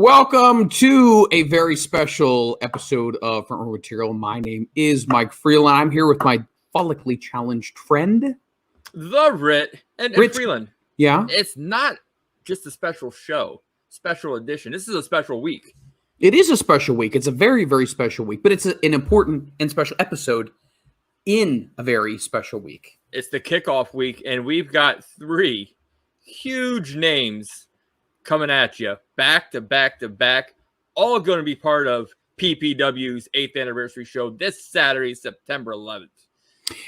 Welcome to a very special episode of Front Row Material. My name is Mike Freland. I'm here with my follically challenged friend, the Ritt and Ritt. Freland. Yeah, It's not just a special show, special edition. This is a special week. it is a special week. It's a very, very special week, but it's an important and special episode in a very special week. It's the kickoff week, and we've got three huge names coming at you back to back to back, all going to be part of PPW's 8th anniversary show this Saturday, September 11th.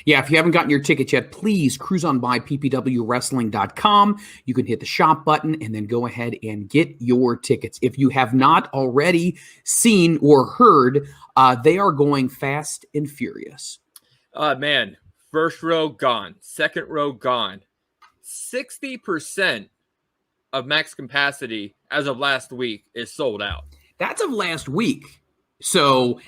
Yeah, if you haven't gotten your tickets yet, please cruise on by ppwwrestling.com. You can hit the shop button and then go ahead and get your tickets. If you have not already seen or heard, they are going fast and furious. Man, first row gone, second row gone. 60% of max capacity as of last week is sold out. That's of last week. So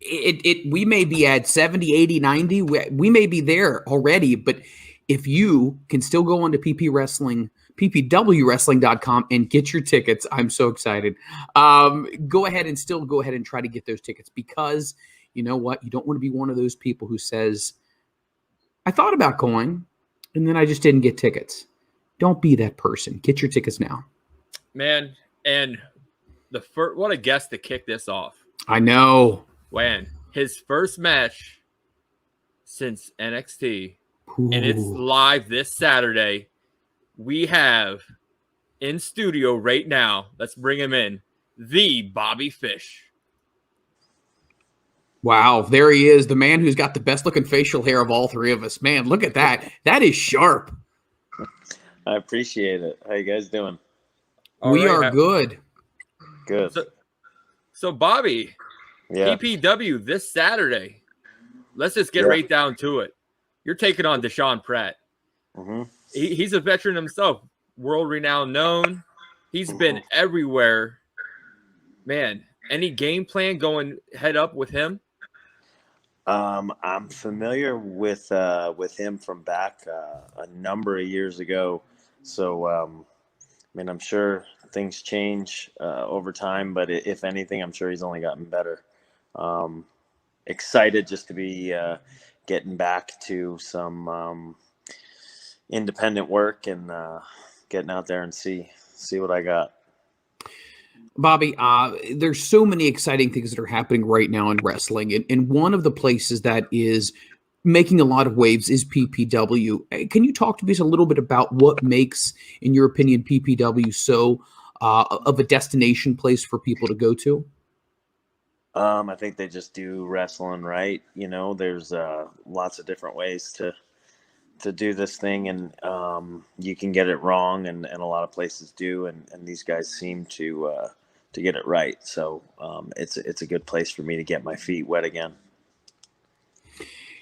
we may be at 70, 80, 90. We may be there already, but if you can still go on to ppwwrestling.com and get your tickets, I'm so excited. Go ahead and try to get those tickets, because you know what? You don't want to be one of those people who says, I thought about going and then I just didn't get tickets. Don't be that person. Get your tickets now. Man, and what a guest to kick this off. I know. When his first match since NXT, Ooh. And it's live this Saturday. We have in studio right now, let's bring him in, the Bobby Fish. Wow, there he is, the man who's got the best looking facial hair of all three of us. Man, look at that. That is sharp. I appreciate it. How you guys doing? We are good. Good. So Bobby, Yeah. PPW this Saturday. Let's just get right down to it. You're taking on Deshaun Pratt. Mm-hmm. He's a veteran himself, world-renowned known. He's been everywhere. Man, any game plan going head up with him? I'm familiar with him from back a number of years ago. So, I mean, I'm sure things change over time, but if anything, I'm sure he's only gotten better. Excited just to be getting back to some independent work and getting out there and see what I got. Bobby, there's so many exciting things that are happening right now in wrestling. And one of the places that is making a lot of waves is PPW. Can you talk to me a little bit about what makes, in your opinion, PPW so of a destination place for people to go to? I think they just do wrestling right. You know, there's lots of different ways to do this thing, and you can get it wrong, and a lot of places do, and these guys seem to get it right. So it's a good place for me to get my feet wet again.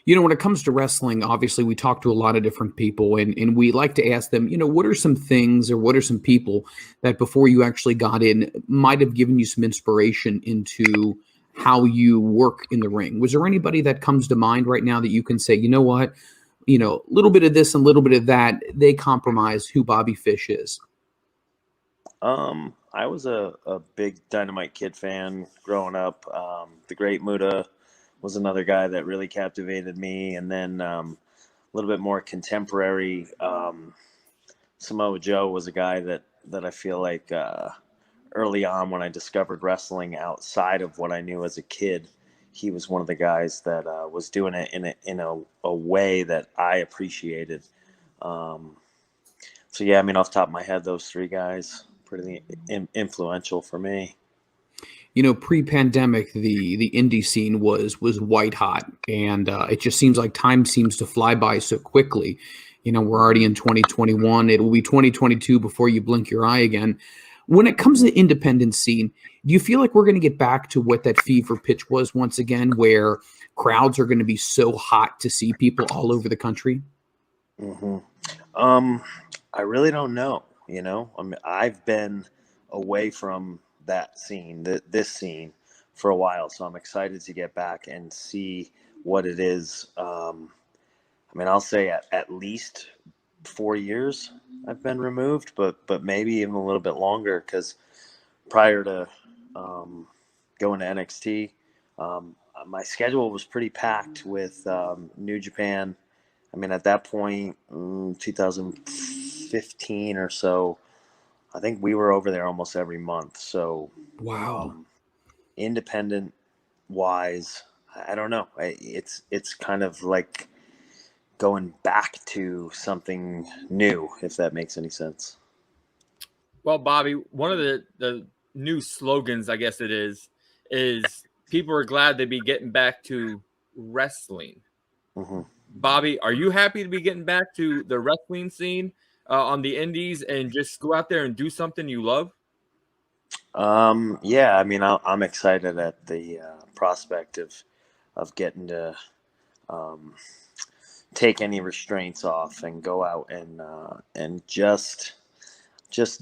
You know, when it comes to wrestling, obviously we talk to a lot of different people, and we like to ask them, you know, what are some things or what are some people that before you actually got in might have given you some inspiration into how you work in the ring? Was there anybody that comes to mind right now that you can say, you know what, you know, a little bit of this and a little bit of that, they compromise who Bobby Fish is? I was a big Dynamite Kid fan growing up. The Great Muta was another guy that really captivated me. And then a little bit more contemporary, Samoa Joe was a guy that I feel like early on when I discovered wrestling outside of what I knew as a kid, he was one of the guys that was doing it in a way that I appreciated. So yeah, I mean, off the top of my head, those three guys pretty influential for me. You know, pre-pandemic, the indie scene was white hot, and it just seems like time seems to fly by so quickly. You know, we're already in 2021. It will be 2022 before you blink your eye again. When it comes to the independent scene, do you feel like we're going to get back to what that fever pitch was once again, where crowds are going to be so hot to see people all over the country? Mm-hmm. I really don't know. You know, I mean, I've been away from that scene, this scene, for a while, so I'm excited to get back and see what it is. I mean, I'll say at least 4 years I've been removed, but maybe even a little bit longer, because prior to going to NXT, my schedule was pretty packed with New Japan. I mean, at that point, 2015 or so, I think we were over there almost every month. So, Wow. Independent wise, I don't know. It's kind of like going back to something new, if that makes any sense. Well, Bobby, one of the new slogans, I guess it is people are glad to be getting back to wrestling. Mm-hmm. Bobby, are you happy to be getting back to the wrestling scene on the indies and just go out there and do something you love? Yeah, I mean, I'm excited at the prospect of getting to take any restraints off and go out and just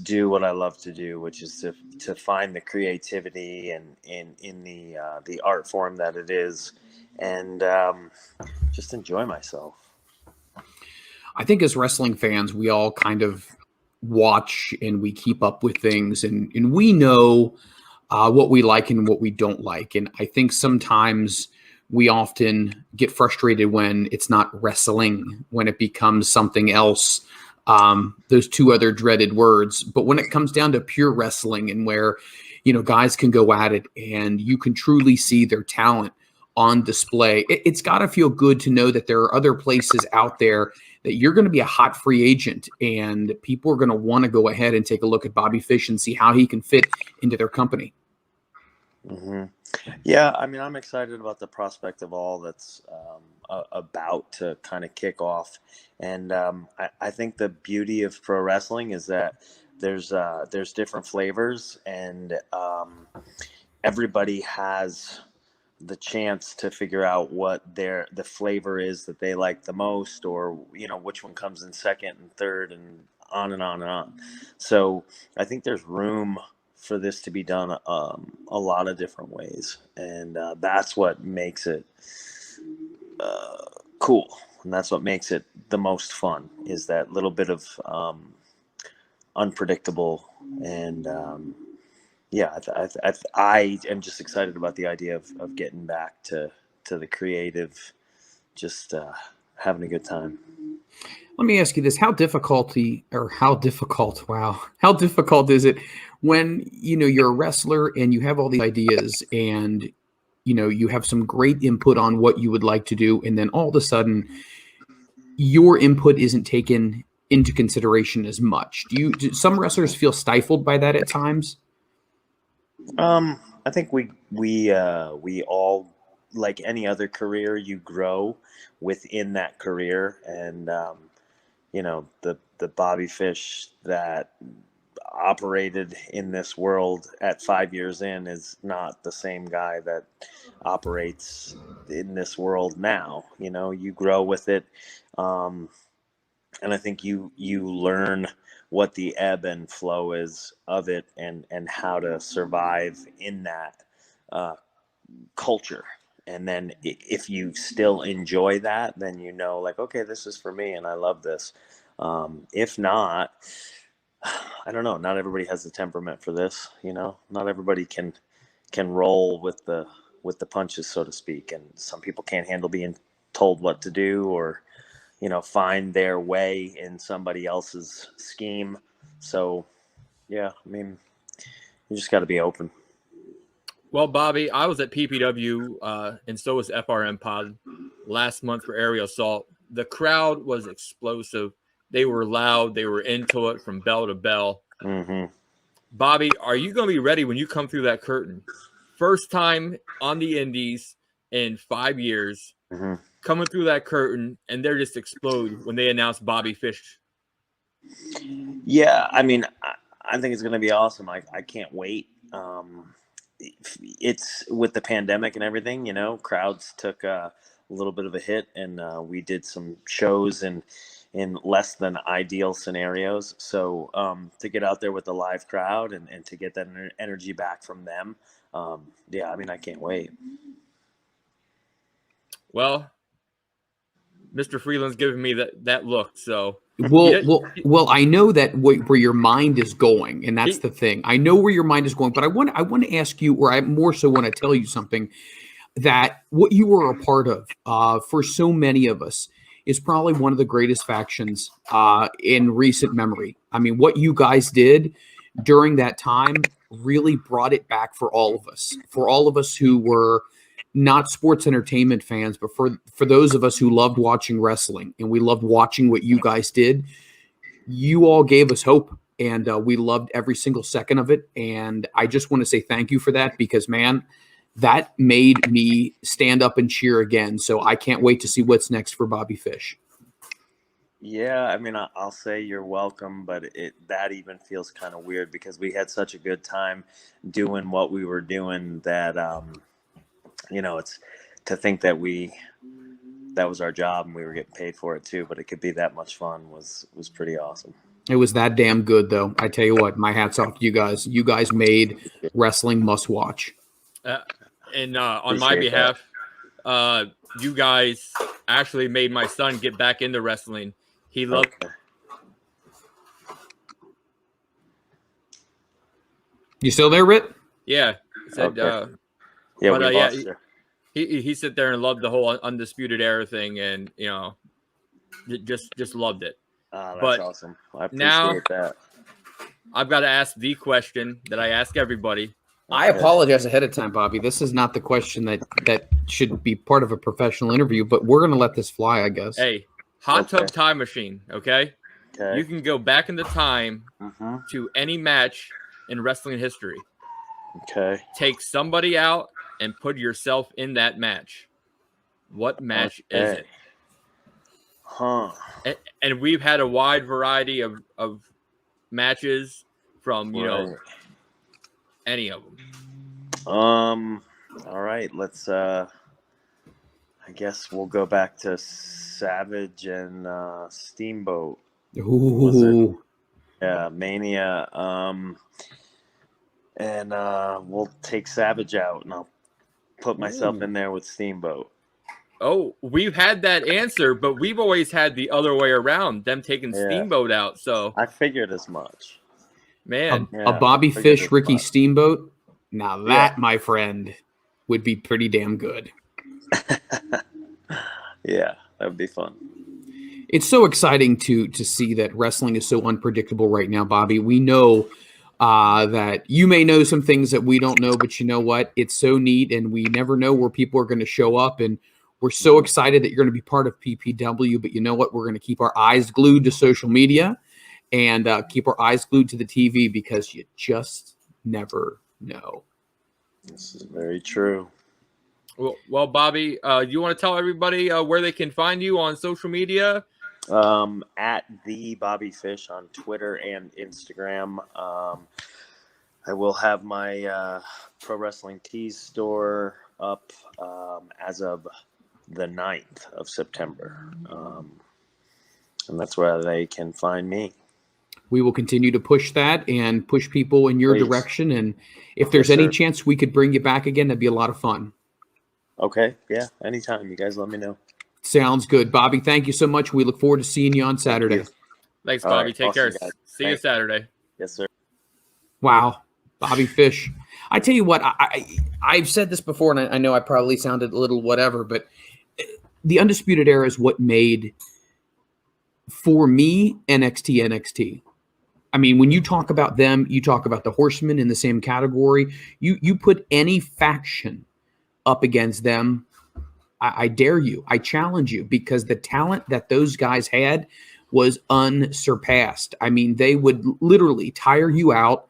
do what I love to do, which is to find the creativity and in the art form that it is, and just enjoy myself. I think as wrestling fans, we all kind of watch and we keep up with things, and we know what we like and what we don't like. And I think sometimes we often get frustrated when it's not wrestling, when it becomes something else. Those two other dreaded words. But when it comes down to pure wrestling and where, guys can go at it and you can truly see their talent on display, it's got to feel good to know that there are other places out there that you're going to be a hot free agent and people are going to want to go ahead and take a look at Bobby Fish and see how he can fit into their company. Mm-hmm. Yeah, I mean, I'm excited about the prospect of all that's about to kind of kick off, and I think the beauty of pro wrestling is that there's different flavors, and everybody has the chance to figure out what the flavor is that they like the most, or which one comes in second and third, and on and on and on. So I think there's room for this to be done a lot of different ways, and that's what makes it cool, and that's what makes it the most fun, is that little bit of unpredictable. And yeah, I am just excited about the idea of getting back to the creative, just having a good time. Let me ask you this: how difficult is it when you're a wrestler and you have all these ideas and you have some great input on what you would like to do, and then all of a sudden your input isn't taken into consideration as much? Do some wrestlers feel stifled by that at times? I think we all, like any other career, you grow within that career, and the Bobby Fish that operated in this world at 5 years in is not the same guy that operates in this world now. You grow with it, and I think you learn what the ebb and flow is of it, and how to survive in that culture. And then if you still enjoy that, then like, okay, this is for me and I love this. If not, I don't know, not everybody has the temperament for this. Not everybody can roll with the punches, so to speak, and some people can't handle being told what to do, or find their way in somebody else's scheme. So yeah, I mean, you just got to be open. Well, Bobby, I was at PPW and so was FRM Pod last month for Aerial Assault. The crowd was explosive. They were loud. They were into it from bell to bell. Mm-hmm. Bobby, are you going to be ready when you come through that curtain? First time on the indies in 5 years, Mm-hmm. coming through that curtain, and they're just explode when they announce Bobby Fish. Yeah, I mean, I think it's going to be awesome. I can't wait. It's with the pandemic and everything, crowds took a little bit of a hit, and we did some shows in less than ideal scenarios. So to get out there with the live crowd and to get that energy back from them, yeah, I mean, I can't wait. Well, Mr. Freeland's giving me that look, so Well. I know that where your mind is going, and that's the thing. I know where your mind is going, but I want to ask you, or I more so want to tell you something that what you were a part of for so many of us is probably one of the greatest factions in recent memory. I mean, what you guys did during that time really brought it back for all of us who were not sports entertainment fans, but for those of us who loved watching wrestling and we loved watching what you guys did. You all gave us hope, and we loved every single second of it. And I just want to say thank you for that, because man, that made me stand up and cheer again. So I can't wait to see what's next for Bobby Fish. Yeah, I mean, I'll say you're welcome, but that even feels kind of weird because we had such a good time doing what we were doing that, it's to think that that was our job and we were getting paid for it too, but it could be that much fun was pretty awesome. It was that damn good, though. I tell you what, my hat's off to you guys. You guys made wrestling must watch. And on my behalf, you guys actually made my son get back into wrestling. He loved. Okay. You still there, Ritt? Yeah. He said, okay. He sat there and loved the whole Undisputed Era thing, and just loved it. That's awesome. I appreciate that. I've got to ask the question that I ask everybody. I apologize ahead of time, Bobby. This is not the question that should be part of a professional interview, but we're going to let this fly, I guess. Hey, hot tub time machine, okay? You can go back in the time to any match in wrestling history. Okay. Take somebody out and put yourself in that match. What match is it? Huh. And we've had a wide variety of matches from, any of them. All right, let's I guess we'll go back to Savage and Steamboat. Ooh. Yeah, Mania. And we'll take Savage out and I'll put myself in there with Steamboat. Oh, we've had that answer, but we've always had the other way around, them taking Steamboat out. So I figured as much. Man, a Bobby Fish, Ricky Steamboat. Now that, my friend, would be pretty damn good. Yeah, that would be fun. It's so exciting to see that wrestling is so unpredictable right now, Bobby. We know that you may know some things that we don't know, but you know what? It's so neat, and we never know where people are going to show up. And we're so excited that you're going to be part of PPW. But you know what? We're going to keep our eyes glued to social media and keep our eyes glued to the TV, because you just never know. This is very true. Well, Bobby, you want to tell everybody where they can find you on social media? At the Bobby Fish on Twitter and Instagram. I will have my Pro Wrestling Tees store up as of the 9th of September. And that's where they can find me. We will continue to push that and push people in your direction. And if there's any chance we could bring you back again, that'd be a lot of fun. Okay. Yeah. Anytime. You guys let me know. Sounds good. Bobby, thank you so much. We look forward to seeing you on Saturday. Thanks, Bobby. Take care. See you Saturday. Yes, sir. Wow. Bobby Fish. I tell you what, I've said this before, and I know I probably sounded a little whatever, but the Undisputed Era is what made, for me, NXT. I mean, when you talk about them, you talk about the Horsemen in the same category. You put any faction up against them, I dare you. I challenge you, because the talent that those guys had was unsurpassed. I mean, they would literally tire you out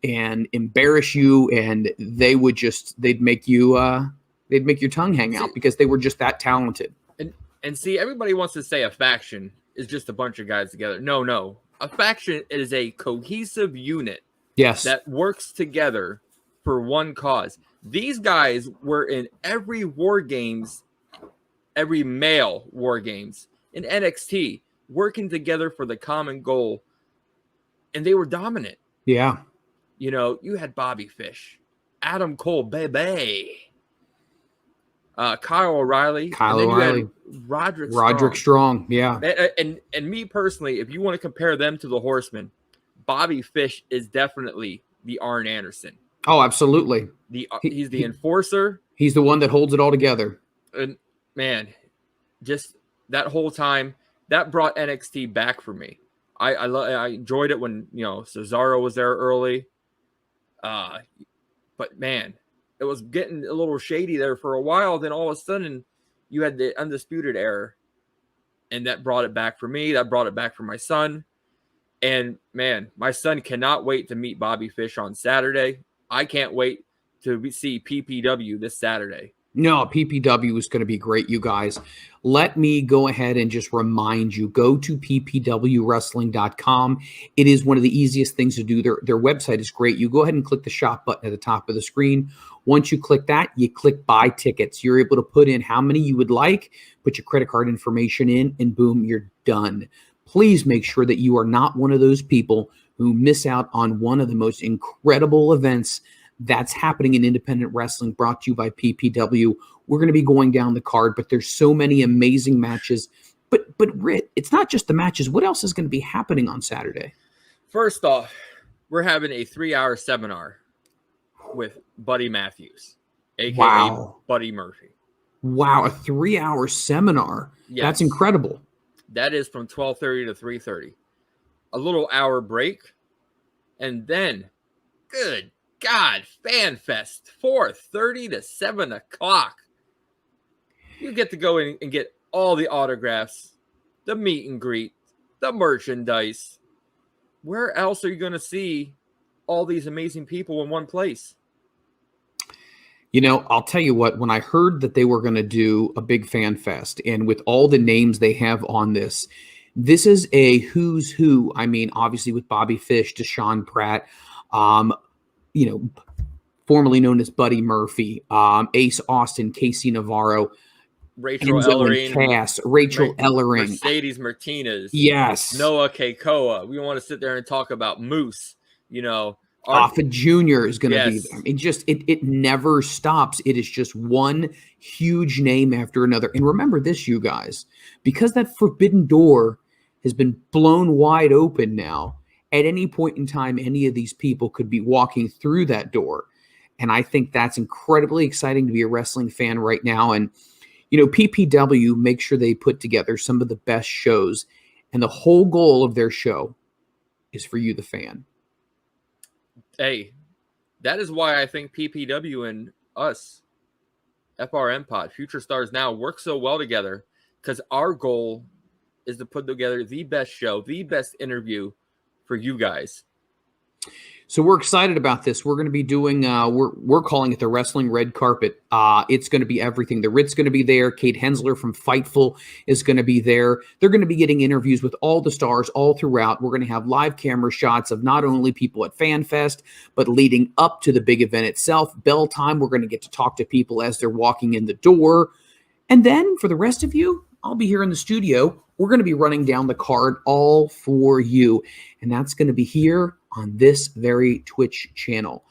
and embarrass you, and they'd make your tongue hang out, because they were just that talented. And see, everybody wants to say a faction is just a bunch of guys together. No. A faction is a cohesive unit. Yes. That works together for one cause. These guys were in every War Games, every male War Games in NXT, working together for the common goal, and they were dominant. Yeah. You had Bobby Fish, Adam Cole, baby. Kyle O'Reilly. Kyle and then O'Reilly. You had Roderick Strong. Yeah. And me personally, if you want to compare them to the Horsemen, Bobby Fish is definitely the Arn Anderson. Oh, absolutely. He's the enforcer. He's the one that holds it all together. And man, just that whole time, that brought NXT back for me. I enjoyed it when, Cesaro was there early. But man, it was getting a little shady there for a while. Then all of a sudden, you had the Undisputed Era, and that brought it back for me. That brought it back for my son. And man, my son cannot wait to meet Bobby Fish on Saturday. I can't wait to see PPW this Saturday. No, PPW is going to be great, you guys. Let me go ahead and just remind you, go to ppwwrestling.com. It is one of the easiest things to do. Their website is great. You go ahead and click the shop button at the top of the screen. Once you click that, you click buy tickets. You're able to put in how many you would like, put your credit card information in, and boom, you're done. Please make sure that you are not one of those people who miss out on one of the most incredible events that's happening in independent wrestling, brought to you by PPW. We're going to be going down the card, but there's so many amazing matches. But Ritt, it's not just the matches. What else is going to be happening on Saturday? First off, we're having a 3-hour seminar with Buddy Matthews, a.k.a. Buddy Murphy. Wow, a 3-hour seminar. Yes. That's incredible. That is from 12:30 to 3:30. A little hour break. And then, good God, Fan Fest, 4:30 to 7 o'clock. You get to go in and get all the autographs, the meet and greet, the merchandise. Where else are you going to see all these amazing people in one place? I'll tell you what, when I heard that they were going to do a big Fan Fest, and with all the names they have on this is a who's who. I mean, obviously with Bobby Fish, Deshaun Pratt, formerly known as Buddy Murphy, Ace Austin, Casey Navarro, Rachel Ellering, Rachel Ellering, Mercedes Martinez, yes, Noah Kekoa. We want to sit there and talk about Moose. Alpha Jr. is going to be there. It never stops. It is just one huge name after another. And remember this, you guys, because that forbidden door has been blown wide open now. At any point in time, any of these people could be walking through that door. And I think that's incredibly exciting to be a wrestling fan right now. And, PPW makes sure they put together some of the best shows. And the whole goal of their show is for you, the fan. Hey, that is why I think PPW and us, FRM Pod, Future Stars Now, work so well together, because our goal is to put together the best show, the best interview for you guys. So we're excited about this. We're going to be doing, we're calling it the Wrestling Red Carpet. It's going to be everything. The Ritt's going to be there. Kate Hensler from Fightful is going to be there. They're going to be getting interviews with all the stars all throughout. We're going to have live camera shots of not only people at FanFest, but leading up to the big event itself. Bell time, we're going to get to talk to people as they're walking in the door. And then for the rest of you, I'll be here in the studio. We're going to be running down the card all for you. And that's going to be here on this very Twitch channel.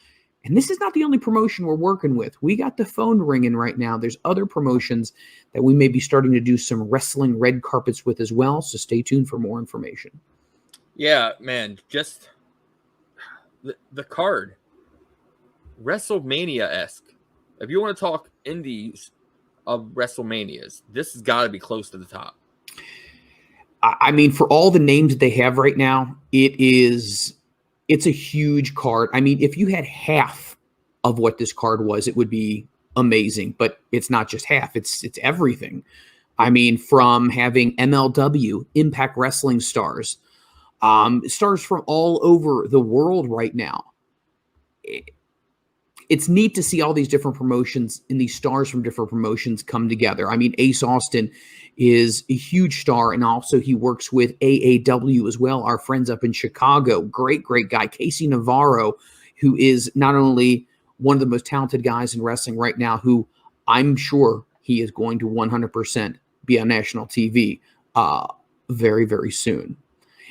And this is not the only promotion we're working with. We got the phone ringing right now. There's other promotions that we may be starting to do some wrestling red carpets with as well. So stay tuned for more information. Yeah, man. Just the card. WrestleMania-esque. If you want to talk indies of WrestleManias, this has got to be close to the top. I mean, for all the names that they have right now, it's a huge card. I mean, if you had half of what this card was, it would be amazing. But it's not just half; it's everything. I mean, from having MLW, Impact Wrestling stars, stars from all over the world right now. It's neat to see all these different promotions and these stars from different promotions come together. I mean, Ace Austin is a huge star, and also he works with AAW as well, our friends up in Chicago. Great guy. Casey Navarro, who is not only one of the most talented guys in wrestling right now, who I'm sure he is going to 100% be on national TV very, very soon.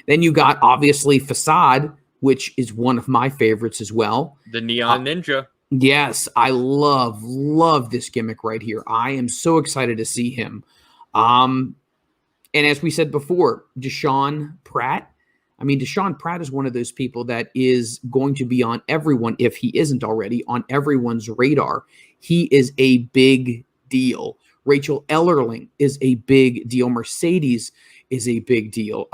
Then you got, obviously, Facade, which is one of my favorites as well. The Neon Ninja. Yes, I love this gimmick right here. I am so excited to see him. Um, and as we said before, Deshaun Pratt. I mean, Deshaun Pratt is one of those people that is going to be on everyone, if he isn't already, on everyone's radar. He is a big deal. Rachel Ellerling is a big deal. Mercedes is a big deal.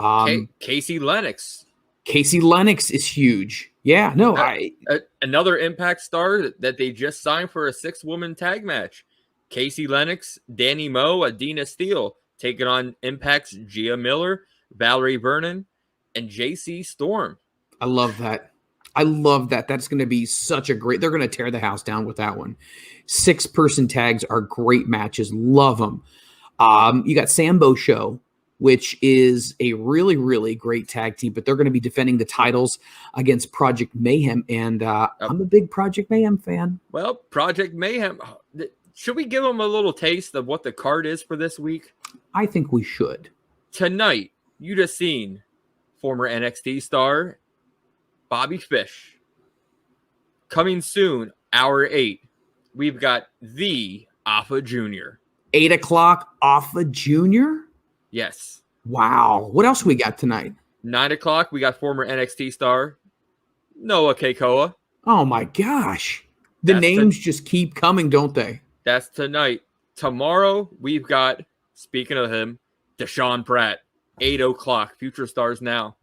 Casey Lennox. Casey Lennox is huge. Yeah, no, Another Impact star that they just signed for a 6-woman tag match. Casey Lennox, Danny Moe, Adina Steele taking on Impact's Gia Miller, Valerie Vernon, and JC Storm. I love that. I love that. That's going to be such a great. They're going to tear the house down with that one. 6-person tags are great matches. Love them. You got Sambo Show, which is a really, really great tag team, but they're going to be defending the titles against Project Mayhem. And I'm a big Project Mayhem fan. Well, Project Mayhem. Should we give them a little taste of what the card is for this week? I think we should. Tonight, you just seen former NXT star Bobby Fish. Coming soon, hour 8, we've got the Alpha Jr. 8 o'clock, Alpha Jr.? Yes. Wow. What else we got tonight? 9 o'clock, we got former NXT star Noah Kekoa. Oh my gosh. The names just keep coming, don't they? That's tonight. Tomorrow, we've got, speaking of him, Deshaun Pratt. 8 o'clock. Future Stars Now.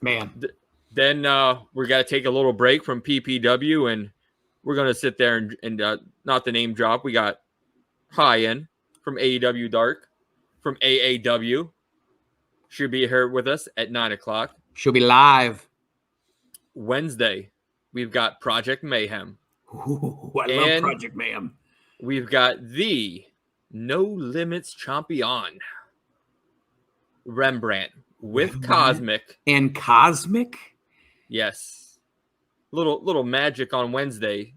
Man. Then we're got to take a little break from PPW, and we're going to sit there and not the name drop. We got High End from AEW Dark, from AAW. Should be here with us at 9 o'clock. She'll be live. Wednesday, we've got Project Mayhem. Ooh, I love Project Mayhem. We've got the No Limits Champion, Rembrandt, with Cosmic. And Cosmic? Yes. Little magic on Wednesday.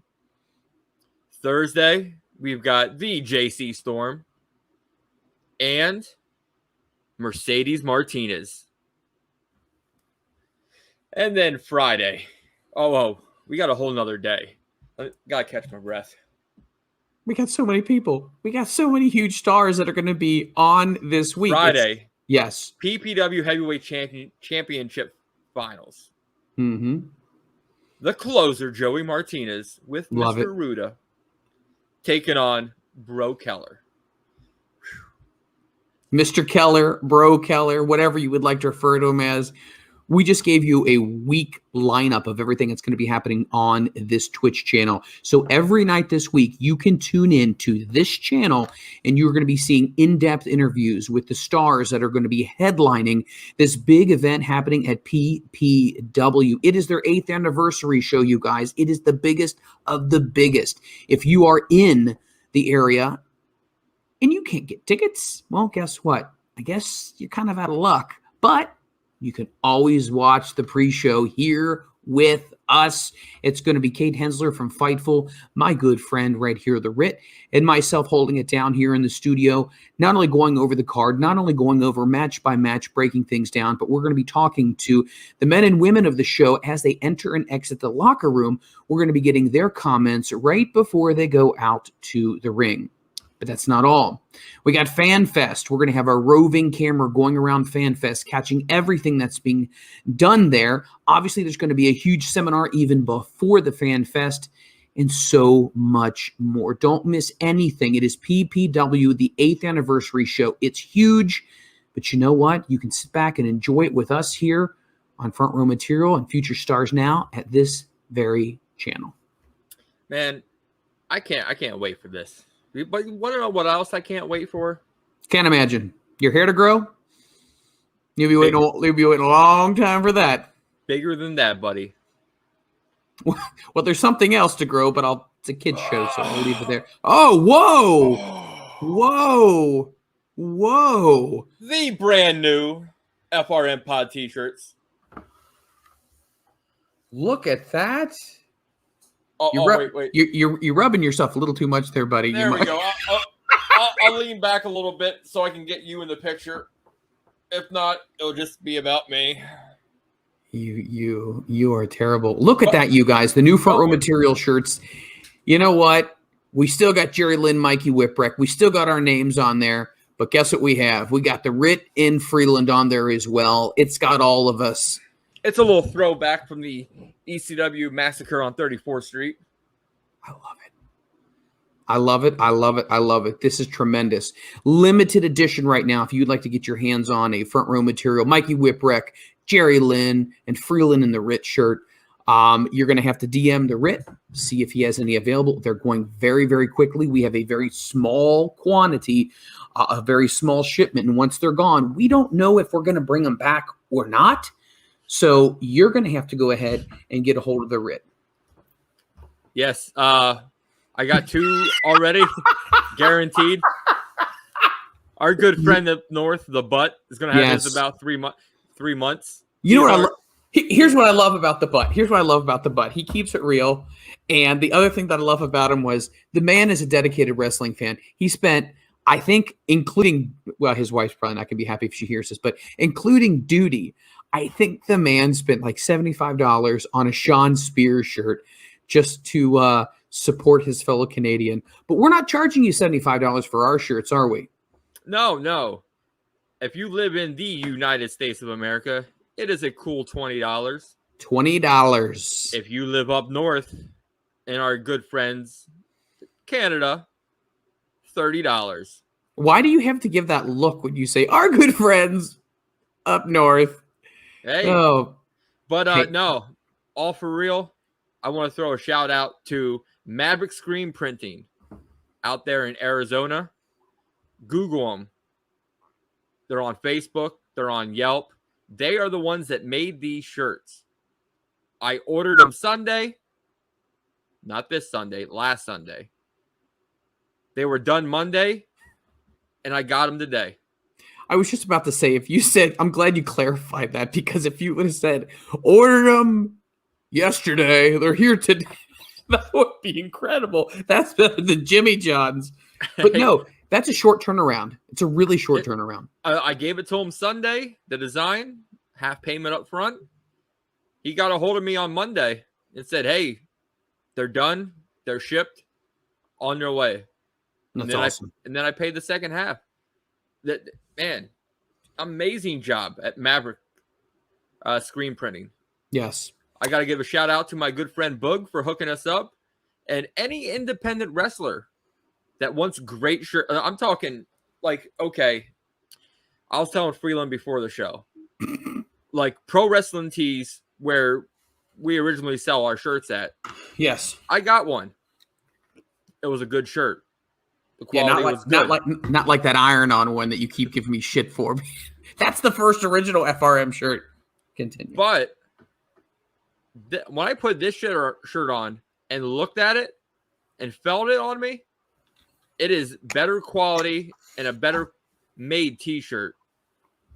Thursday, we've got the JC Storm and Mercedes Martinez. And then Friday. Oh, we got a whole nother day. I gotta catch my breath. We got so many people. We got so many huge stars that are going to be on this week. Friday. Yes. PPW Heavyweight Championship Finals. Mm-hmm. The closer, Joey Martinez, with Love Mr. Ruda, taking on Bro Keller. Mr. Keller, Bro Keller, whatever you would like to refer to him as. We just gave you a week lineup of everything that's going to be happening on this Twitch channel. So every night this week, you can tune in to this channel and you're going to be seeing in-depth interviews with the stars that are going to be headlining this big event happening at PPW. It is their 8th anniversary show, you guys. It is the biggest of the biggest. If you are in the area and you can't get tickets, well, guess what? I guess you're kind of out of luck. But you can always watch the pre-show here with us. It's going to be Kate Hensler from Fightful, my good friend right here, the Ritt, and myself holding it down here in the studio, not only going over the card, not only going over match by match, breaking things down, but we're going to be talking to the men and women of the show as they enter and exit the locker room. We're going to be getting their comments right before they go out to the ring. But that's not all. We got Fan Fest. We're going to have our roving camera going around Fan Fest, catching everything that's being done there. Obviously, there's going to be a huge seminar even before the Fan Fest and so much more. Don't miss anything. It is PPW, the 8th anniversary show. It's huge, but you know what? You can sit back and enjoy it with us here on Front Row Material and Future Stars Now at this very channel. Man, I can't wait for this. But you want to know what else I can't wait for? Can't imagine. Your hair to grow? You'll be waiting a long time for that. Bigger than that, buddy. Well, there's something else to grow, but it's a kid's show, so I'll leave it there. Oh, whoa. The brand new FRM pod t-shirts. Look at that. Wait. You're rubbing yourself a little too much there, buddy. There we go. I'll lean back a little bit so I can get you in the picture. If not, it'll just be about me. You are terrible. Look at that, you guys. The new front row material shirts. You know what? We still got Jerry Lynn, Mikey Whipwreck. We still got our names on there. But guess what we have? We got the Ritt and Freland on there as well. It's got all of us. It's a little throwback from the ECW massacre on 34th Street. I love it. I love it. I love it. I love it. This is tremendous. Limited edition right now. If you'd like to get your hands on a front row material, Mikey Whipwreck, Jerry Lynn, and Freeland in the Ritt shirt, you're going to have to DM the Ritt, see if he has any available. They're going very, very quickly. We have a very small quantity, a very small shipment. And once they're gone, we don't know if we're going to bring them back or not. So you're going to have to go ahead and get a hold of the Ritt. Yes. I got 2 already guaranteed. Our good friend up north, the Butt, is going to have his about 3 months. You know what here's what I love about the Butt. Here's what I love about the Butt. He keeps it real. And the other thing that I love about him was the man is a dedicated wrestling fan. He spent, I think, including, well, his wife's probably not going to be happy if she hears this, but including duty, I think the man spent like $75 on a Sean Spears shirt just to support his fellow Canadian. But we're not charging you $75 for our shirts, are we? No. If you live in the United States of America, it is a cool $20. $20. If you live up north and our good friends, Canada, $30. Why do you have to give that look when you say our good friends up north? Hey. Oh. But hey. No, all for real. I want to throw a shout out to Maverick Screen Printing out there in Arizona. Google them. They're on Facebook. They're on Yelp. They are the ones that made these shirts. I ordered them Sunday. Not this Sunday, last Sunday. They were done Monday, and I got them today. I was just about to say, if you said, I'm glad you clarified that, because if you would have said, ordered them yesterday, they're here today, that would be incredible. That's better than Jimmy John's. But no, that's a short turnaround. It's a really short turnaround. I gave it to him Sunday, the design, half payment up front. He got a hold of me on Monday and said, hey, they're done. They're shipped on their way. That's awesome. And then I paid the second half. That, man, amazing job at Maverick Screen Printing. Yes. I got to give a shout out to my good friend Boog for hooking us up. And any independent wrestler that wants great shirt. I'm talking like, okay, I was telling Freeland before the show, like Pro Wrestling Tees, where we originally sell our shirts at. Yes. I got one. It was a good shirt. The quality was good. Not like that iron-on one that you keep giving me shit for. That's the first original FRM shirt. Continue. But when I put this shirt on and looked at it and felt it on me, it is better quality and a better made t-shirt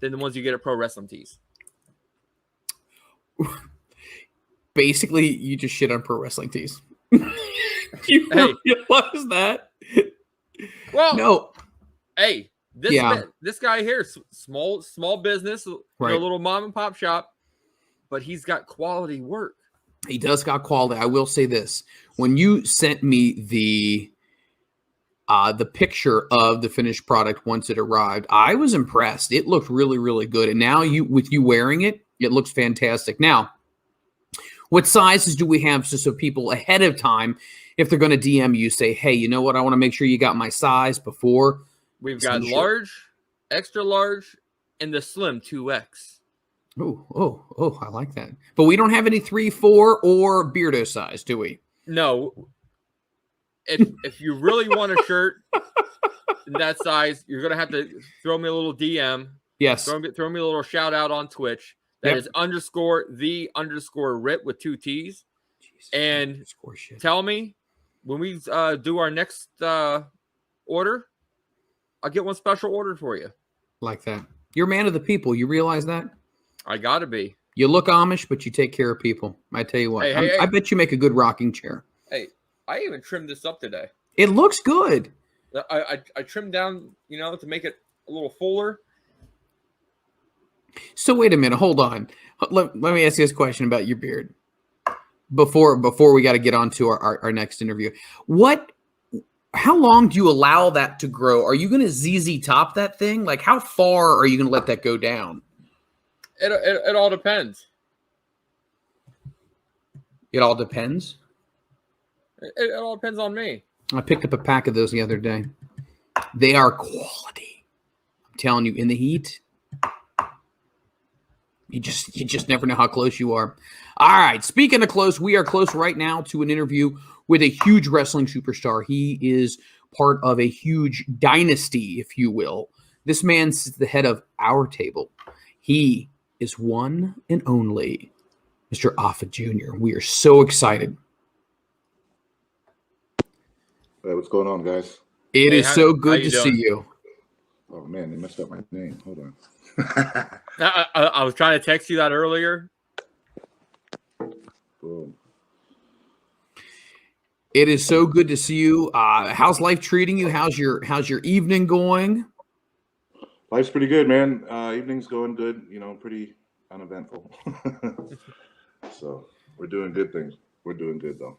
than the ones you get at Pro Wrestling Tees. Basically, you just shit on Pro Wrestling Tees. You realize that? Well, no. Hey, this guy here, small business, right. A little mom and pop shop, but he's got quality work. He does got quality. I will say this: when you sent me the picture of the finished product once it arrived, I was impressed. It looked really, really good. And now with you wearing it, it looks fantastic. Now, what sizes do we have so people ahead of time, if they're going to DM you, say, hey, you know what? I want to make sure you got my size before. We've got large, extra large, and the slim 2X. Oh, I like that. But we don't have any 3, 4, or Beardo size, do we? No. If you really want a shirt in that size, you're going to have to throw me a little DM. Yes. Throw me a little shout out on Twitch. That is _the_Ritt with 2 T's. Jesus, and tell me when we do our next order, I'll get one special ordered for you. Like that. You're a man of the people. You realize that? I got to be. You look Amish, but you take care of people. I tell you what. I bet you make a good rocking chair. Hey, I even trimmed this up today. It looks good. I trimmed down, to make it a little fuller. So wait a minute, hold on. Let me ask you this question about your beard before we got to get on to our next interview. How long do you allow that to grow? Are you going to ZZ top that thing? Like, how far are you going to let that go down? It all depends. It all depends. It all depends on me. I picked up a pack of those the other day. They are quality. I'm telling you, in the heat, you just never know how close you are. All right, speaking of close, we are close right now to an interview with a huge wrestling superstar. He is part of a huge dynasty, if you will. This man sits at the head of our table. He is one and only Mr. Offa Jr. We are so excited. Hey, what's going on, guys? It is so good to see you. Oh, man, they messed up my name. Hold on. I was trying to text you that earlier. Boom. It is so good to see you. How's life treating you? How's your evening going? Life's pretty good, man. Evening's going good. You know, pretty uneventful. So we're doing good things. We're doing good, though.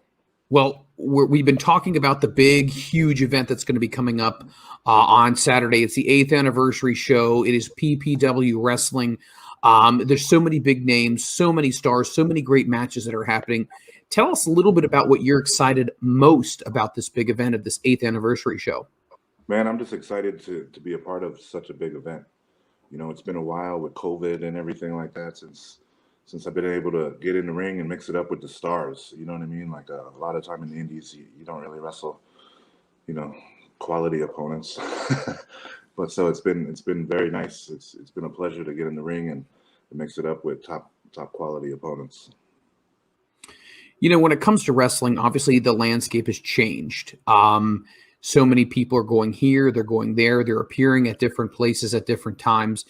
Well, we've been talking about the big, huge event that's going to be coming up on Saturday. It's the 8th anniversary show. It is PPW Wrestling. There's so many big names, so many stars, so many great matches that are happening. Tell us a little bit about what you're excited most about this big event of this 8th anniversary show. Man, I'm just excited to be a part of such a big event. You know, it's been a while with COVID and everything like that since I've been able to get in the ring and mix it up with the stars. You know what I mean? Like a lot of time in the indies, you don't really wrestle, you know, quality opponents. But so it's been very nice. It's been a pleasure to get in the ring and mix it up with top quality opponents. You know, when it comes to wrestling, obviously the landscape has changed. So many people are going here, they're going there, they're appearing at different places at different times.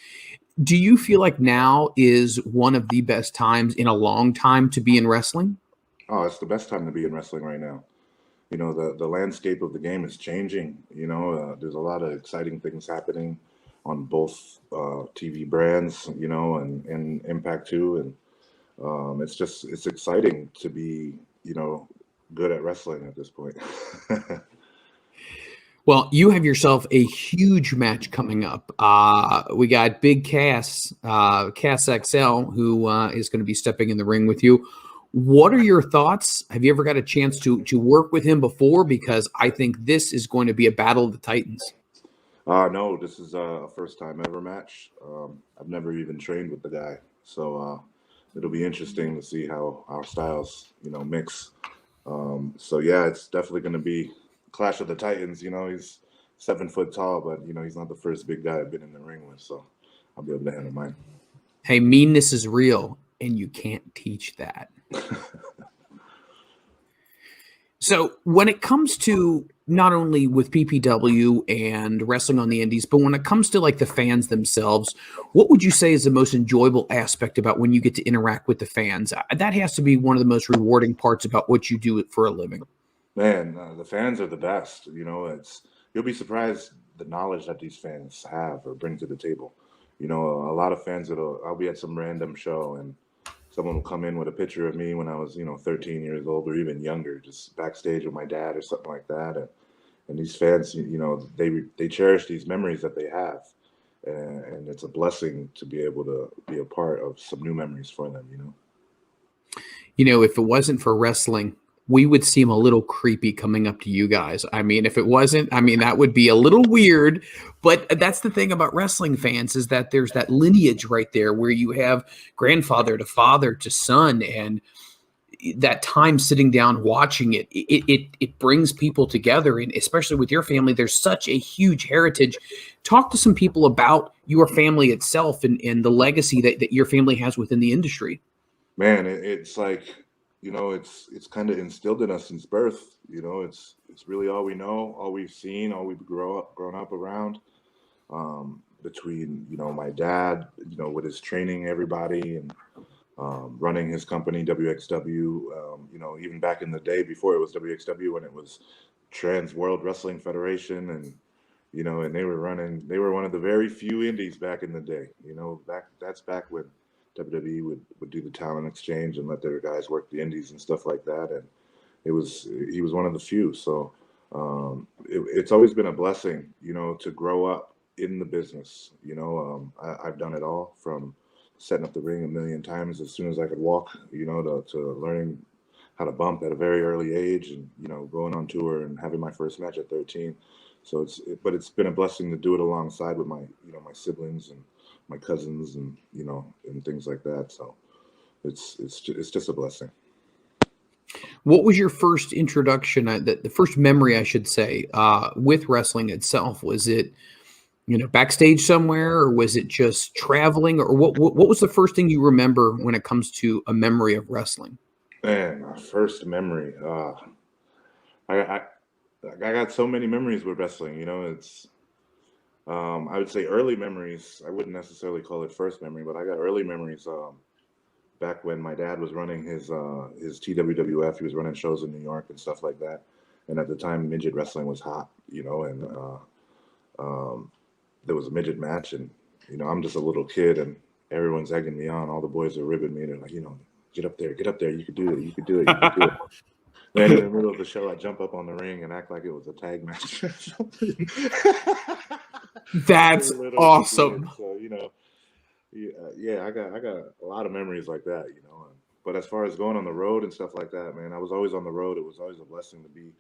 Do you feel like now is one of the best times in a long time to be in wrestling? Oh, it's the best time to be in wrestling right now. You know, the landscape of the game is changing. You know, there's a lot of exciting things happening on both TV brands, you know, and Impact too. And it's exciting to be, you know, good at wrestling at this point. Well, you have yourself a huge match coming up. We got Big Cass, Cass XL, who is going to be stepping in the ring with you. What are your thoughts? Have you ever got a chance to work with him before? Because I think this is going to be a battle of the Titans. No, this is a first time ever match. I've never even trained with the guy. So it'll be interesting to see how our styles, you know, mix. So yeah, it's definitely going to be Clash of the Titans. You know, he's 7 foot tall, but you know, he's not the first big guy I've been in the ring with, so I'll be able to handle mine. Hey, meanness is real, and you can't teach that. So when it comes to not only with PPW and wrestling on the indies, but when it comes to like the fans themselves, what would you say is the most enjoyable aspect about when you get to interact with the fans? That has to be one of the most rewarding parts about what you do for a living. Man, the fans are the best. You know, you'll be surprised the knowledge that these fans have or bring to the table. You know, a lot of fans I'll be at some random show and someone will come in with a picture of me when I was, you know, 13 years old or even younger, just backstage with my dad or something like that. And these fans, you know, they cherish these memories that they have. And it's a blessing to be able to be a part of some new memories for them, you know. You know, if it wasn't for wrestling, we would seem a little creepy coming up to you guys. I mean, if it wasn't, I mean, that would be a little weird. But that's the thing about wrestling fans is that there's that lineage right there where you have grandfather to father to son, and that time sitting down watching it brings people together. And especially with your family, there's such a huge heritage. Talk to some people about your family itself and the legacy that your family has within the industry. Man, it's like, you know, it's kind of instilled in us since birth. You know, it's really all we know, all we've seen, all we've grown up around. Between, you know, my dad, you know, with his training everybody and running his company WXW. You know, even back in the day before it was WXW, when it was Trans World Wrestling Federation, and you know, and they were one of the very few indies back in the day, you know, that's back when WWE would do the talent exchange and let their guys work the indies and stuff like that. And he was one of the few. So it's always been a blessing, you know, to grow up in the business. You know, I've done it all, from setting up the ring a million times as soon as I could walk, you know, to learning how to bump at a very early age, and, you know, going on tour and having my first match at 13. So but it's been a blessing to do it alongside with my, you know, my siblings and my cousins, and, you know, and things like that. So it's just a blessing. What was your first introduction, the first memory, I should say, with wrestling itself? Was it, you know, backstage somewhere, or was it just traveling, or what was the first thing you remember when it comes to a memory of wrestling? Man, my first memory. I I got so many memories with wrestling. You know, it's I would say early memories. I wouldn't necessarily call it first memory, but I got early memories. Back when my dad was running his TWWF, he was running shows in New York and stuff like that. And at the time, midget wrestling was hot. You know, and there was a midget match, and, you know, I'm just a little kid, and everyone's egging me on. All the boys are ribbing me. They're like, you know, get up there, you could do it, you could do it, you could do it. Then in the middle of the show, I jump up on the ring and act like it was a tag match. That's awesome. Kid. So, you know, yeah, I got a lot of memories like that, you know. But as far as going on the road and stuff like that, man, I was always on the road. It was always a blessing to be,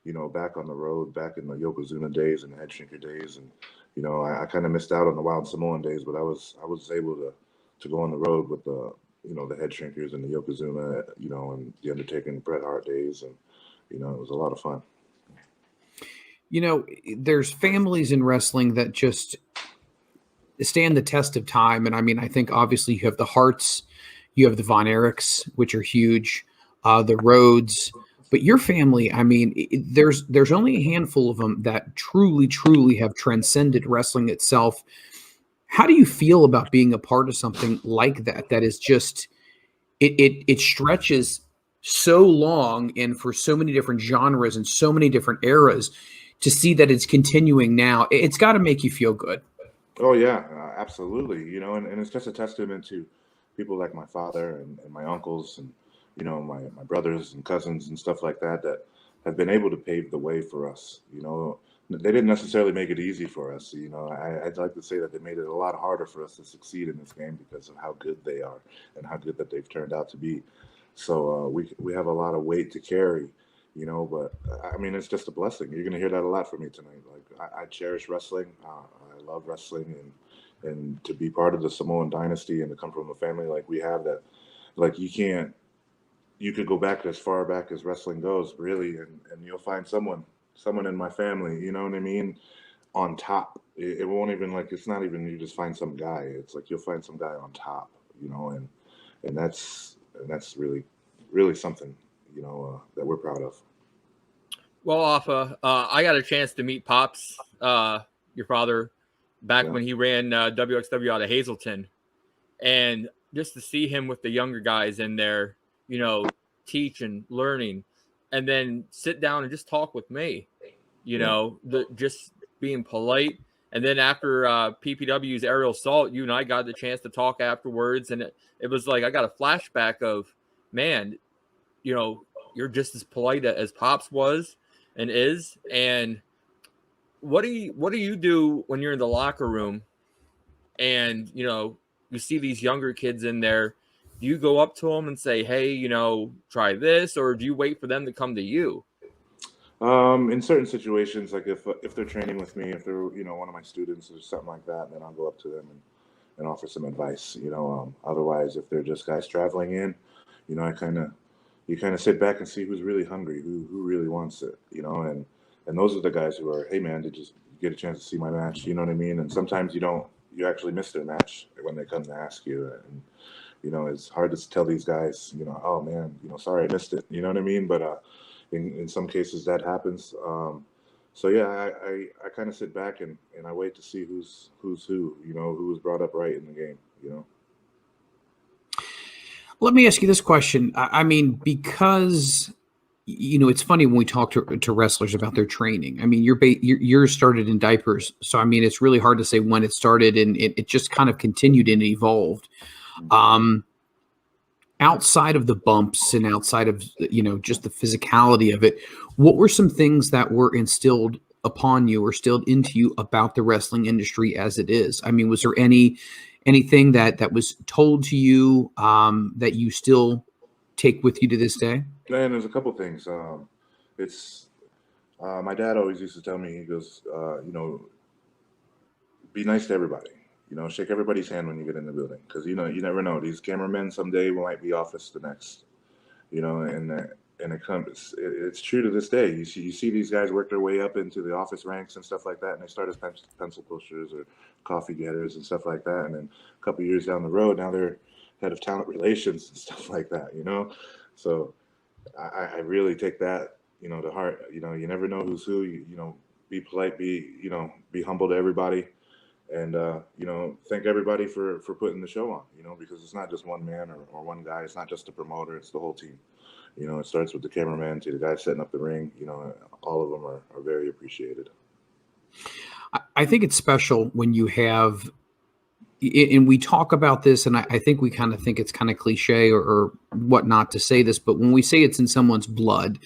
you know, back on the road, back in the Yokozuna days and the Head Shrinker days. And, you know, I kind of missed out on the Wild Samoan days, but I was able to go on the road with the, you know, the Head Shrinkers and the Yokozuna, you know, and the Undertaker and Bret Hart days. And, you know, it was a lot of fun. You know, there's families in wrestling that just stand the test of time. And I mean, I think obviously you have the Harts, you have the Von Erichs, which are huge, the Rhodes, but your family, I mean, there's only a handful of them that truly have transcended wrestling itself. How do you feel about being a part of something like that? That is just, it stretches so long and for so many different genres and so many different eras. To see that it's continuing now, it's got to make you feel good. Oh yeah, absolutely. You know, and it's just a testament to people like my father and my uncles, and, you know, my brothers and cousins and stuff like that, that have been able to pave the way for us. You know, they didn't necessarily make it easy for us. You know, I'd like to say that they made it a lot harder for us to succeed in this game because of how good they are and how good that they've turned out to be. So we have a lot of weight to carry, you know, but I mean, it's just a blessing. You're going to hear that a lot from me tonight. Like, I cherish wrestling. I love wrestling, and to be part of the Samoan dynasty and to come from a family like we have, that, like, you could go back as far back as wrestling goes, really, and you'll find someone in my family, you know what I mean, on top. It won't even, like, it's not even you just find some guy. It's like you'll find some guy on top, you know, and that's really something, you know, that we're proud of. Well, Alpha, I got a chance to meet Pops, your father, back when he ran WXW out of Hazleton. And just to see him with the younger guys in there, you know, teaching, learning, and then sit down and just talk with me, you know, just being polite. And then after PPW's aerial assault, you and I got the chance to talk afterwards. And it was like I got a flashback of, man, you know, you're just as polite as Pops was and is. And what do you do when you're in the locker room and, you know, you see these younger kids in there? Do you go up to them and say, hey, you know, try this, or do you wait for them to come to you? In certain situations, like if they're training with me, if they're, you know, one of my students or something like that, then I'll go up to them and offer some advice, you know. Otherwise, if they're just guys traveling in, you know, you kind of sit back and see who's really hungry, who really wants it, you know, and those are the guys who are, hey man, did you get a chance to see my match? You know what I mean? And sometimes you actually miss their match when they come to ask you. And, you know, it's hard to tell these guys, you know, oh man, you know, sorry I missed it. You know what I mean? But in some cases that happens. So yeah, I kind of sit back and I wait to see who's who, you know, who was brought up right in the game, you know. Let me ask you this question. I mean, because it's funny when we talk to wrestlers about their training. I mean, yours started in diapers, so I mean, it's really hard to say when it started, and it just kind of continued and evolved. Outside of the bumps and outside of just the physicality of it, what were some things that were instilled upon you or instilled into you about the wrestling industry as it is? I mean, was there anything that was told to you that you still take with you to this day? And there's a couple things. It's my dad always used to tell me, he goes, be nice to everybody. Shake everybody's hand when you get in the building, because you never know. These cameramen someday might be office the next. And it comes. It's true to this day. You see these guys work their way up into the office ranks and stuff like that, and they start as pencil pushers or coffee getters and stuff like that, and then a couple of years down the road, now they're head of talent relations and stuff like that. So I really take that to heart. You never know who's who. Be polite. Be humble to everybody. And thank everybody for putting the show on, because it's not just one man or one guy. It's not just the promoter, it's the whole team. It starts with the cameraman to the guy setting up the ring. All of them are very appreciated. I think it's special when you have, and we talk about this, and I think we kind of think it's kind of cliche or whatnot to say this, but when we say it's in someone's blood,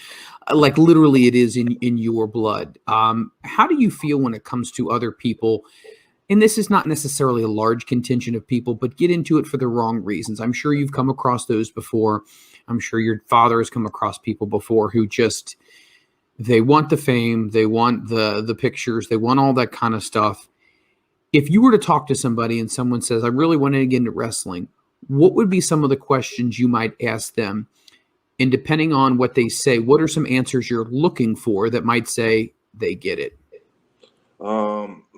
like literally it is in your blood. How do you feel when it comes to other people? And this is not necessarily a large contingent of people, but get into it for the wrong reasons. I'm sure you've come across those before. I'm sure your father has come across people before who just, they want the fame, they want the pictures, they want all that kind of stuff. If you were to talk to somebody and someone says, I really want to get into wrestling, what would be some of the questions you might ask them? And depending on what they say, what are some answers you're looking for that might say they get it?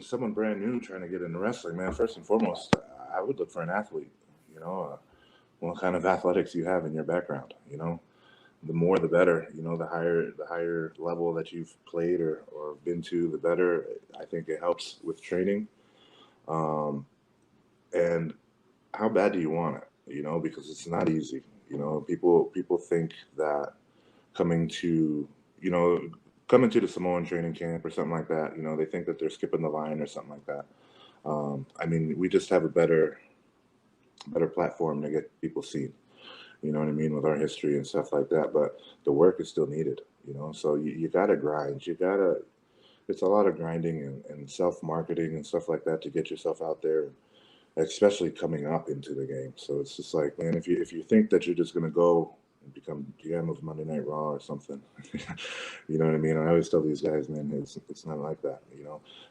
Someone brand new trying to get into wrestling, man, first and foremost, I would look for an athlete. What kind of athletics you have in your background. The more the better. The higher level that you've played or been to, the better. I think it helps with training. And how bad do you want it? Because it's not easy. People think that coming to the Samoan training camp or something like that, they think that they're skipping the line or something like that. We just have a better platform to get people seen, with our history and stuff like that. But the work is still needed, so you got to grind. It's a lot of grinding and self-marketing and stuff like that to get yourself out there, especially coming up into the game. So it's just like, man, if you think that you're just going to go and become GM of Monday Night Raw or something, you know what I mean? I always tell these guys, man, it's not like that,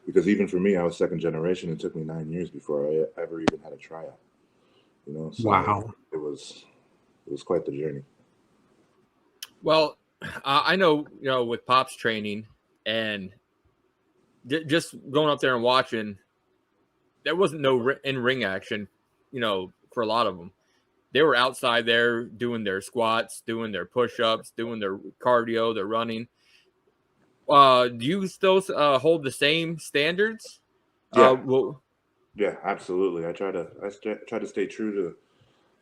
because even for me, I was second generation. It took me 9 years before I ever even had a tryout, so wow. It was quite the journey. Well, I know, with Pop's training and just going up there and watching, there wasn't no in-ring action, for a lot of them. They were outside there doing their squats, doing their push-ups, doing their cardio, their running. Do you still hold the same standards? Yeah. Yeah, absolutely. I try to stay true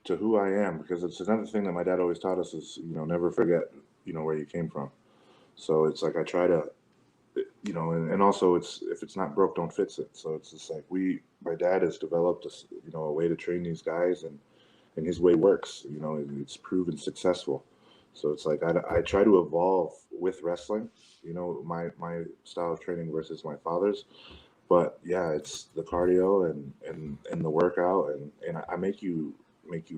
to who I am, because it's another thing that my dad always taught us is, never forget, where you came from. So it's like I try to, and also if it's not broke, don't fix it. So it's just like my dad has developed a way to train these guys, and his way works. It's proven successful. So it's like I try to evolve with wrestling. My style of training versus my father's. But yeah, it's the cardio and the workout, and I make you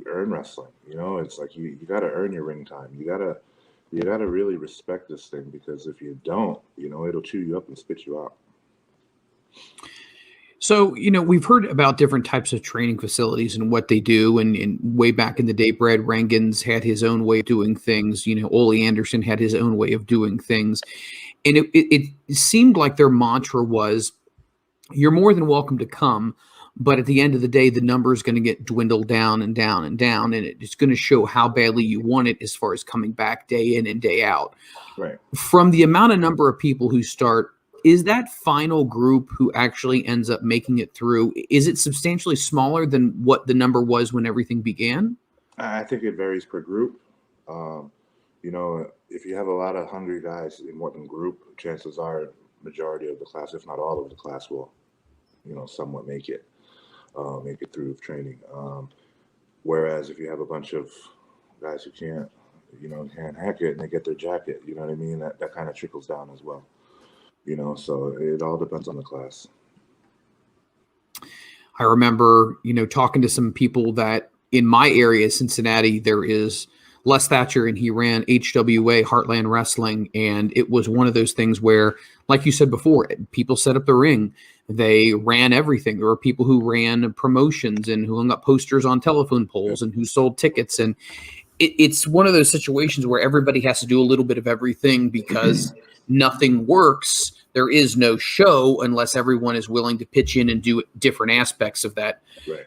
earn wrestling. It's like you got to earn your ring time. You gotta really respect this thing, because if you don't, it'll chew you up and spit you out. So, we've heard about different types of training facilities and what they do. And way back in the day, Brad Rangens had his own way of doing things. Ole Anderson had his own way of doing things. And it seemed like their mantra was, you're more than welcome to come, but at the end of the day, the number is going to get dwindled down and down and down. And it's going to show how badly you want it as far as coming back day in and day out. Right. From the amount of number of people who start, is that final group who actually ends up making it through, is it substantially smaller than what the number was when everything began? I think it varies per group. if you have a lot of hungry guys in one group, chances are majority of the class, if not all of the class, will, somewhat make it through training. Whereas if you have a bunch of guys who can't hack it and they get their jacket, you know what I mean? That kind of trickles down as well. So it all depends on the class. I remember, talking to some people that in my area, Cincinnati, there is Les Thatcher, and he ran HWA, Heartland Wrestling. And it was one of those things where, like you said before, people set up the ring. They ran everything. There were people who ran promotions and who hung up posters on telephone poles and who sold tickets. And it's one of those situations where everybody has to do a little bit of everything because nothing works. There is no show unless everyone is willing to pitch in and do different aspects of that. Right.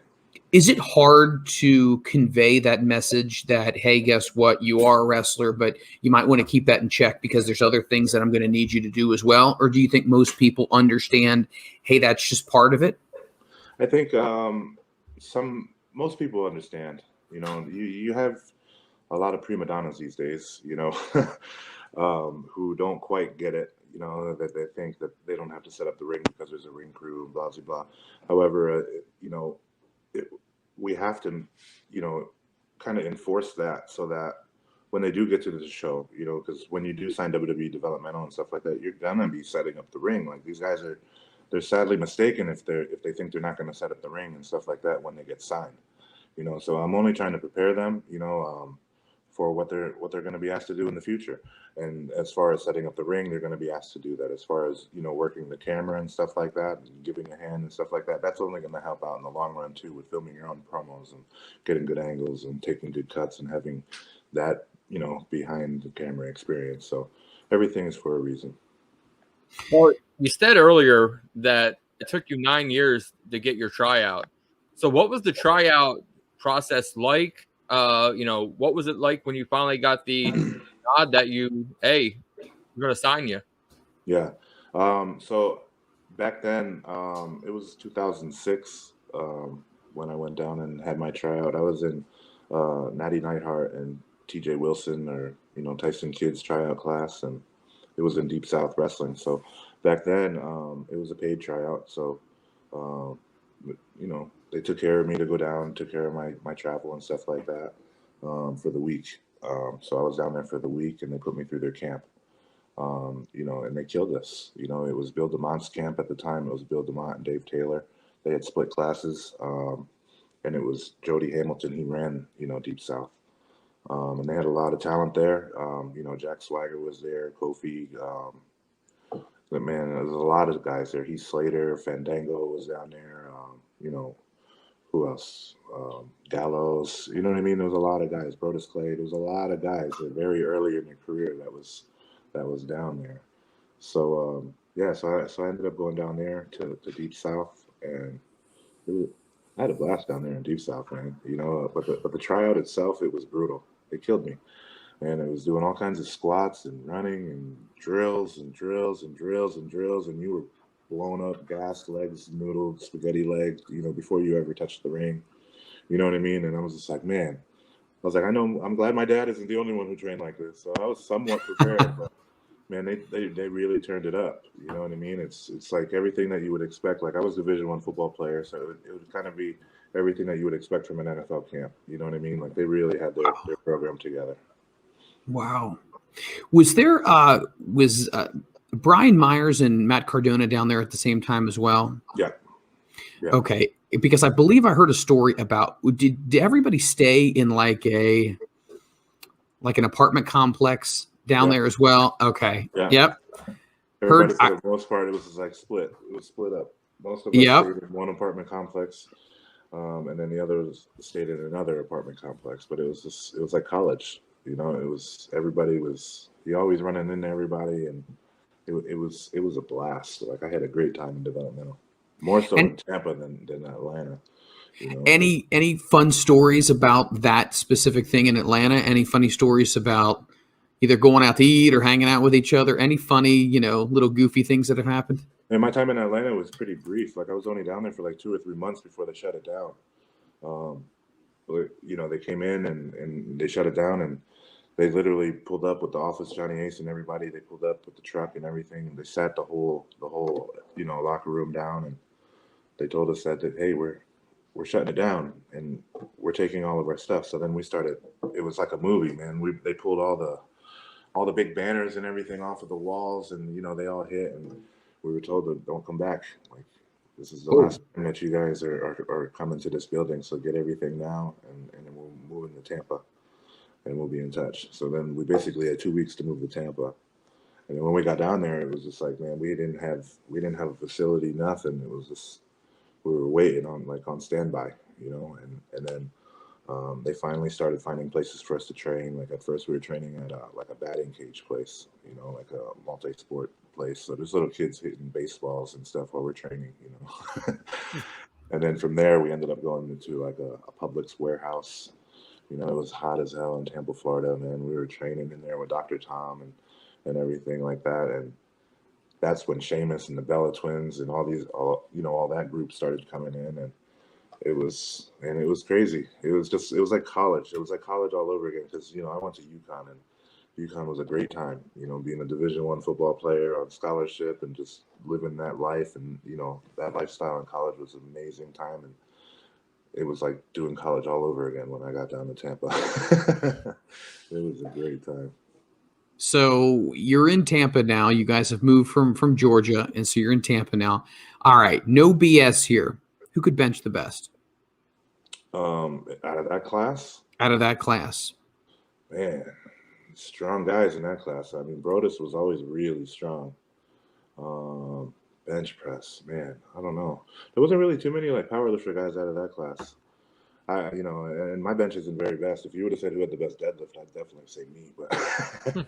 Is it hard to convey that message that, hey, guess what? You are a wrestler, but you might want to keep that in check because there's other things that I'm going to need you to do as well? Or do you think most people understand, hey, that's just part of it? I think most people understand. You have a lot of prima donnas these days, who don't quite get it, that they think that they don't have to set up the ring because there's a ring crew, blah, blah, blah. However, we have to, kind of enforce that so that when they do get to the show, because when you do sign WWE developmental and stuff like that, you're going to be setting up the ring. Like these guys they're sadly mistaken if they think they're not going to set up the ring and stuff like that when they get signed, so I'm only trying to prepare them, for what they're going to be asked to do in the future. And as far as setting up the ring, they're going to be asked to do that. As far as, working the camera and stuff like that, and giving a hand and stuff like that, that's only going to help out in the long run too, with filming your own promos and getting good angles and taking good cuts and having that, behind the camera experience. So everything is for a reason. Well, you said earlier that it took you 9 years to get your tryout. So what was the tryout process like? What was it like when you finally got the nod that we're going to sign you? Yeah. So back then, it was 2006 when I went down and had my tryout. I was in Natty Neidhart and TJ Wilson, or, Tyson Kidd's tryout class, and it was in Deep South Wrestling. So back then, it was a paid tryout. So, they took care of me to go down, took care of my travel and stuff like that for the week. So I was down there for the week, and they put me through their camp. And they killed us. It was Bill DeMont's camp at the time. It was Bill DeMont and Dave Taylor. They had split classes, and it was Jody Hamilton. He ran, Deep South. And they had a lot of talent there. Jack Swagger was there, Kofi. But man, there's a lot of guys there. Heath Slater, Fandango was down there. Who else? Gallows. You know what I mean? There was a lot of guys. Brodus Clay. There was a lot of guys that very early in their career that was down there. So so I ended up going down there to Deep South, and I had a blast down there in Deep South, man. But the tryout itself, it was brutal. It killed me. And it was doing all kinds of squats and running and drills and drills and drills and drills, and you were blown up, gassed, legs, noodled, spaghetti legs, before you ever touched the ring. You know what I mean? And I was just like, man, I was like, I'm glad my dad isn't the only one who trained like this. So I was somewhat prepared, but man, they really turned it up. You know what I mean? It's like everything that you would expect. Like I was a Division I football player, so it would kind of be everything that you would expect from an NFL camp. You know what I mean? Like they really had their program together. Wow. Was there Brian Myers and Matt Cardona down there at the same time as well? Yeah. Okay. Because I believe I heard a story about, did everybody stay in like an apartment complex down there as well? Okay. Yeah. Yep. Everybody, for the most part, it was like split. It was split up. Most of us stayed in one apartment complex, and then the others stayed in another apartment complex. But it was like college. It was you always running into everybody, and it was a blast. Like I had a great time in developmental, more so in Tampa than Atlanta. Any fun stories about that specific thing in Atlanta? Any funny stories about either going out to eat or hanging out with each other? Any funny, little goofy things that have happened? And my time in Atlanta was pretty brief. Like I was only down there for like 2 or 3 months before they shut it down. But, they came in and they shut it down, and They literally pulled up with the Office Johnny Ace and everybody. They pulled up with the truck and everything. They sat the whole locker room down, and they told us that hey, we're shutting it down and we're taking all of our stuff. So then we started. It was like a movie, man. They pulled all the big banners and everything off of the walls, and they all hit, and we were told to don't come back. Like, this is the last time that you guys are coming to this building. So get everything now, and then we'll move into Tampa. And we'll be in touch. So then we basically had 2 weeks to move to Tampa. And then when we got down there, it was just like, man, we didn't have a facility, nothing. It was just, we were waiting on standby, and then they finally started finding places for us to train. Like at first we were training at like a batting cage place, like a multi-sport place. So there's little kids hitting baseballs and stuff while we're training, And then from there we ended up going into like a Publix warehouse. It was hot as hell in Tampa, Florida, man. We were training in there with Dr. Tom and everything like that. And that's when Sheamus and the Bella Twins and all that group started coming in, and it was crazy. It was like college. It was like college all over again because I went to UConn, and UConn was a great time. Being a Division I football player on scholarship and just living that life, and that lifestyle in college was an amazing time. And it was like doing college all over again when I got down to Tampa. It was a great time. So you're in Tampa now. You guys have moved from Georgia, and so you're in Tampa now. All right, no BS here. Who could bench the best? Out of that class? Out of that class. Man, strong guys in that class. I mean, Brodus was always really strong. Bench press, man, I don't know. There wasn't really too many like powerlifter guys out of that class. And my bench isn't very best. If you would have said who had the best deadlift, I'd definitely say me. But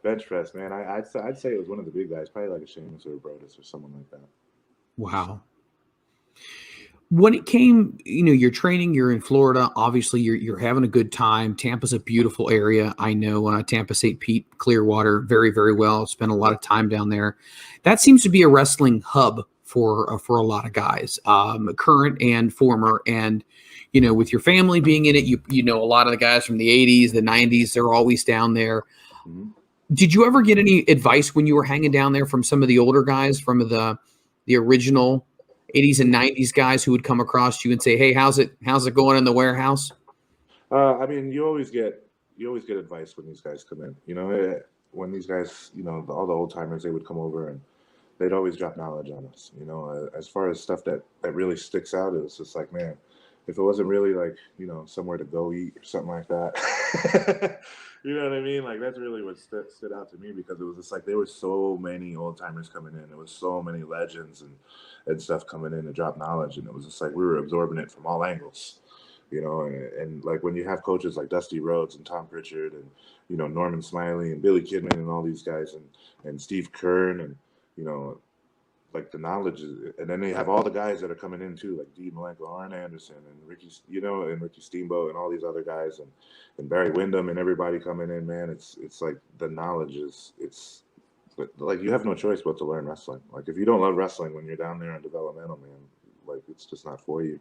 bench press, man, I'd say it was one of the big guys, probably like a Sheamus or a Brodus or someone like that. Wow. When it came, you're training, you're in Florida. Obviously, you're having a good time. Tampa's a beautiful area. I know Tampa, St. Pete, Clearwater very, very well. Spent a lot of time down there. That seems to be a wrestling hub for a lot of guys, current and former. And with your family being in it, you know a lot of the guys from the 80s, the 90s. They're always down there. Mm-hmm. Did you ever get any advice when you were hanging down there from some of the older guys, from the original 80s and 90s guys who would come across you and say, "Hey, how's it going in the warehouse?" I mean, you always get advice when these guys come in. When these guys, all the old timers, they would come over and they'd always drop knowledge on us. As far as stuff that really sticks out, it was just like, man, if it wasn't really like somewhere to go eat or something like that, you know what I mean? Like that's really what stood out to me, because it was just like there were so many old timers coming in. There was so many legends and stuff coming in to drop knowledge, and it was just like we were absorbing it from all angles, and like when you have coaches like Dusty Rhodes and Tom Pritchard and Norman Smiley and Billy Kidman and all these guys and Steve Kern and like the knowledge is, and then they have all the guys that are coming in too, like Dee Malenko, Arn Anderson, and Ricky, and Ricky Steamboat, and all these other guys, and Barry Windham, and everybody coming in. Man, it's like the knowledge is like you have no choice but to learn wrestling. Like if you don't love wrestling when you're down there in developmental, man, like it's just not for you.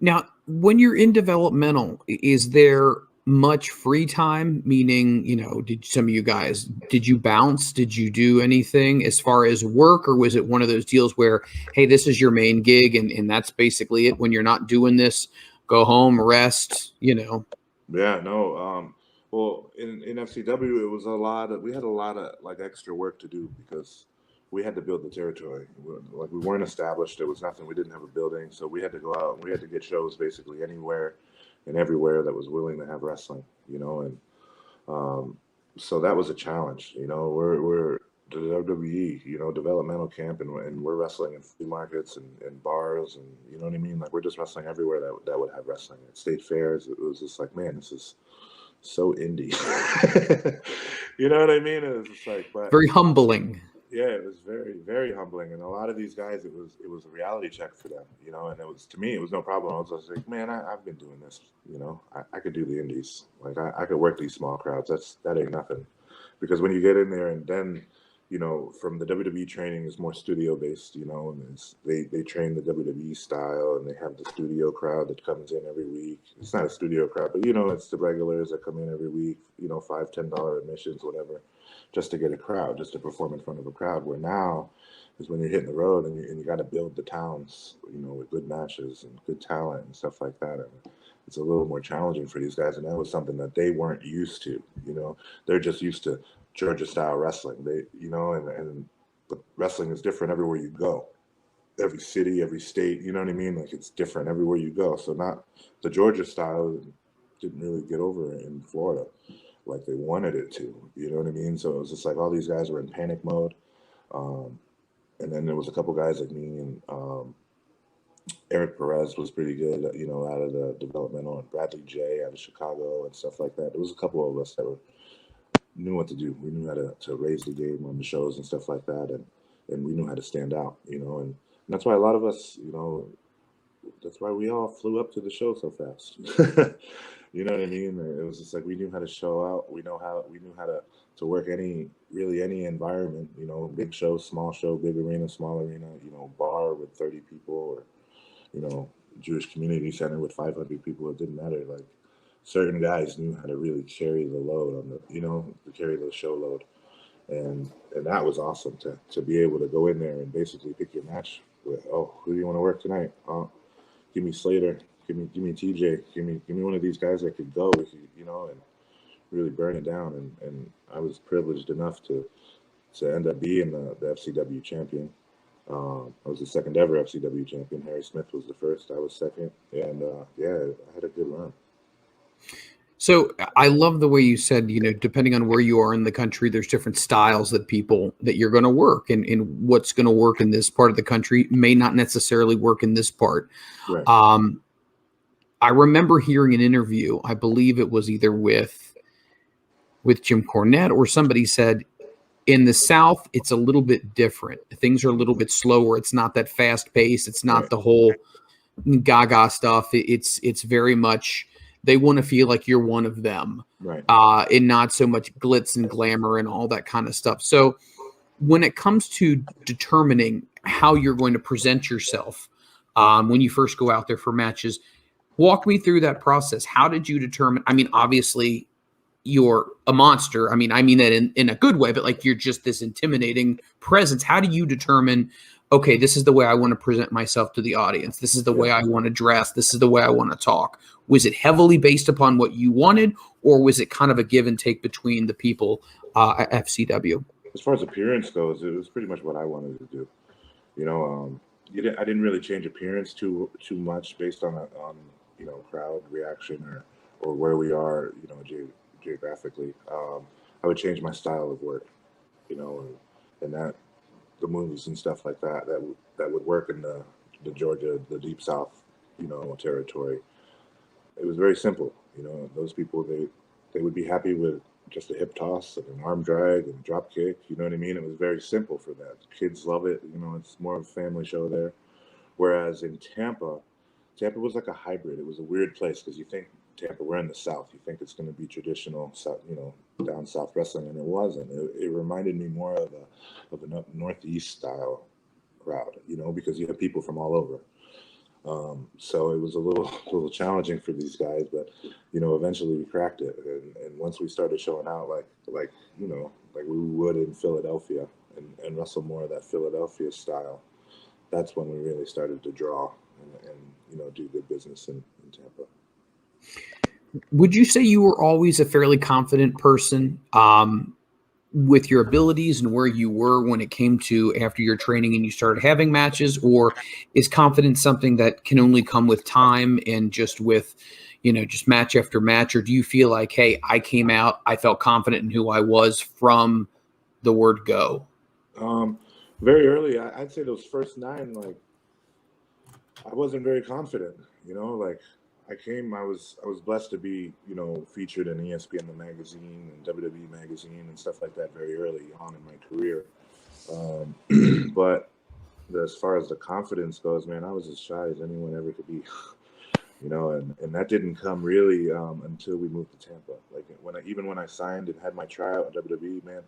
Now, when you're in developmental, is there much free time? Meaning, did some of you guys, did you bounce? Did you do anything as far as work, or was it one of those deals where, hey, this is your main gig and that's basically it? When you're not doing this, go home, rest, Yeah, no. Well, in FCW, it was we had a lot of like extra work to do because we had to build the territory. Like we weren't established. There was nothing. We didn't have a building. So we had to go out and we had to get shows basically anywhere and everywhere that was willing to have wrestling, and so that was a challenge. We're the WWE, developmental camp, and we're wrestling in flea markets and bars, and you know what I mean? Like we're just wrestling everywhere that would have wrestling. At state fairs, it was just like, man, this is so indie. You know what I mean? It was just like, but very humbling. Yeah, it was very, very humbling. And a lot of these guys, it was a reality check for them, and it was, to me, it was no problem. I was just like, man, I've been doing this, I could do the indies. Like I could work these small crowds. That ain't nothing. Because when you get in there and then, you know, from the WWE training is more studio based, you know, and they train the WWE style, and they have the studio crowd that comes in every week. It's not a studio crowd, but you know, it's the regulars that come in every week, you know, $5-10 admissions, whatever, just to get a crowd, just to perform in front of a crowd. Where now is when you're hitting the road and you got to build the towns, you know, with good matches and good talent and stuff like that. And it's a little more challenging for these guys, and that was something that they weren't used to. You know, they're just used to Georgia style wrestling. They, you know, and but wrestling is different everywhere you go. Every city, every state, you know what I mean? Like it's different everywhere you go. So not the Georgia style didn't really get over in Florida like they wanted it to. You know what I mean? So it was just like all these guys were in panic mode. And then there was a couple guys like me and Eric Perez was pretty good, you know, out of the developmental, and Bradley J out of Chicago and stuff like that. There was a couple of us that knew what to do. We knew how to raise the game on the shows and stuff like that, and we knew how to stand out, you know, and that's why a lot of us, you know, that's why we all flew up to the show so fast. You know what I mean? It was just like we knew how to show out. We knew how to work any environment, you know, big show, small show, big arena, small arena, you know, bar with 30 people, or you know, Jewish community center with 500 people. It didn't matter. Like certain guys knew how to really carry the load on the, you know, to carry the show load. And that was awesome to be able to go in there and basically pick your match with, oh, who do you want to work tonight? Give me Slater, give me TJ, give me one of these guys that could go with you, you know, and really burn it down. And I was privileged enough to end up being the FCW champion. I was the second ever FCW champion. Harry Smith was the first. I was second, and yeah, I had a good run. So I love the way you said, you know, depending on where you are in the country, there's different styles that you're going to work, and what's going to work in this part of the country may not necessarily work in this part. Right. I remember hearing an interview, I believe it was either with Jim Cornette, or somebody said, in the South, it's a little bit different. Things are a little bit slower. It's not that fast paced. It's not the whole gaga stuff. It's very much, they want to feel like you're one of them, right? And not so much glitz and glamour and all that kind of stuff. So when it comes to determining how you're going to present yourself, when you first go out there for matches, walk me through that process. How did you determine? I mean, obviously, you're a monster. I mean that in a good way, but like you're just this intimidating presence. How do you determine, okay, this is the way I want to present myself to the audience. This is the way I want to dress. This is the way I want to talk. Was it heavily based upon what you wanted, or was it kind of a give and take between the people at FCW? As far as appearance goes, it was pretty much what I wanted to do. You know, I didn't really change appearance too much based on you know, crowd reaction or where we are, you know, geographically. I would change my style of work, you know, and that the moves and stuff like that would work in the Georgia, the Deep South, you know, territory. It was very simple, you know. Those people, they would be happy with just a hip toss and an arm drag and drop kick, you know what I mean? It was very simple for that. Kids love it, you know. It's more of a family show there. Whereas in Tampa was like a hybrid. It was a weird place because you think Tampa, we're in the South, you think it's going to be traditional, you know, down South wrestling, and it wasn't. It reminded me more of a Northeast style crowd, you know, because you have people from all over. So it was a little challenging for these guys, but you know, eventually we cracked it, and once we started showing out like you know, like we would in Philadelphia, and wrestle more of that Philadelphia style, that's when we really started to draw and you know, do good business in Tampa. Would you say you were always a fairly confident person with your abilities and where you were when it came to after your training and you started having matches, or is confidence something that can only come with time and just with, you know, just match after match? Or do you feel like, hey, I came out, I felt confident in who I was from the word go? Very early, I'd say those first 9, like I wasn't very confident, you know, like I was blessed to be, you know, featured in ESPN the magazine and WWE magazine and stuff like that very early on in my career. But as far as the confidence goes, man, I was as shy as anyone ever could be, you know, and that didn't come really until we moved to Tampa. Like when I signed and had my tryout at WWE, man,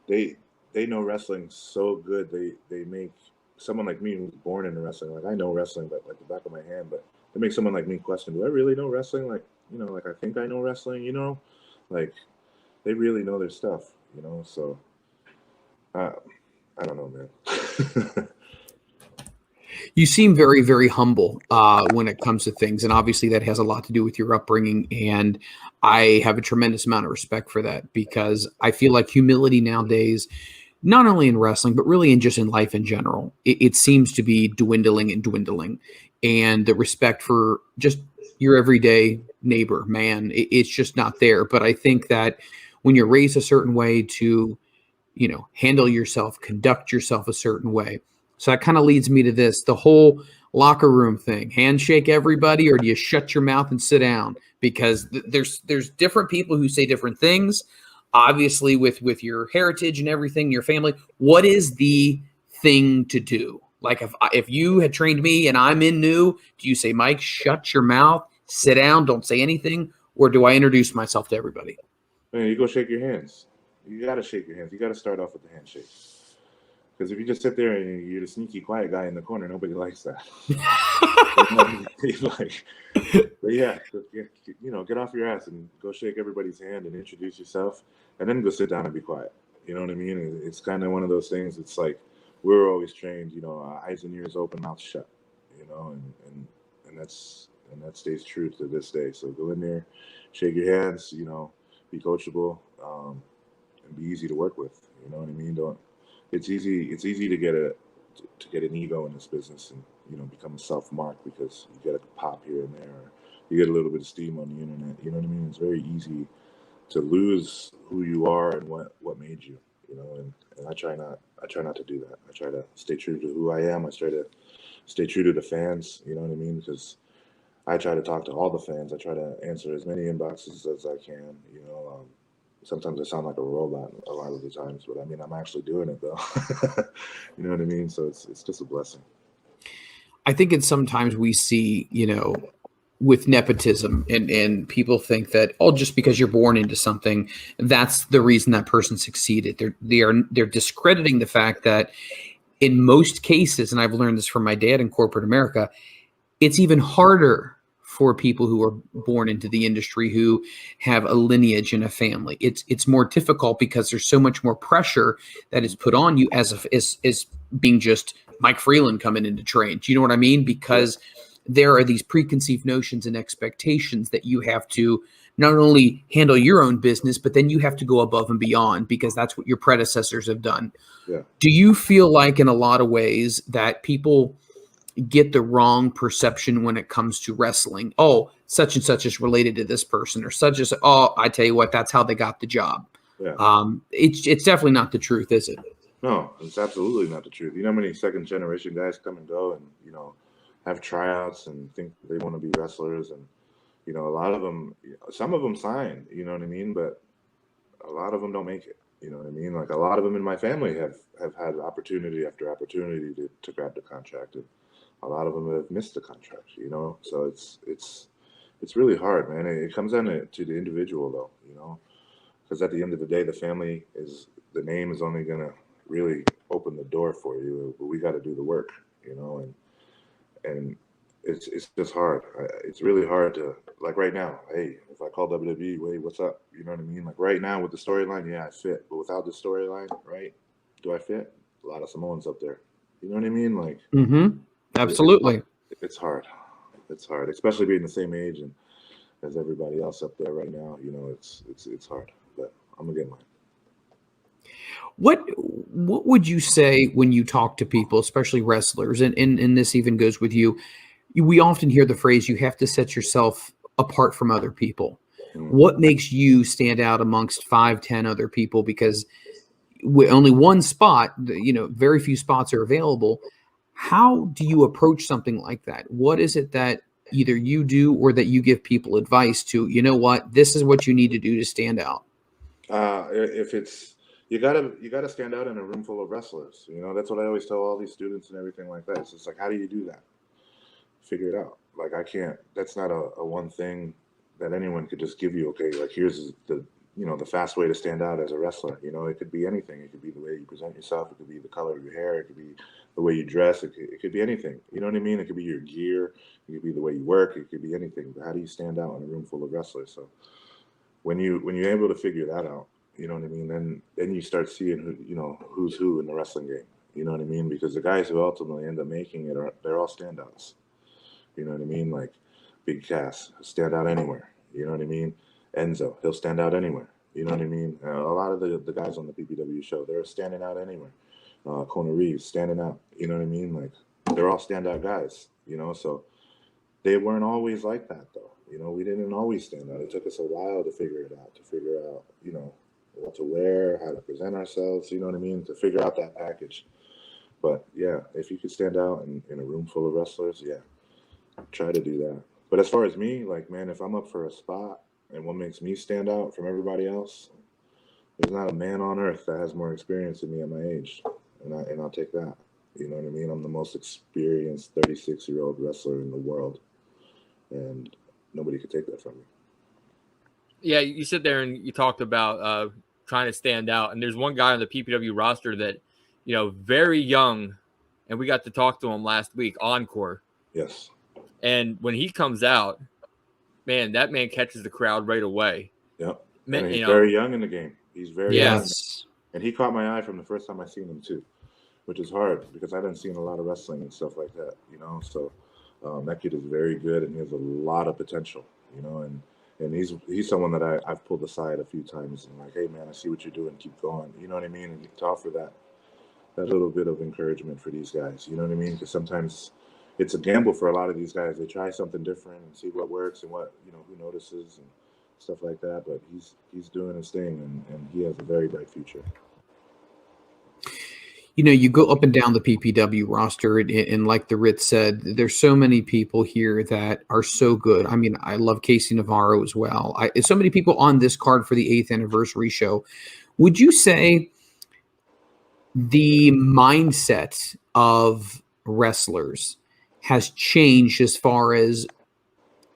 they they know wrestling so good. They make someone like me who's born into wrestling, like I know wrestling, but like the back of my hand. But they make someone like me question, do I really know wrestling? Like, like I think I know wrestling. Like they really know their stuff. So I don't know, man. You seem very, very humble when it comes to things. And obviously that has a lot to do with your upbringing. And I have a tremendous amount of respect for that, because I feel like humility nowadays, not only in wrestling, but really in just in life in general, it seems to be dwindling and dwindling. And the respect for just your everyday neighbor, man, it's just not there. But I think that when you're raised a certain way to, handle yourself, conduct yourself a certain way. So that kind of leads me to this, the whole locker room thing. Handshake everybody, or do you shut your mouth and sit down? Because there's different people who say different things. Obviously, with your heritage and everything, your family, what is the thing to do? Like if you had trained me and I'm in new, do you say, Mike, shut your mouth, sit down, don't say anything? Or do I introduce myself to everybody? Man, you go shake your hands. You got to shake your hands. You got to start off with the handshake. Because if you just sit there and you're the sneaky quiet guy in the corner, nobody likes that. But yeah, get off your ass and go shake everybody's hand and introduce yourself, and then go sit down and be quiet. You know what I mean? It's kind of one of those things. It's like we're always trained, eyes and ears open, mouth shut. And that stays true to this day. So go in there, shake your hands. Be coachable, and be easy to work with. You know what I mean? It's easy to get an ego in this business and become a self-mark because you get a pop here and there, or you get a little bit of steam on the internet. You know what I mean? It's very easy to lose who you are and what made you. And I try not to do that. I try to stay true to who I am. I try to stay true to the fans. You know what I mean? Because I try to talk to all the fans. I try to answer as many inboxes as I can. Sometimes I sound like a robot a lot of the times, but I mean, I'm actually doing it though. You know what I mean? So it's just a blessing. I think it's sometimes we see, with nepotism and people think that, just because you're born into something, that's the reason that person succeeded. They're discrediting the fact that in most cases, and I've learned this from my dad in corporate America, it's even harder for people who are born into the industry, who have a lineage and a family. It's more difficult because there's so much more pressure that is put on you as being just Mike Freland coming into train. Do you know what I mean? Because there are these preconceived notions and expectations that you have to not only handle your own business, but then you have to go above and beyond because that's what your predecessors have done. Yeah. Do you feel like in a lot of ways that people get the wrong perception when it comes to wrestling? Oh, such and such is related to this person, or such as, I tell you what, that's how they got the job. Yeah. It's definitely not the truth, is it? No, it's absolutely not the truth. You know how many second generation guys come and go and, have tryouts and think they want to be wrestlers. And, a lot of them, some of them sign, you know what I mean? But a lot of them don't make it. You know what I mean? Like a lot of them in my family have had opportunity after opportunity to grab the contract. And a lot of them have missed the contract, So it's really hard, man. It comes down to the individual though, because at the end of the day, the name is only going to really open the door for you, but we got to do the work, and it's just hard. It's really hard to, like right now, hey, if I call WWE, wait, what's up? You know what I mean? Like right now with the storyline, yeah, I fit, but without the storyline, right? Do I fit? A lot of Samoans up there. You know what I mean? Like, Absolutely. It's hard. It's hard, especially being the same age and as everybody else up there right now. It's hard, but I'm gonna get mine. What would you say when you talk to people, especially wrestlers, and this even goes with you? We often hear the phrase, you have to set yourself apart from other people. What makes you stand out amongst 5-10 other people? Because only one spot, very few spots are available. How do you approach something like that? What is it that either you do or that you give people advice to, this is what you need to do to stand out? If it's, you gotta stand out in a room full of wrestlers. That's what I always tell all these students and everything like that. It's just like, how do you do that? Figure it out. Like I can't. That's not a one thing that anyone could just give you. Okay, like here's the the fast way to stand out as a wrestler. It could be anything. It could be the way you present yourself. It could be the color of your hair. It could be the way you dress. It could be anything. You know what I mean? It could be your gear. It could be the way you work. It could be anything. But how do you stand out in a room full of wrestlers? So when you're able to figure that out, you know what I mean, then you start seeing who's who in the wrestling game. You know what I mean? Because the guys who ultimately end up making it they're all standouts. You know what I mean? Like Big Cass, stand out anywhere. You know what I mean? Enzo, he'll stand out anywhere. You know what I mean? A lot of the guys on the PPW show, they're standing out anywhere. Kona Reeves, standing out. You know what I mean? Like, they're all standout guys, so they weren't always like that, though. We didn't always stand out. It took us a while to figure it out, what to wear, how to present ourselves, you know what I mean? To figure out that package. But, yeah, if you could stand out in a room full of wrestlers, yeah, try to do that. But as far as me, like, man, if I'm up for a spot and what makes me stand out from everybody else, there's not a man on earth that has more experience than me at my age. And I'll take that. You know what I mean? I'm the most experienced 36-year-old wrestler in the world. And nobody could take that from me. Yeah, you sit there and you talked about trying to stand out. And there's one guy on the PPW roster that, very young, and we got to talk to him last week, Encore. Yes. And when he comes out, man, that man catches the crowd right away. Yep. And he's very young in the game. He's very young. And he caught my eye from the first time I seen him too, which is hard because I haven't seen a lot of wrestling and stuff like that, So that kid is very good and he has a lot of potential, and he's someone that I've pulled aside a few times and like, hey man, I see what you're doing, keep going. You know what I mean? And to offer that little bit of encouragement for these guys, you know what I mean? Because sometimes it's a gamble for a lot of these guys. They try something different and see what works and what, who notices and stuff like that. But he's doing his thing and he has a very bright future. You go up and down the PPW roster, and like the Ritt said, there's so many people here that are so good. I mean, I love Casey Navarro as well. So many people on this card for the 8th anniversary show. Would you say the mindset of wrestlers has changed as far as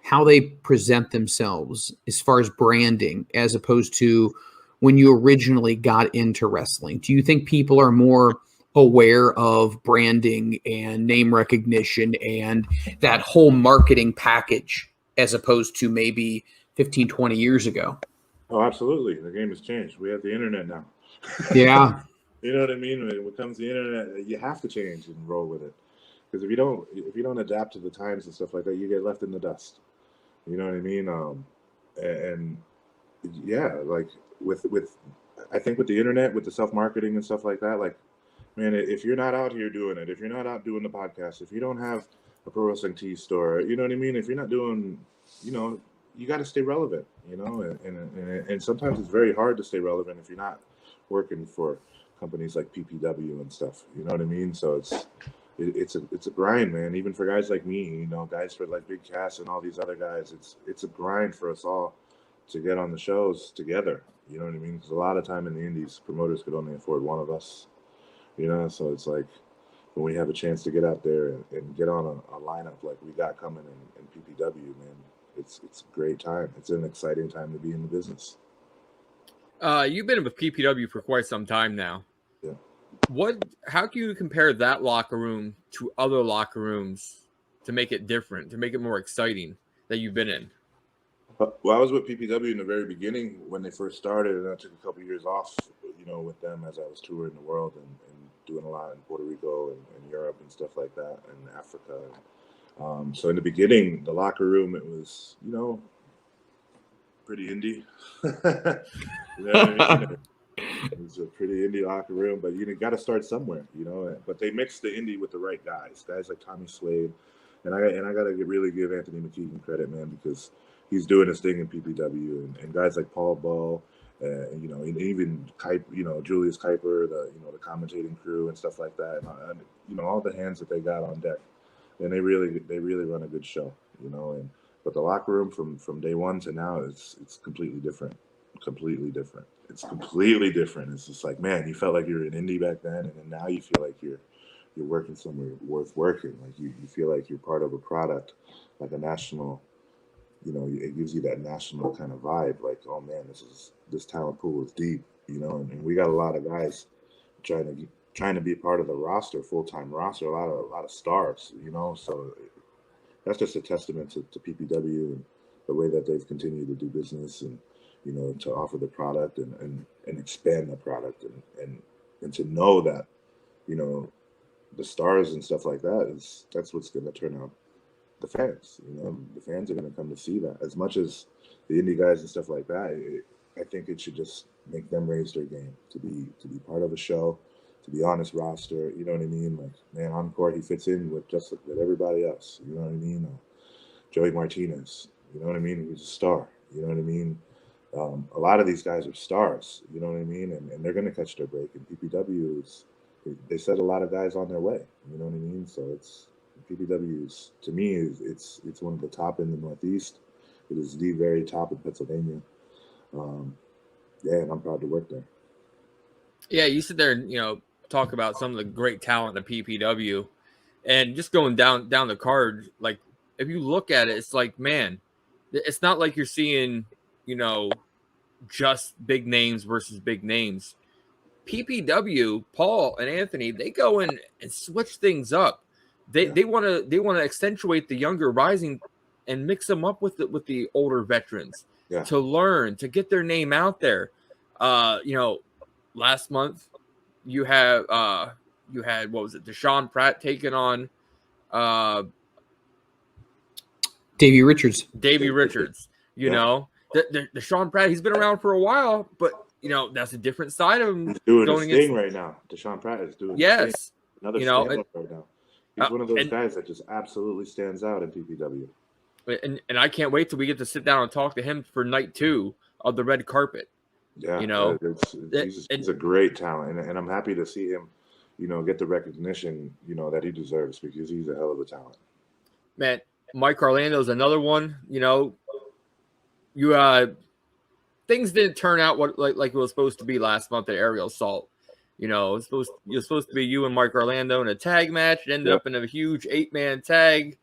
how they present themselves, as far as branding, as opposed to when you originally got into wrestling? Do you think people are more aware of branding and name recognition and that whole marketing package as opposed to maybe 15, 20 years ago? Oh, absolutely. The game has changed. We have the internet now. Yeah. You know what I mean? When it comes to the internet, you have to change and roll with it. Because if you don't adapt to the times and stuff like that, you get left in the dust. You know what I mean? And yeah, like with I think with the internet, with the self-marketing and stuff like that, like, man, if you're not out here doing it, if you're not out doing the podcast, if you don't have a pro wrestling tee store, you know what I mean? If you're not doing, you got to stay relevant, and sometimes it's very hard to stay relevant if you're not working for companies like PPW and stuff. You know what I mean? So it's a grind, man. Even for guys like me, guys for like Big Cass and all these other guys, it's a grind for us all to get on the shows together. You know what I mean? Because a lot of time in the indies, promoters could only afford one of us. So it's like when we have a chance to get out there and get on a lineup like we got coming in PPW, man, it's a great time. It's an exciting time to be in the business. You've been with PPW for quite some time now. Yeah. How can you compare that locker room to other locker rooms to make it different, to make it more exciting that you've been in? Well, I was with PPW in the very beginning when they first started, and I took a couple of years off, with them as I was touring the world and doing a lot in Puerto Rico and Europe and stuff like that, and Africa. So in the beginning, the locker room, it was, pretty indie. You know what I mean? It was a pretty indie locker room, but you got to start somewhere, But they mixed the indie with the right guys like Tommy Slade, and I got to really give Anthony McKeegan credit, man, because he's doing his thing in PPW, and guys like Paul Ball, and even Julius Kuiper, the commentating crew and stuff like that, and all the hands that they got on deck, and they really run a good show, But the locker room from day one to now, it's completely different. It's completely different. It's just like, man, you felt like you were an indie back then, and then now you feel like you're working somewhere worth working. Like you feel like you're part of a product, like a national, it gives you that national kind of vibe. Like, oh man, this talent pool is deep. And we got a lot of guys trying to be part of the roster, full-time roster. A lot of stars. So that's just a testament to PPW and the way that they've continued to do business and to offer the product and expand the product and to know that the stars and stuff like that's what's going to turn out the fans. The fans are going to come to see that as much as the indie guys and stuff like that. I think it should just make them raise their game to be part of a show, to be on this roster. You know what I mean? Like, man, on court he fits in with everybody else. You know what I mean? Joey Martinez. You know what I mean? He's a star. You know what I mean? A lot of these guys are stars. You know what I mean? And they're going to catch their break. And PPW they set a lot of guys on their way. You know what I mean? So PPW is, to me, it's one of the top in the Northeast. It is the very top in Pennsylvania. And I'm proud to work there. Yeah, you sit there and talk about some of the great talent of PPW, and just going down the card. Like, if you look at it, it's like, man, it's not like you're seeing just big names versus big names. PPW, Paul and Anthony, they go in and switch things up. They want to accentuate the younger rising and mix them up with the older veterans to learn, to get their name out there. Last month you had what was it? Deshaun Pratt taking on Davey Richards. You know, Deshaun Pratt, he's been around for a while, but that's a different side of him. He's doing his thing right now. Deshaun Pratt is doing his thing. Another stand-up right now. He's one of those guys that just absolutely stands out in PPW. And I can't wait till we get to sit down and talk to him for night 2 of the red carpet. Yeah, he's a great talent, and I'm happy to see him, get the recognition, that he deserves, because he's a hell of a talent. Man, Mike Orlando is another one. Things didn't turn out like it was supposed to be last month at Aerial Assault. You're supposed to be you and Mike Orlando in a tag match. It ended up in a huge 8-man tag,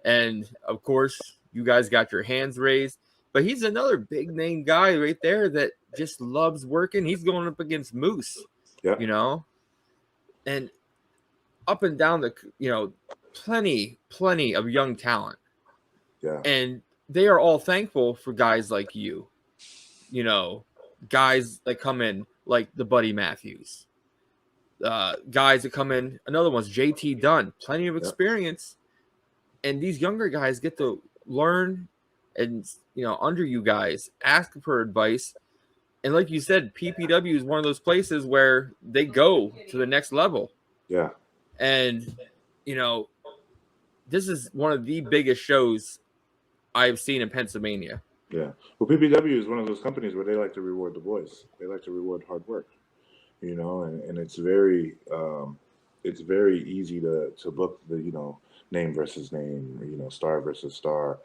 and of course, you guys got your hands raised. But he's another big name guy right there that just loves working. He's going up against Moose, and up and down the, plenty of young talent. Yeah. And they are all thankful for guys like you, guys that come in like the Buddy Matthews, guys that come in. Another one's JT Dunn, plenty of experience. And these younger guys get to learn and, under you guys, ask for advice. And like you said, PPW is one of those places where they go to the next level. Yeah. And, this is one of the biggest shows I've seen in Pennsylvania. Yeah. Well, PPW is one of those companies where they like to reward the boys. They like to reward hard work, and it's very easy to book the, name versus name, star versus star.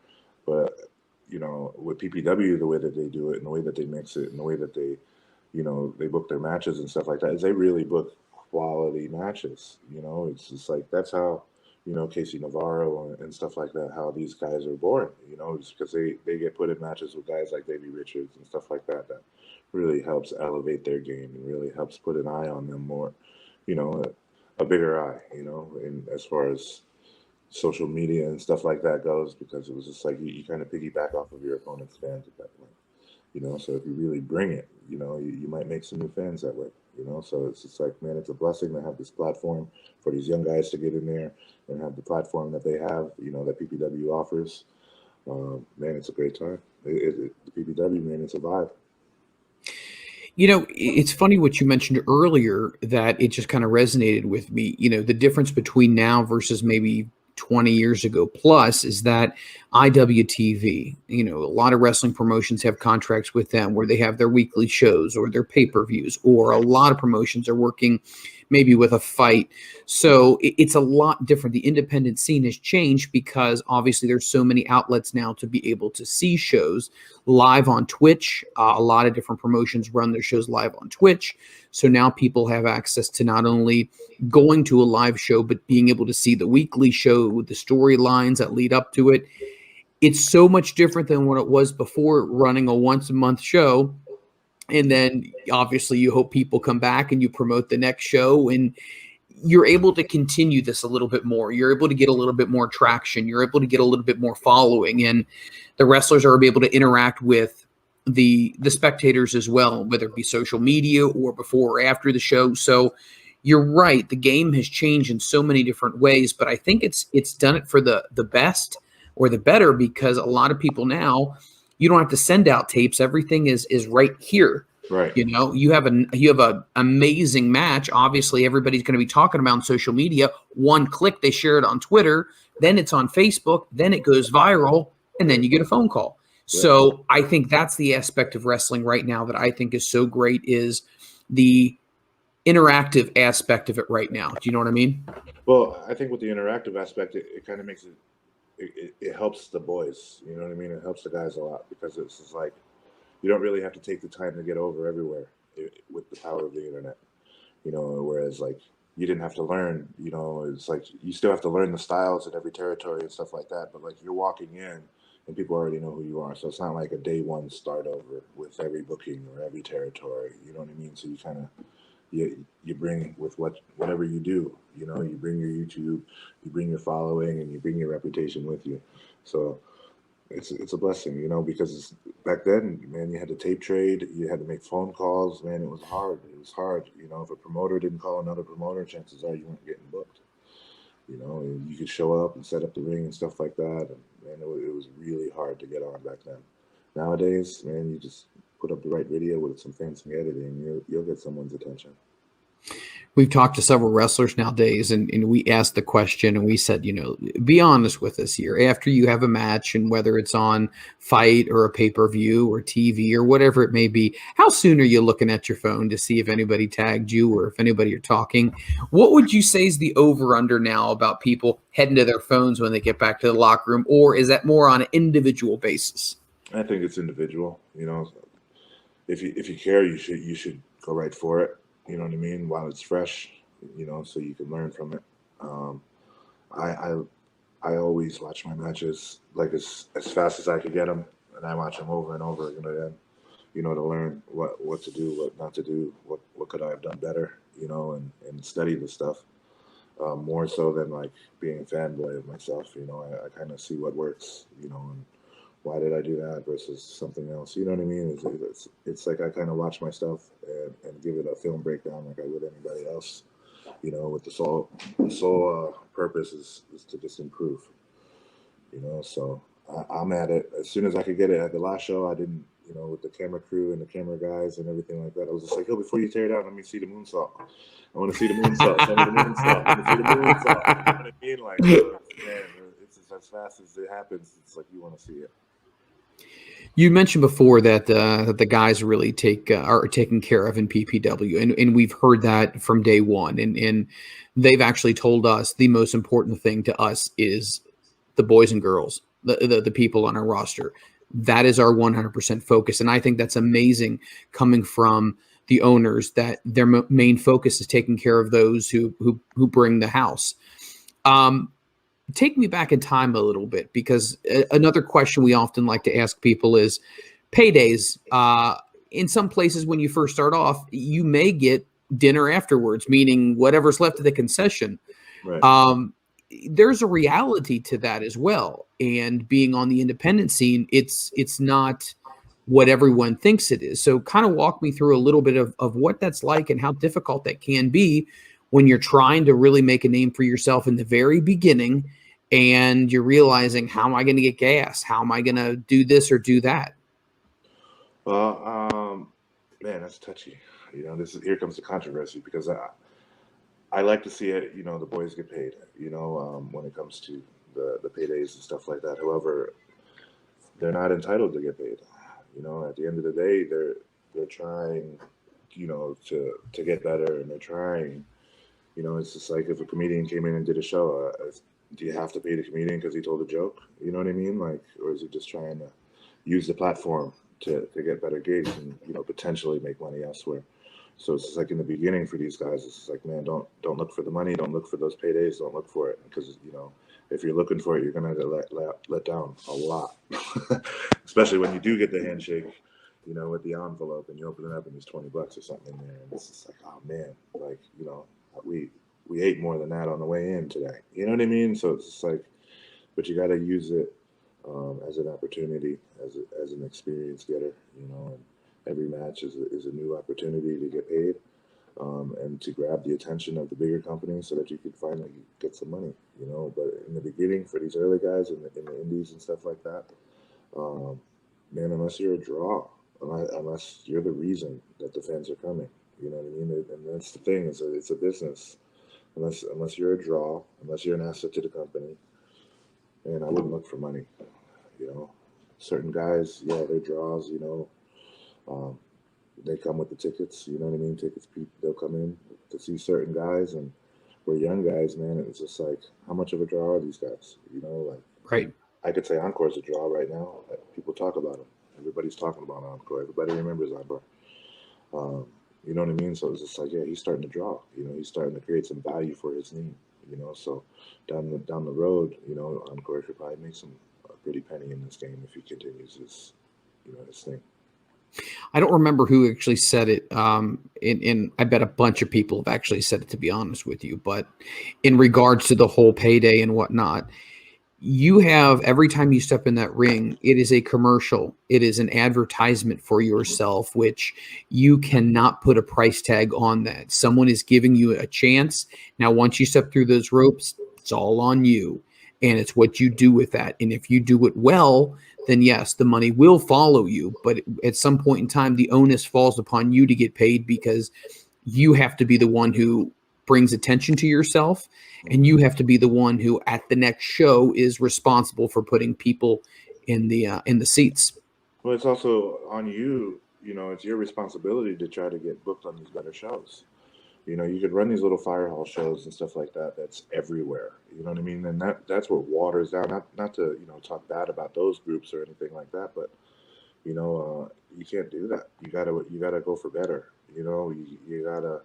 But, with PPW, the way that they do it and the way that they mix it and the way that they, they book their matches and stuff like that is they really book quality matches. It's just like, that's how, Casey Navarro and stuff like that, how these guys are born, it's because they get put in matches with guys like Davey Richards and stuff like that really helps elevate their game and really helps put an eye on them more, a bigger eye, and as far as social media and stuff like that goes, because it was just like you kind of piggyback off of your opponent's fans at that point, so if you really bring it, you might make some new fans that way, so it's just like, man, it's a blessing to have this platform for these young guys to get in there and have the platform that they have, that PPW offers. Man, it's a great time. The PPW, man, it's a vibe. It's funny what you mentioned earlier, that it just kind of resonated with me. The difference between now versus maybe 20 years ago plus is that IWTV, a lot of wrestling promotions have contracts with them where they have their weekly shows or their pay-per-views, or a lot of promotions are working maybe with a fight. So it's a lot different. The independent scene has changed because obviously there's so many outlets now to be able to see shows live on Twitch. A lot of different promotions run their shows live on Twitch. So now people have access to not only going to a live show, but being able to see the weekly show with the storylines that lead up to it. it's so much different than what it was before, running a once a month show. And then obviously you hope people come back and you promote the next show, and you're able to continue this a little bit more. You're able to get a little bit more traction. You're able to get a little bit more following, and the wrestlers are able to interact with the spectators as well, whether it be social media or before or after the show. So you're right. The game has changed in so many different ways, but I think it's done it for the best or the better, because a lot of people now, you don't have to send out tapes. Everything is right here. Right. You know, you have a amazing match. Obviously, everybody's going to be talking about on social media. One click, they share it on Twitter, then it's on Facebook, then it goes viral, and then you get a phone call. Yeah. So I think that's the aspect of wrestling right now that I think is so great, is the interactive aspect of it right now. Do you know what I mean? Well, I think with the interactive aspect, it kind of makes it helps the boys. You know what I mean? It helps the guys a lot, because it's just like, you don't really have to take the time to get over everywhere with the power of the internet. You know, whereas like you didn't have to learn, you know, it's like you still have to learn the styles in every territory and stuff like that. But like you're walking in and people already know who you are. So it's not like a day one start over with every booking or every territory. You know what I mean? So you kind of, you bring with whatever you do, you know, you bring your YouTube, you bring your following, and you bring your reputation with you. So it's a blessing, you know, because back then, man, you had to tape trade, you had to make phone calls, man. It was hard. You know, if a promoter didn't call another promoter, chances are you weren't getting booked. You know, and you could show up and set up the ring and stuff like that, and man, it was really hard to get on back then. Nowadays, man, you just put up the right video with some fancy editing, you'll get someone's attention. We've talked to several wrestlers nowadays, and we asked the question, and we said, you know, be honest with us here. After you have a match, and whether it's on Fight or a pay-per-view or TV or whatever it may be, how soon are you looking at your phone to see if anybody tagged you or if anybody you're talking? What would you say is the over-under now about people heading to their phones when they get back to the locker room, or is that more on an individual basis? I think it's individual. You know, if you care, you should go right for it. You know what I mean? While it's fresh, you know, so you can learn from it. I always watch my matches like as fast as I could get them, and I watch them over and over again. You know, to learn what to do, what not to do, what could I have done better. You know, and study the stuff more so than like being a fanboy of myself. You know, I kind of see what works. You know, and why did I do that versus something else? You know what I mean? It's like I kind of watch my stuff and give it a film breakdown like I would anybody else. You know, with the sole purpose is to just improve. You know, so I'm at it as soon as I could get it. At the last show, I didn't, you know, with the camera crew and the camera guys and everything like that. I was just like, yo, before you tear it down, let me see the moonsault. I want to see the moonsault. Show me the moonsault. Let me see the moonsault. You know what I mean? Like, man, it's just as fast as it happens. It's like you want to see it. You mentioned before that the guys really are taken care of in PPW, and we've heard that from day one. And they've actually told us the most important thing to us is the boys and girls, the people on our roster. That is our 100% focus, and I think that's amazing coming from the owners, that their main focus is taking care of those who bring the house. Take me back in time a little bit, because another question we often like to ask people is paydays. In some places, when you first start off, you may get dinner afterwards, meaning whatever's left of the concession. Right. There's a reality to that as well. And being on the independent scene, it's not what everyone thinks it is. So kind of walk me through a little bit of what that's like and how difficult that can be when you're trying to really make a name for yourself in the very beginning, and you're realizing, how am I going to get gas? How am I going to do this or do that? Well, man, that's touchy. You know, here comes the controversy, because I like to see it. You know, the boys get paid. You know, when it comes to the paydays and stuff like that. However, they're not entitled to get paid. You know, at the end of the day, they're trying, you know, to get better, and they're trying. You know, it's just like if a comedian came in and did a show, do you have to pay the comedian because he told a joke? You know what I mean? Like, or is he just trying to use the platform to get better gigs and, you know, potentially make money elsewhere? So it's just like in the beginning for these guys, it's just like, man, don't look for the money, don't look for those paydays, don't look for it, because, you know, if you're looking for it, you're gonna get let down a lot, especially when you do get the handshake, you know, with the envelope, and you open it up and there's $20 or something in there, and it's just like, oh man, like, you know, we ate more than that on the way in today. You know what I mean? So it's just like, but you got to use it as an opportunity, as an experience getter, you know. And every match is a new opportunity to get paid, and to grab the attention of the bigger companies so that you can finally get some money, you know. But in the beginning, for these early guys in the indies and stuff like that, man, unless you're a draw, unless you're the reason that the fans are coming, you know what I mean? And that's the thing, it's a business. Unless you're a draw, unless you're an asset to the company, and I wouldn't look for money, you know. Certain guys, yeah, they're draws, you know. They come with the tickets, you know what I mean? Tickets, they'll come in to see certain guys, and we're young guys, man. It's just like, how much of a draw are these guys? You know, like, Right. I could say Encore's a draw right now. Like, people talk about him. Everybody's talking about Encore. Everybody remembers Encore. You know what I mean? So it's just like, yeah, he's starting to draw. You know, he's starting to create some value for his name. You know, so down the road, you know, Encore could probably make a pretty penny in this game if he continues his, you know, his thing. I don't remember who actually said it. In I bet a bunch of people have actually said it, to be honest with you. But in regards to the whole payday and whatnot, you have, every time you step in that ring, it is a commercial. It is an advertisement for yourself, which you cannot put a price tag on that. Someone is giving you a chance. Now, once you step through those ropes, it's all on you. And it's what you do with that. And if you do it well, then yes, the money will follow you. But at some point in time, the onus falls upon you to get paid, because you have to be the one who brings attention to yourself, and you have to be the one who at the next show is responsible for putting people in the seats. Well, it's also on you. You know, it's your responsibility to try to get booked on these better shows. You know, you could run these little fire hall shows and stuff like that. That's everywhere. You know what I mean? And that's what waters down. Not to, you know, talk bad about those groups or anything like that, but you know, you can't do that. You gotta go for better. You know, you gotta,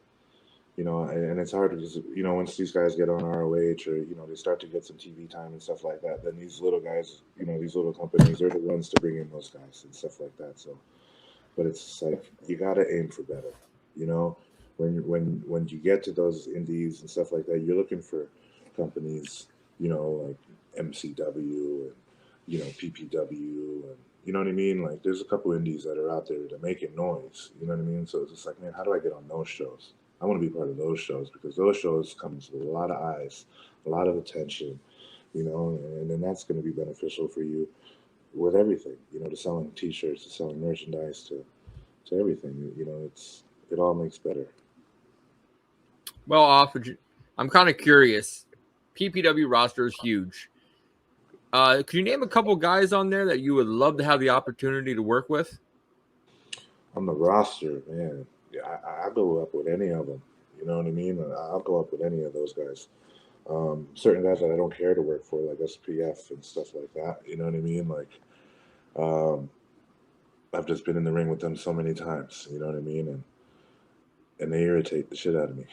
you know, and it's hard because, you know, once these guys get on ROH, or, you know, they start to get some TV time and stuff like that, then these little guys, you know, these little companies are the ones to bring in those guys and stuff like that. So, but it's like, you gotta aim for better. You know, when you get to those indies and stuff like that, you're looking for companies, you know, like MCW and, you know, PPW, and, you know what I mean? Like, there's a couple indies that are out there that are making noise. You know what I mean? So it's just like, man, how do I get on those shows? I want to be part of those shows, because those shows comes with a lot of eyes, a lot of attention, you know, and then that's going to be beneficial for you with everything, you know, to selling T-shirts, to selling merchandise, to everything. You know, it all makes better. Well, I'm kind of curious. PPW roster is huge. Could you name a couple guys on there that you would love to have the opportunity to work with? On the roster, man, yeah, I go up with any of them. You know what I mean? I'll go up with any of those guys. Certain guys that I don't care to work for, like SPF and stuff like that. You know what I mean? Like, I've just been in the ring with them so many times. You know what I mean? And they irritate the shit out of me.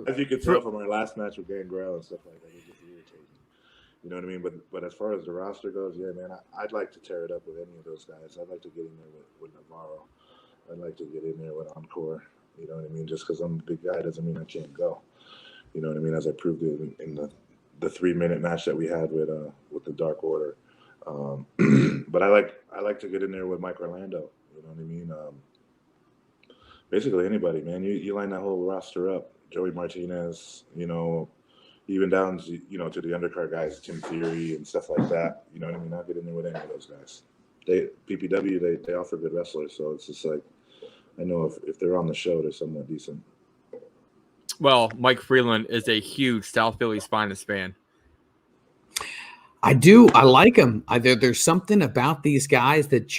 As you could tell from our last match with Gangrel and stuff like that, they just irritate me. You know what I mean? But as far as the roster goes, yeah, man, I'd like to tear it up with any of those guys. I'd like to get in there with Navarro. I'd like to get in there with Encore. You know what I mean? Just because I'm a big guy doesn't mean I can't go. You know what I mean? As I proved it in the 3-minute match that we had with the Dark Order. But I like to get in there with Mike Orlando. You know what I mean? Basically anybody, man. You line that whole roster up. Joey Martinez, you know, even down to, you know, to the undercard guys, Tim Theory and stuff like that. You know what I mean? I'll get in there with any of those guys. PPW, they offer good wrestlers, so it's just like, I know if they're on the show, they're somewhat decent. Well, Mike Freland is a huge South Philly's finest fan. I do. I like them. There's something about these guys that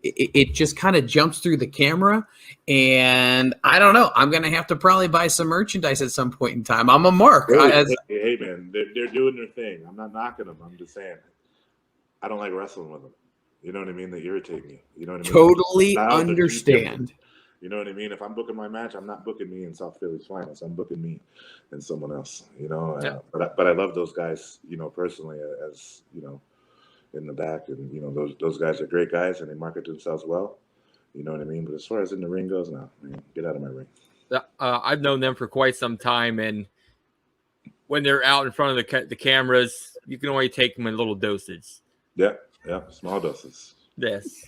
it just kind of jumps through the camera, and I don't know. I'm gonna have to probably buy some merchandise at some point in time. I'm a mark. Hey man, they're doing their thing. I'm not knocking them. I'm just saying, I don't like wrestling with them. You know what I mean? They irritate me. You know what I mean? Totally understand. You know what I mean? If I'm booking my match, I'm not booking me in South Philly's finals. I'm booking me and someone else. You know, Yeah. but I love those guys. You know, personally, as you know, in the back, and you know, those guys are great guys, and they market themselves well. You know what I mean? But as far as in the ring goes, no, man, get out of my ring. I've known them for quite some time, and when they're out in front of the cameras, you can only take them in little doses. Yeah, small doses. Yes.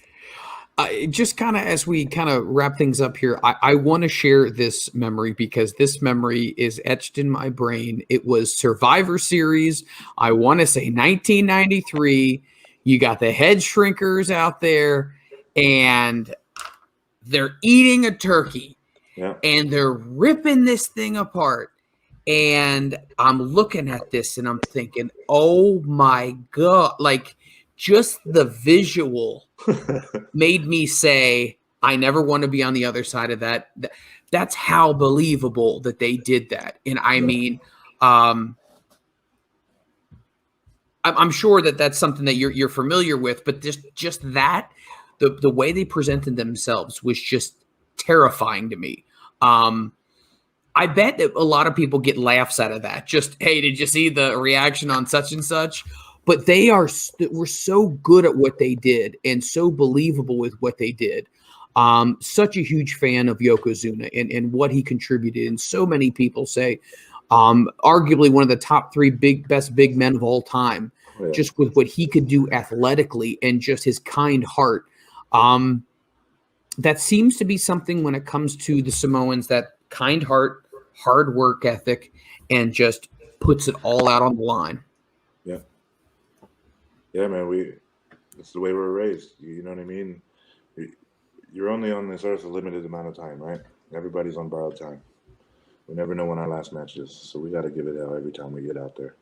Just kind of as we kind of wrap things up here, I want to share this memory because this memory is etched in my brain. It was Survivor Series. I want to say 1993. You got the head shrinkers out there, and they're eating a turkey, and they're ripping this thing apart. And I'm looking at this, and I'm thinking, oh my God, like just the visual made me say, I never want to be on the other side of that. That's how believable that they did that. And I mean, I'm sure that that's something that you're familiar with, but just that, the way they presented themselves was just terrifying to me. I bet that a lot of people get laughs out of that. Just, hey, did you see the reaction on such and such? But were so good at what they did and so believable with what they did. Such a huge fan of Yokozuna and what he contributed. And so many people say, arguably one of the top 3 best big men of all time, just with what he could do athletically and just his kind heart. That seems to be something when it comes to the Samoans, that kind heart, hard work ethic, and just puts it all out on the line. Yeah, man, it's the way we're raised. You know what I mean? You're only on this earth a limited amount of time, right? Everybody's on borrowed time. We never know when our last match is, so we got to give it hell every time we get out there.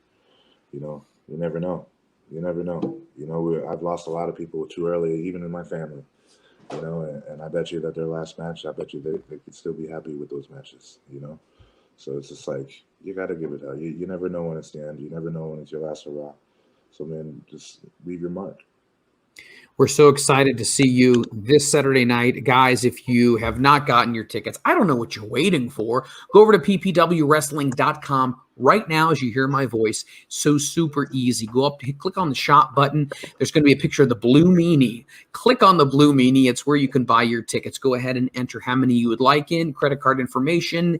You know, you never know. You never know. You know, I've lost a lot of people too early, even in my family. You know, and I bet you that their last match, I bet you they could still be happy with those matches, you know? So it's just like, you got to give it hell. You never know when it's the end. You never know when it's your last hurrah. So, man, just leave your mark. We're so excited to see you this Saturday night. Guys, if you have not gotten your tickets, I don't know what you're waiting for. Go over to ppwwrestling.com right now as you hear my voice. So super easy. Go up, click on the shop button. There's going to be a picture of the blue meanie. Click on the blue meanie. It's where you can buy your tickets. Go ahead and enter how many you would like in, credit card information.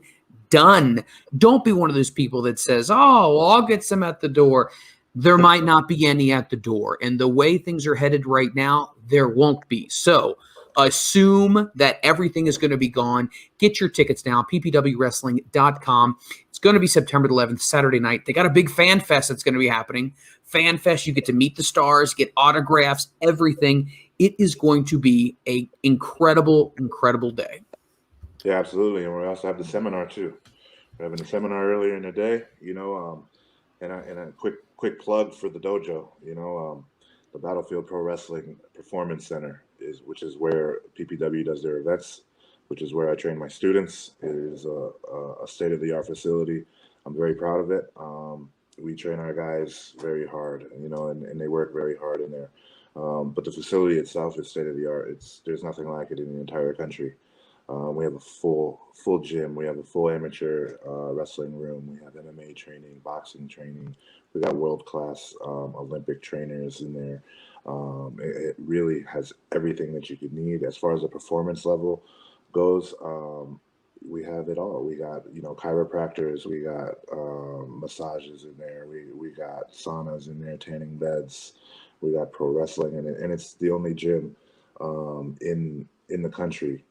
Done. Don't be one of those people that says, oh, well, I'll get some at the door. There might not be any at the door. And the way things are headed right now, there won't be. So assume that everything is going to be gone. Get your tickets now, ppwwrestling.com. It's going to be September 11th, Saturday night. They got a big fan fest that's going to be happening. Fan fest, you get to meet the stars, get autographs, everything. It is going to be an incredible, incredible day. Yeah, absolutely. And we also have the seminar, too. We're having a seminar earlier in the day, you know, and a quick plug for the dojo, you know, the Battlefield Pro Wrestling Performance Center which is where PPW does their events, which is where I train my students. It is a state-of-the-art facility. I'm very proud of it. We train our guys very hard, you know, and they work very hard in there. But the facility itself is state-of-the-art. There's nothing like it in the entire country. We have a full gym. We have a full amateur wrestling room. We have MMA training, boxing training. We got world-class Olympic trainers in there. It really has everything that you could need as far as the performance level goes. We have it all. We got, you know, chiropractors. We got massages in there. We got saunas in there, tanning beds. We got pro wrestling in it, and it's the only gym in the country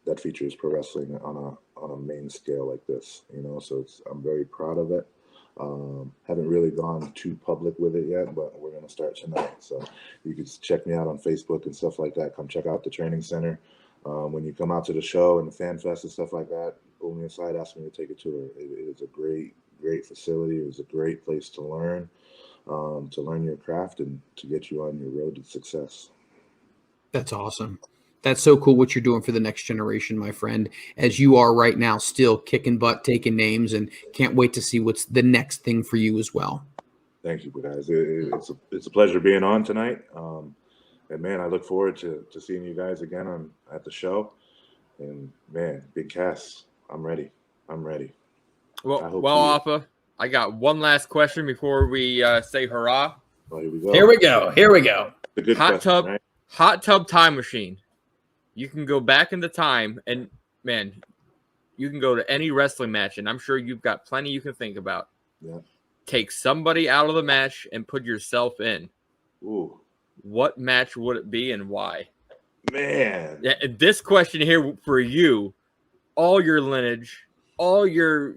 that features pro wrestling on a main scale like this, you know. So I'm very proud of it. Haven't really gone too public with it yet, but we're gonna start tonight. So you can check me out on Facebook and stuff like that. Come check out the training center. When you come out to the show and the fan fest and stuff like that, pull me aside, ask me to take a tour. It is a great facility. It is a great place to learn your craft and to get you on your road to success. That's awesome. That's so cool what you're doing for the next generation, my friend, as you are right now, still kicking butt, taking names, and can't wait to see what's the next thing for you as well. Thank you, guys. It's a pleasure being on tonight. And man, I look forward to seeing you guys again at the show. And man, Big Cass, I'm ready. Well, I hope well, you- Alpha, I got one last question before we say hurrah. Oh, here we go. Here we go. Here we go. The good Hot question, tub, right? hot tub time machine. You can go back into time, and man, you can go to any wrestling match, and I'm sure you've got plenty you can think about. Yeah. Take somebody out of the match and put yourself in. Ooh, What match would it be and why? man. Yeah, and this question here for you, all your lineage, all your,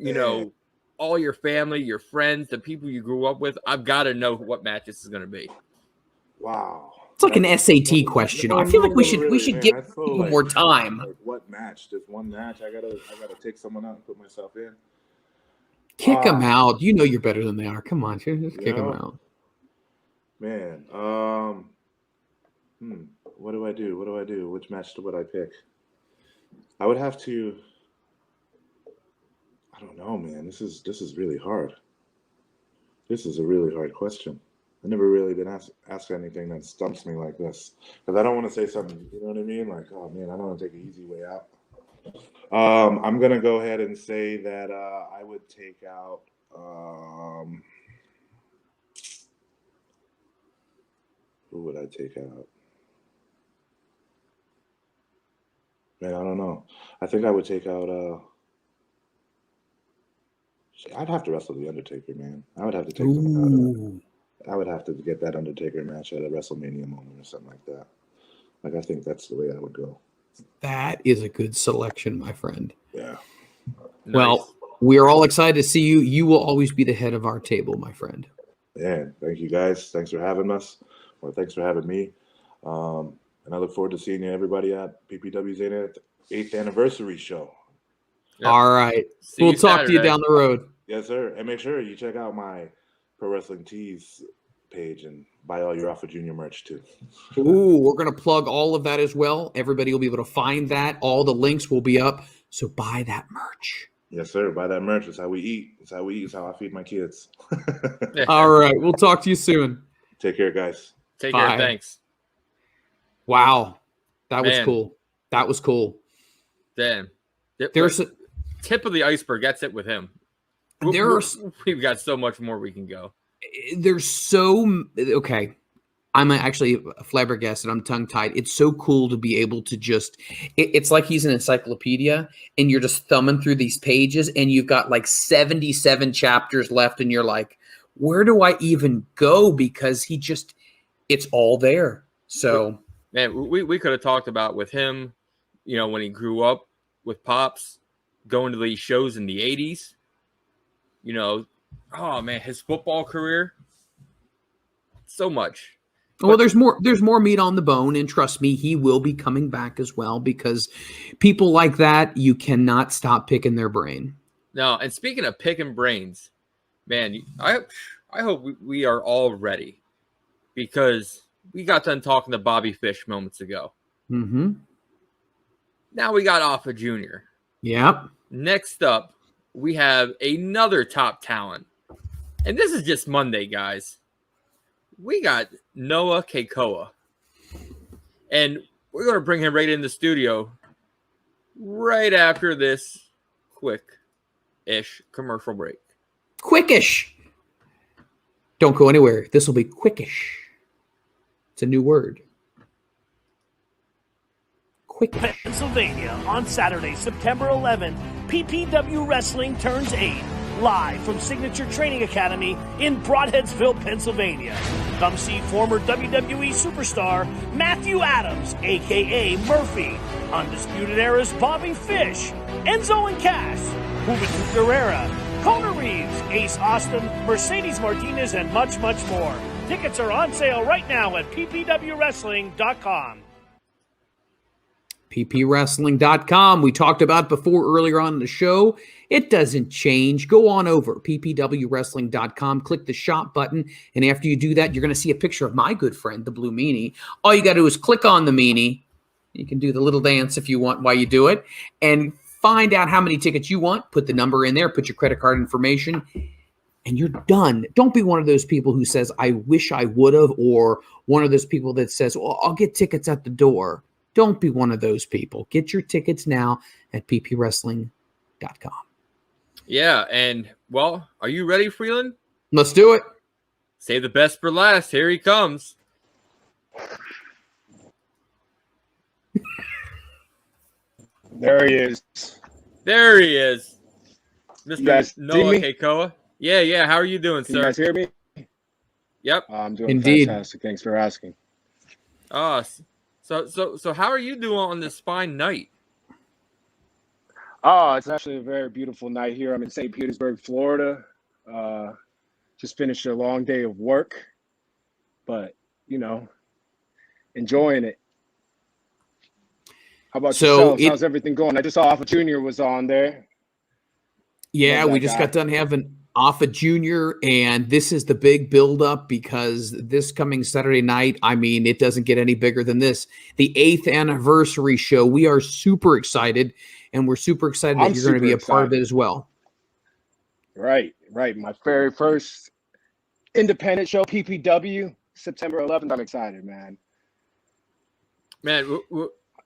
all your family, your friends, the people you grew up with, I've got to know what match this is going to be. Wow. It's like an SAT question. I feel like we should give That's so, people like, more time. Like what match? Just one match? I gotta take someone out and put myself in. Kick them out. You know you're better than they are. Come on, just kick them Yeah. out. Man, what do I do? Which match would I pick? I would have to. I don't know, man. This is really hard. This is a really hard question. I've never really been asked anything that stumps me like this, because I don't want to say something. You know what I mean? Like, oh man, I don't want to take an easy way out. I'm gonna go ahead and say that I would take out. Who would I take out? Man, I don't know. I think I would take out. I'd have to wrestle the Undertaker, man. I would have to take him out. Ooh. I would have to get that Undertaker match at a WrestleMania moment or something like that. Like, I think that's the way I would go. That is a good selection, my friend. Yeah. Nice. Well, we are all excited to see you. You will always be the head of our table, my friend. Yeah. Thank you, guys. Thanks for having us, or thanks for having me. And I look forward to seeing you, everybody, at PPW's 8th anniversary show. Yep. All right. See We'll you talk to you Saturday. down the road. Yes, sir. And make sure you check out my Pro Wrestling Tees page and buy all your Alpha Junior merch too. Ooh, we're going to plug all of that as well. Everybody will be able to find that. All the links will be up. So buy that merch. Yes, sir. Buy that merch. It's how we eat. It's how we eat. It's how I feed my kids. All right. We'll talk to you soon. Take care, guys. Take Bye. care. Thanks. Wow. That was Man. cool. That was cool. Damn. There's Tip of the iceberg. That's it with him. We've got so much more we can go. Okay. I'm actually flabbergasted. I'm tongue-tied. It's so cool to be able to it's like he's an encyclopedia and you're just thumbing through these pages and you've got like 77 chapters left and you're like, where do I even go? Because it's all there. So, Man, we could have talked about with him, when he grew up with Pops, going to these shows in the 80s, oh man, his football career, so much. well, there's more meat on the bone, and trust me, he will be coming back as well, because people like that, you cannot stop picking their brain. Now, and speaking of picking brains, man, I hope we are all ready, because we got done talking to Bobby Fish moments ago. Mm-hmm. Now we got Alpha Junior. Yep. Next up, we have another top talent. And this is just Monday, guys. We got Noah Kekoa. And we're going to bring him right in the studio right after this quick-ish commercial break. Quickish. Don't go anywhere. This will be quickish. It's a new word. Quickish. Pennsylvania on Saturday, September 11th, PPW Wrestling turns 8, live from Signature Training Academy in Broadheadsville, Pennsylvania. Come see former WWE superstar Matthew Adams, a.k.a. Murphy, Undisputed Era's Bobby Fish, Enzo and Cass, Juventud Guerrera, Kona Reeves, Ace Austin, Mercedes Martinez, and much, much more. Tickets are on sale right now at ppwwrestling.com. ppwrestling.com. We talked about it before earlier on in the show. It doesn't change. Go on over ppwwrestling.com, click the shop button, and after you do that, you're going to see a picture of my good friend, the Blue Meanie. All you got to do is click on the Meanie. You can do the little dance if you want while you do it, and find out how many tickets you want. Put the number in there, put your credit card information, and you're done. Don't be one of those people who says, I wish I would have, or one of those people that says, well, I'll get tickets at the door. Don't be one of those people. Get your tickets now at ppwrestling.com. Yeah, and well, are you ready, Freeland? Let's do it. Save the best for last. Here he comes. There he is. There he is. You guys Mr. see Noah me? Kekoa. Yeah. How are you doing, Can sir? you guys hear me? Yep. I'm doing Indeed. fantastic. Thanks for asking. So how are you doing on this fine night? Oh, it's actually a very beautiful night here. I'm in St. Petersburg, Florida. Just finished a long day of work, but, enjoying it. How about yourselves? How's everything going? I just saw Alpha Junior was on there. Yeah, we just got done having Alpha Junior, and this is the big build-up because this coming Saturday night, I mean, it doesn't get any bigger than this. The 8th anniversary show. We are super excited, and we're super excited that you're going to be a part of it as well. Right. My very first independent show, PPW, September 11th. I'm excited, man. Man,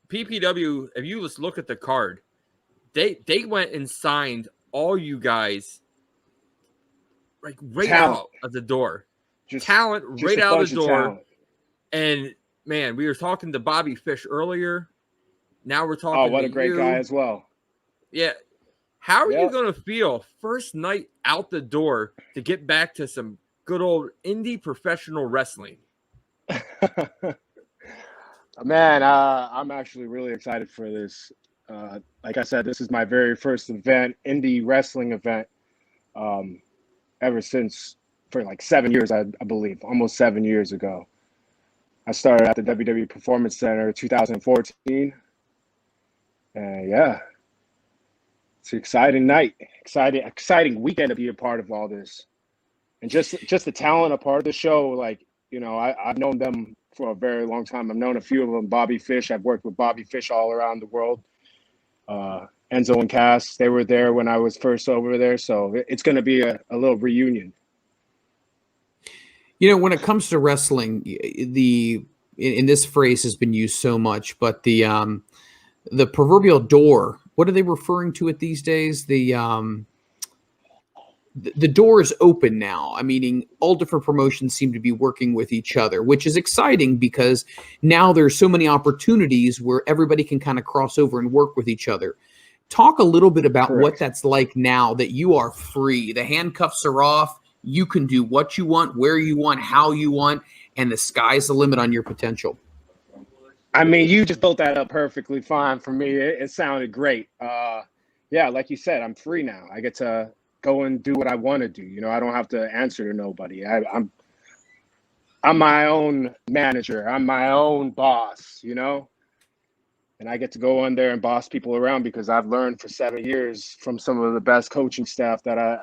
PPW, if you just look at the card, they went and signed all you guys like right out of the door. Just talent right out of the door. And man, we were talking to Bobby Fish earlier. Now we're talking what a great guy as well. Yeah. How are you going to feel first night out the door to get back to some good old indie professional wrestling? Man, I'm actually really excited for this. Like I said, this is my very first event, indie wrestling event, ever since for like 7 years, I believe, almost 7 years ago. I started at the WWE Performance Center 2014. And yeah, it's an exciting night, exciting weekend to be a part of all this. And just the talent, a part of the show, like, I've known them for a very long time. I've known a few of them. Bobby Fish, I've worked with Bobby Fish all around the world. Enzo and Cass, they were there when I was first over there. So it's going to be a little reunion. When it comes to wrestling, in this phrase has been used so much, but the proverbial door, what are they referring to it these days? The door is open now. Meaning all different promotions seem to be working with each other, which is exciting because now there's so many opportunities where everybody can kind of cross over and work with each other. Talk a little bit about what that's like now that you are free. The handcuffs are off. You can do what you want, where you want, how you want, and the sky's the limit on your potential. I mean, you just built that up perfectly fine for me. It sounded great. Yeah, like you said, I'm free now. I get to go and do what I want to do. I don't have to answer to nobody. I'm my own manager. I'm my own boss, and I get to go in there and boss people around because I've learned for 7 years from some of the best coaching staff that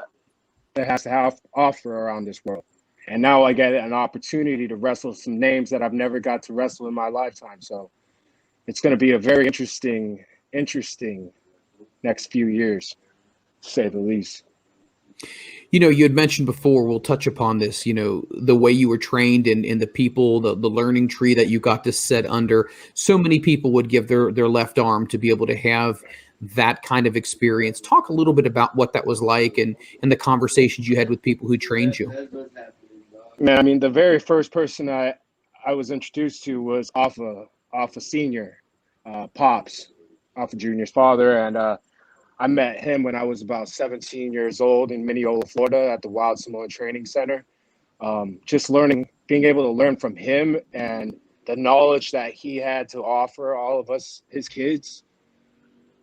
has to have offer around this world. And now I get an opportunity to wrestle some names that I've never got to wrestle in my lifetime. So it's going to be a very interesting next few years, to say the least. You had mentioned before, we'll touch upon this, the way you were trained and the people, the learning tree that you got to set under. So many people would give their left arm to be able to have that kind of experience. Talk a little bit about what that was like and the conversations you had with people who trained you. Man, the very first person I was introduced to was Alpha Senior, Pops, Alpha Junior's father. And I met him when I was about 17 years old in Mineola, Florida at the Wild Samoan Training Center. Just being able to learn from him and the knowledge that he had to offer all of us, his kids,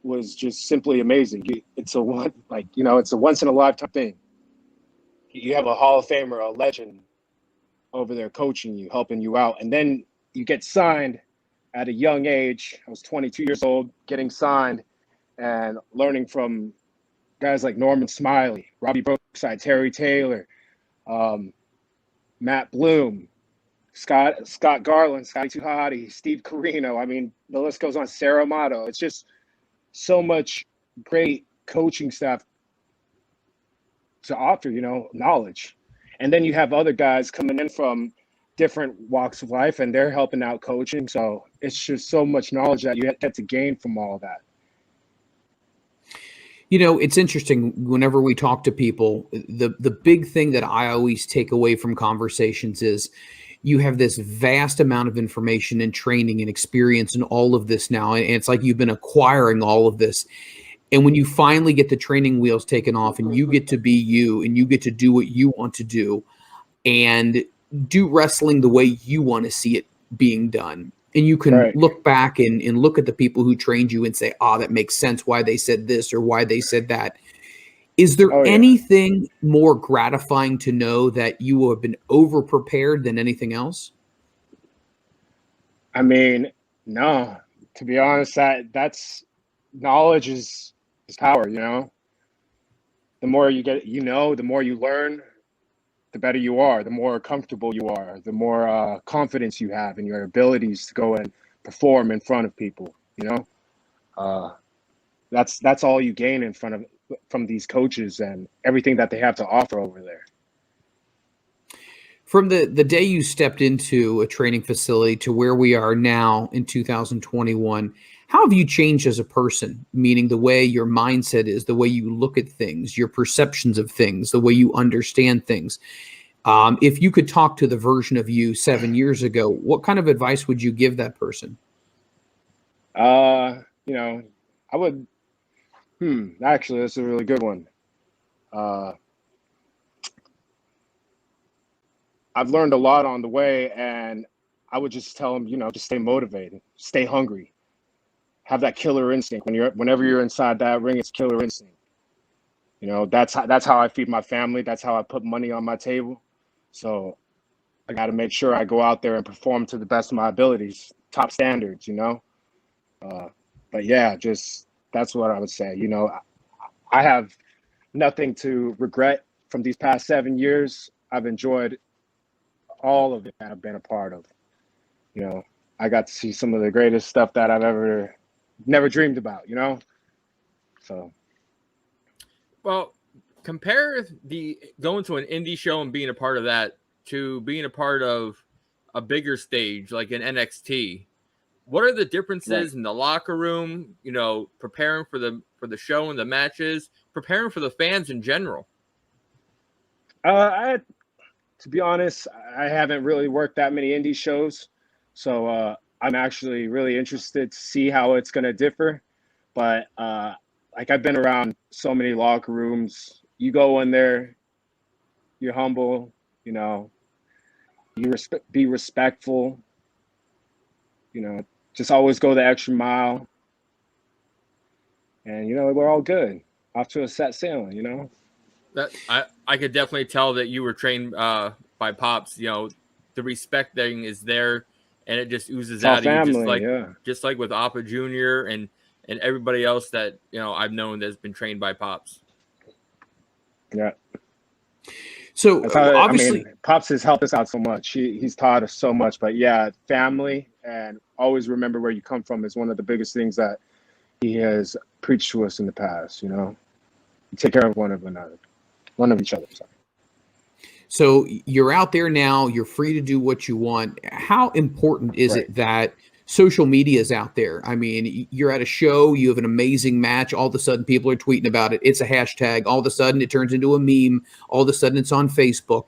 was just simply amazing. It's a once in a lifetime thing. You have a Hall of Famer, a legend over there coaching you, helping you out. And then you get signed at a young age. I was 22 years old, getting signed and learning from guys like Norman Smiley, Robbie Brookside, Terry Taylor, Matt Bloom, Scott Garland, Scotty Tuhati, Steve Carino. The list goes on. Sarah Amato. It's just so much great coaching staff to offer, knowledge. And then you have other guys coming in from different walks of life, and they're helping out coaching. So it's just so much knowledge that you get to gain from all that. You know, it's interesting whenever we talk to people, the big thing that I always take away from conversations is you have this vast amount of information and training and experience and all of this now. And it's like you've been acquiring all of this. And when you finally get the training wheels taken off and you get to be you and you get to do what you want to do and do wrestling the way you want to see it being done. And you can look back and look at the people who trained you and say, that makes sense why they said this or why they said that. Is there anything more gratifying to know that you have been over-prepared than anything else? I mean, no. To be honest, that's knowledge is power, you know? The more you get, the more you learn, the better you are, the more comfortable you are, the more confidence you have in your abilities to go and perform in front of people, you know? That's all you gain from these coaches and everything that they have to offer over there. From the day you stepped into a training facility to where we are now in 2021, how have you changed as a person? Meaning the way your mindset is, the way you look at things, your perceptions of things, the way you understand things. If you could talk to the version of you 7 years ago, what kind of advice would you give that person? I would, actually, that's a really good one. I've learned a lot on the way, and I would just tell them, just stay motivated, stay hungry, have that killer instinct. Whenever you're inside that ring, it's killer instinct. That's how I feed my family. That's how I put money on my table. So I got to make sure I go out there and perform to the best of my abilities, top standards, But yeah, just that's what I would say. I have nothing to regret from these past 7 years. I've enjoyed all of it that I've been a part of. I got to see some of the greatest stuff that I've never dreamed about, So. Well, compare going to an indie show and being a part of that to being a part of a bigger stage like an NXT. What are the differences in the locker room, preparing for the show and the matches, preparing for the fans in general? To be honest, I haven't really worked that many indie shows. So I'm actually really interested to see how it's going to differ. But I've been around so many locker rooms. You go in there, you're humble, be respectful, just always go the extra mile. And, we're all good. Off to a set sailing, That I could definitely tell that you were trained by Pops. The respect thing is there, and it just oozes out of you, just like with Appa Jr. and everybody else that I've known that's been trained by Pops. Yeah. So obviously, Pops has helped us out so much. He's taught us so much. But yeah, family and always remember where you come from is one of the biggest things that he has preached to us in the past. Take care of one of each other. Sorry. So you're out there now. You're free to do what you want. How important is it that social media is out there? I mean, you're at a show, you have an amazing match. All of a sudden, people are tweeting about it. It's a hashtag. All of a sudden, it turns into a meme. All of a sudden, it's on Facebook.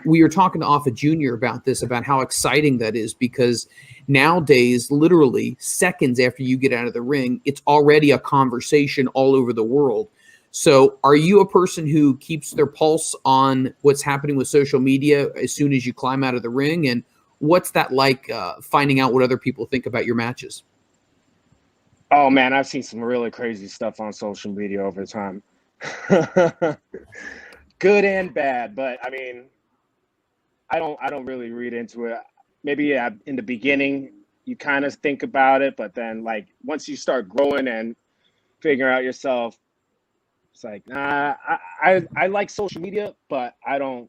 We were talking to Alpha Jr. about this, about how exciting that is, because nowadays, literally seconds after you get out of the ring, it's already a conversation all over the world. So are you a person who keeps their pulse on what's happening with social media as soon as you climb out of the ring? And what's that like, finding out what other people think about your matches? Oh, man, I've seen some really crazy stuff on social media over time. Good and bad, but I mean, I don't really read into it. Maybe in the beginning you kind of think about it, but then once you start growing and figuring out yourself, it's like, nah, I like social media, but I'm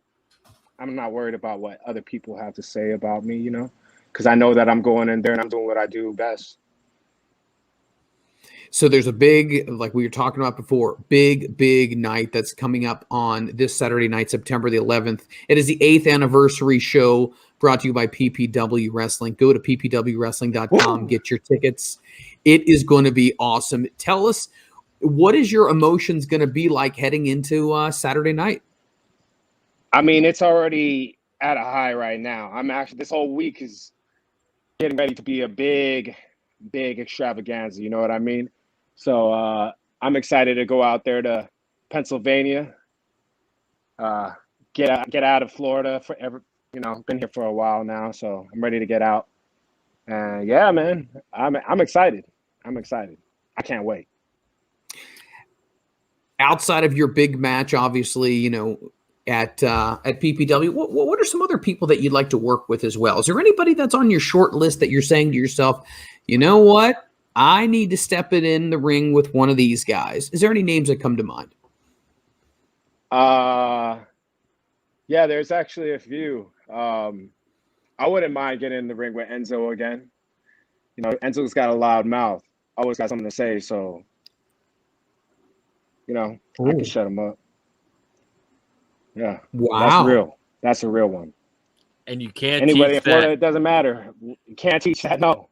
not worried about what other people have to say about me, because I know that I'm going in there and I'm doing what I do best. So there's a big, like we were talking about before, big night that's coming up on this Saturday night, September the 11th. It is the 8th anniversary show brought to you by PPW Wrestling. Go to ppwwrestling.com, get your tickets. It is going to be awesome. Tell us, what is your emotions going to be like heading into Saturday night? I mean, it's already at a high right now. This whole week is getting ready to be a big extravaganza. You know what I mean? So I'm excited to go out there to Pennsylvania, get out of Florida forever. Been here for a while now, so I'm ready to get out. And yeah, man, I'm excited. I can't wait. Outside of your big match, obviously, at PPW, what are some other people that you'd like to work with as well? Is there anybody that's on your short list that you're saying to yourself, you know what, I need to step it in the ring with one of these guys? Is there any names that come to mind? Yeah, there's actually a few. I wouldn't mind getting in the ring with Enzo again. Enzo's got a loud mouth. Always got something to say, so I can shut him up. Yeah. Wow. That's real. That's a real one. And you can't Anybody teach in Florida, that. it doesn't matter. You can't teach that. No.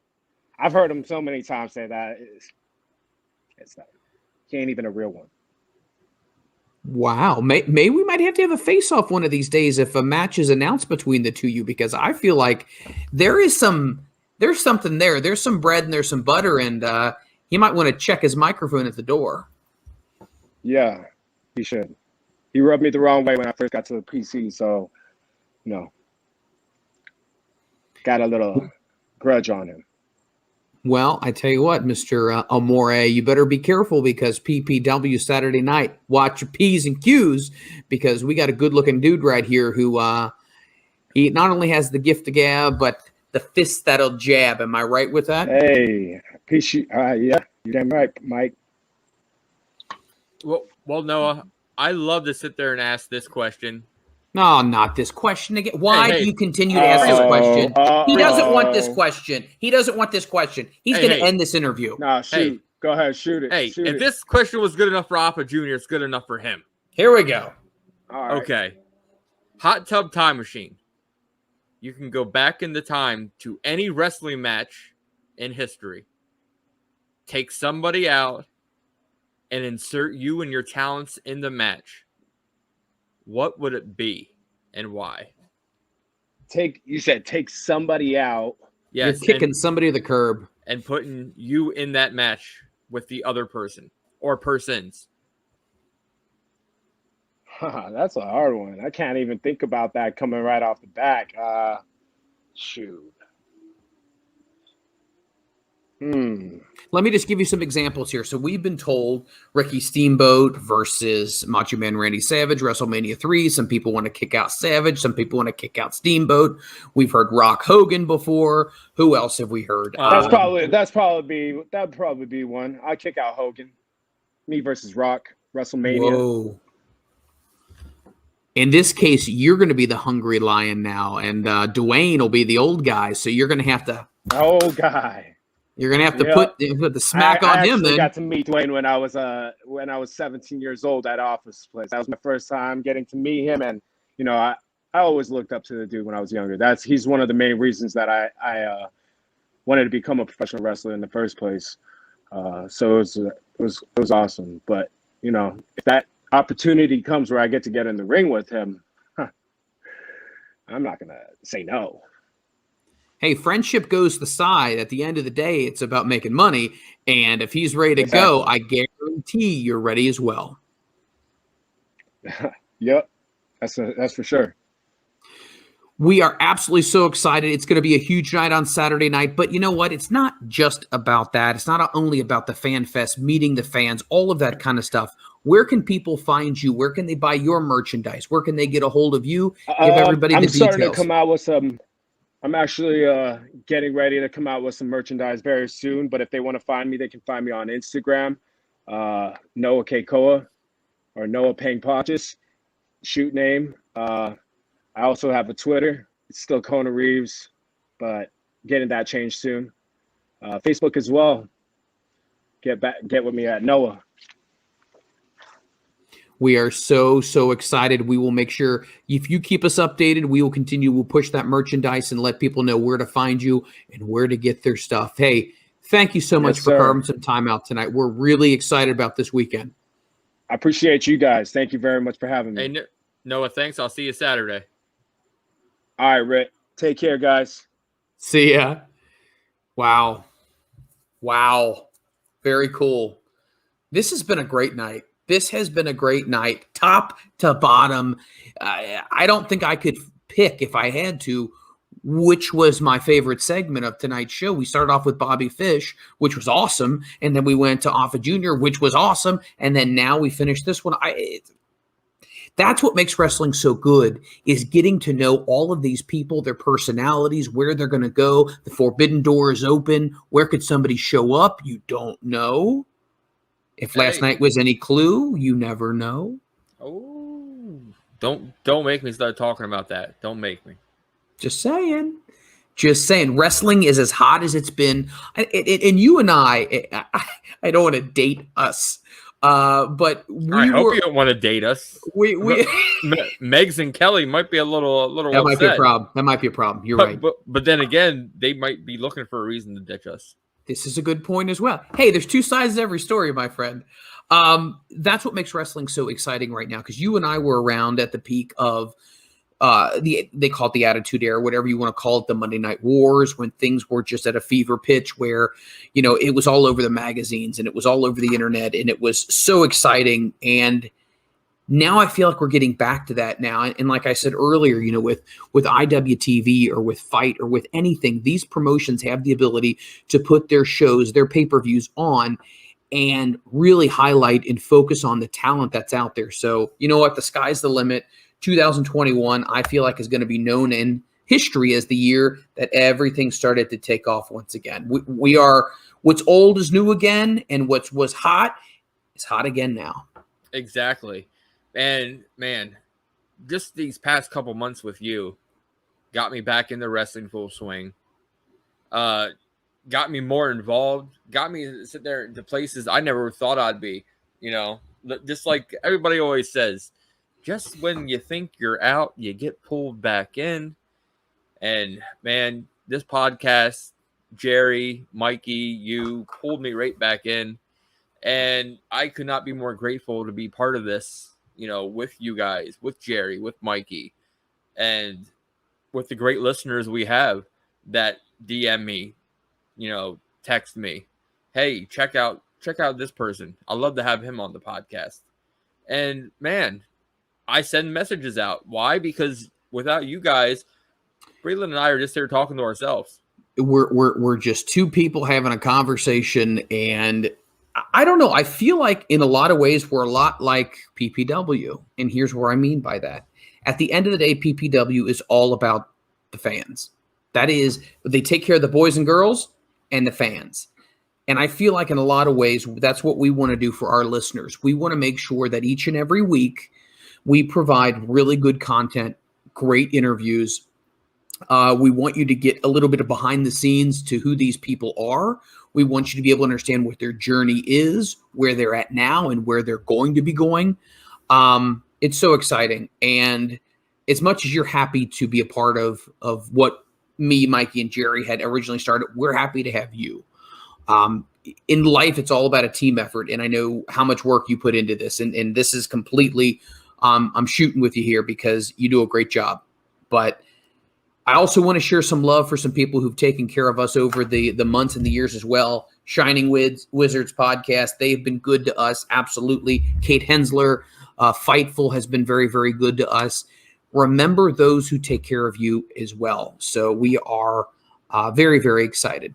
I've heard him so many times say that. It's not. He ain't even a real one. Wow. Maybe we might have to have a face-off one of these days if a match is announced between the two of you, because I feel like there's something there. There's some bread and there's some butter, and he might want to check his microphone at the door. Yeah, he should. He rubbed me the wrong way when I first got to the PC, so, got a little grudge on him. Well, I tell you what, Mr. Amore, you better be careful, because PPW Saturday night, watch your P's and Q's, because we got a good-looking dude right here who he not only has the gift of gab, but the fist that'll jab. Am I right with that? Hey, yeah, you're damn right, Mike. Well, Noah, I love to sit there and ask this question. No, not this question again. Why Hey, do you continue to ask this question? He doesn't want this question. He's going to end this interview. Nah, shoot. Hey. Go ahead, shoot it. Hey, shoot if it. this question was good enough for Appa Jr., it's good enough for him. Here we go. All right. Okay. Hot tub time machine. You can go back in the time to any wrestling match in history. Take somebody out and insert you and your talents in the match. What would it be and why? You said take somebody out. Yes, You're kicking somebody to the curb. and putting you in that match with the other person or persons. That's a hard one. I can't even think about that coming right off the back. Shoot. Let me just give you some examples here. So we've been told Ricky Steamboat versus Macho Man Randy Savage, WrestleMania 3. Some people want to kick out Savage. Some people want to kick out Steamboat. We've heard Rock Hogan before. Who else have we heard? That'd probably be one. I'd kick out Hogan. Me versus Rock, WrestleMania. Whoa. In this case, you're going to be the hungry lion now, and Dwayne will be the old guy. So you're going to have to. Old guy. You're going to have to put the smack on him. Then I got to meet Dwayne when I was 17 years old at Office Place. That was my first time getting to meet him, and I always looked up to the dude when I was younger. He's one of the main reasons that I wanted to become a professional wrestler in the first place. So it was awesome. But if that opportunity comes where I get in the ring with him, I'm not gonna say no. Hey, friendship goes the side. At the end of the day, it's about making money. And if he's ready to go, I guarantee you're ready as well. Yep, that's for sure. We are absolutely so excited. It's going to be a huge night on Saturday night. But you know what? It's not just about that. It's not only about the fan fest, meeting the fans, all of that kind of stuff. Where can people find you? Where can they buy your merchandise? Where can they get a hold of you? Give everybody the details. I'm starting to come out with some. I'm actually getting ready to come out with some merchandise very soon. But if they want to find me, they can find me on Instagram, Noah Kekoa or Noah Pang Pontus, shoot name. I also have a Twitter. It's still Kona Reeves, but getting that changed soon. Facebook as well. Get with me at Noah. We are so excited. We will make sure if you keep us updated, we will continue. We'll push that merchandise and let people know where to find you and where to get their stuff. Hey, thank you so much for carving some time out tonight. We're really excited about this weekend. I appreciate you guys. Thank you very much for having me. Hey, Noah, thanks. I'll see you Saturday. All right, Ritt. Take care, guys. See ya. Wow. Very cool. This has been a great night. This has been a great night, top to bottom. I don't think I could pick, if I had to, which was my favorite segment of tonight's show. We started off with Bobby Fish, which was awesome, and then we went to Alpha Jr., which was awesome, and then now we finished this one. That's what makes wrestling so good, is getting to know all of these people, their personalities, where they're going to go. The forbidden door is open. Where could somebody show up? You don't know. If last night was any clue, you never know. Oh, don't make me start talking about that. Don't make me. Just saying. Wrestling is as hot as it's been. And you and I don't want to date us. But I hope you don't want to date us. We Megs and Kelly might be a little that upset. might be a problem. That might be a problem. You're right. But then again, they might be looking for a reason to ditch us. This is a good point as well. Hey, there's two sides to every story, my friend. That's what makes wrestling so exciting right now, because you and I were around at the peak of they call it the Attitude Era, whatever you want to call it, the Monday Night Wars, when things were just at a fever pitch where, it was all over the magazines and it was all over the internet and it was so exciting. And now I feel like we're getting back to that now. And like I said earlier, with IWTV or with Fight or with anything, these promotions have the ability to put their shows, their pay-per-views on and really highlight and focus on the talent that's out there. So, you know what? The sky's the limit. 2021, I feel like, is going to be known in history as the year that everything started to take off once again. We are, what's old is new again, and what was hot is hot again now. Exactly. And man, just these past couple months with you got me back into wrestling full swing. Got me more involved, got me to sit there to places I never thought I'd be, just like everybody always says, just when you think you're out, you get pulled back in. And man, this podcast, Jerry, Mikey, you pulled me right back in. And I could not be more grateful to be part of this, with you guys, with Jerry, with Mikey, and with the great listeners we have that DM me, text me, hey, check out this person. I'd love to have him on the podcast. And man, I send messages out. Why? Because without you guys, Freland and I are just here talking to ourselves. We're just two people having a conversation, and I don't know. I feel like in a lot of ways we're a lot like PPW, and here's what I mean by that. At the end of the day, PPW is all about the fans. That is, they take care of the boys and girls and the fans. And I feel like in a lot of ways, that's what we want to do for our listeners. We want to make sure that each and every week we provide really good content, great interviews. We want you to get a little bit of behind the scenes to who these people are. We want you to be able to understand what their journey is, where they're at now, and where they're going to be going. It's so exciting. And as much as you're happy to be a part of what me, Mikey, and Jerry had originally started, we're happy to have you. In life, it's all about a team effort. And I know how much work you put into this. And this is completely, I'm shooting with you here because you do a great job. But I also want to share some love for some people who've taken care of us over the months and the years as well. Shining Wizards podcast, they've been good to us, absolutely. Kate Hensler, Fightful has been very, very good to us. Remember those who take care of you as well. So we are very, very excited.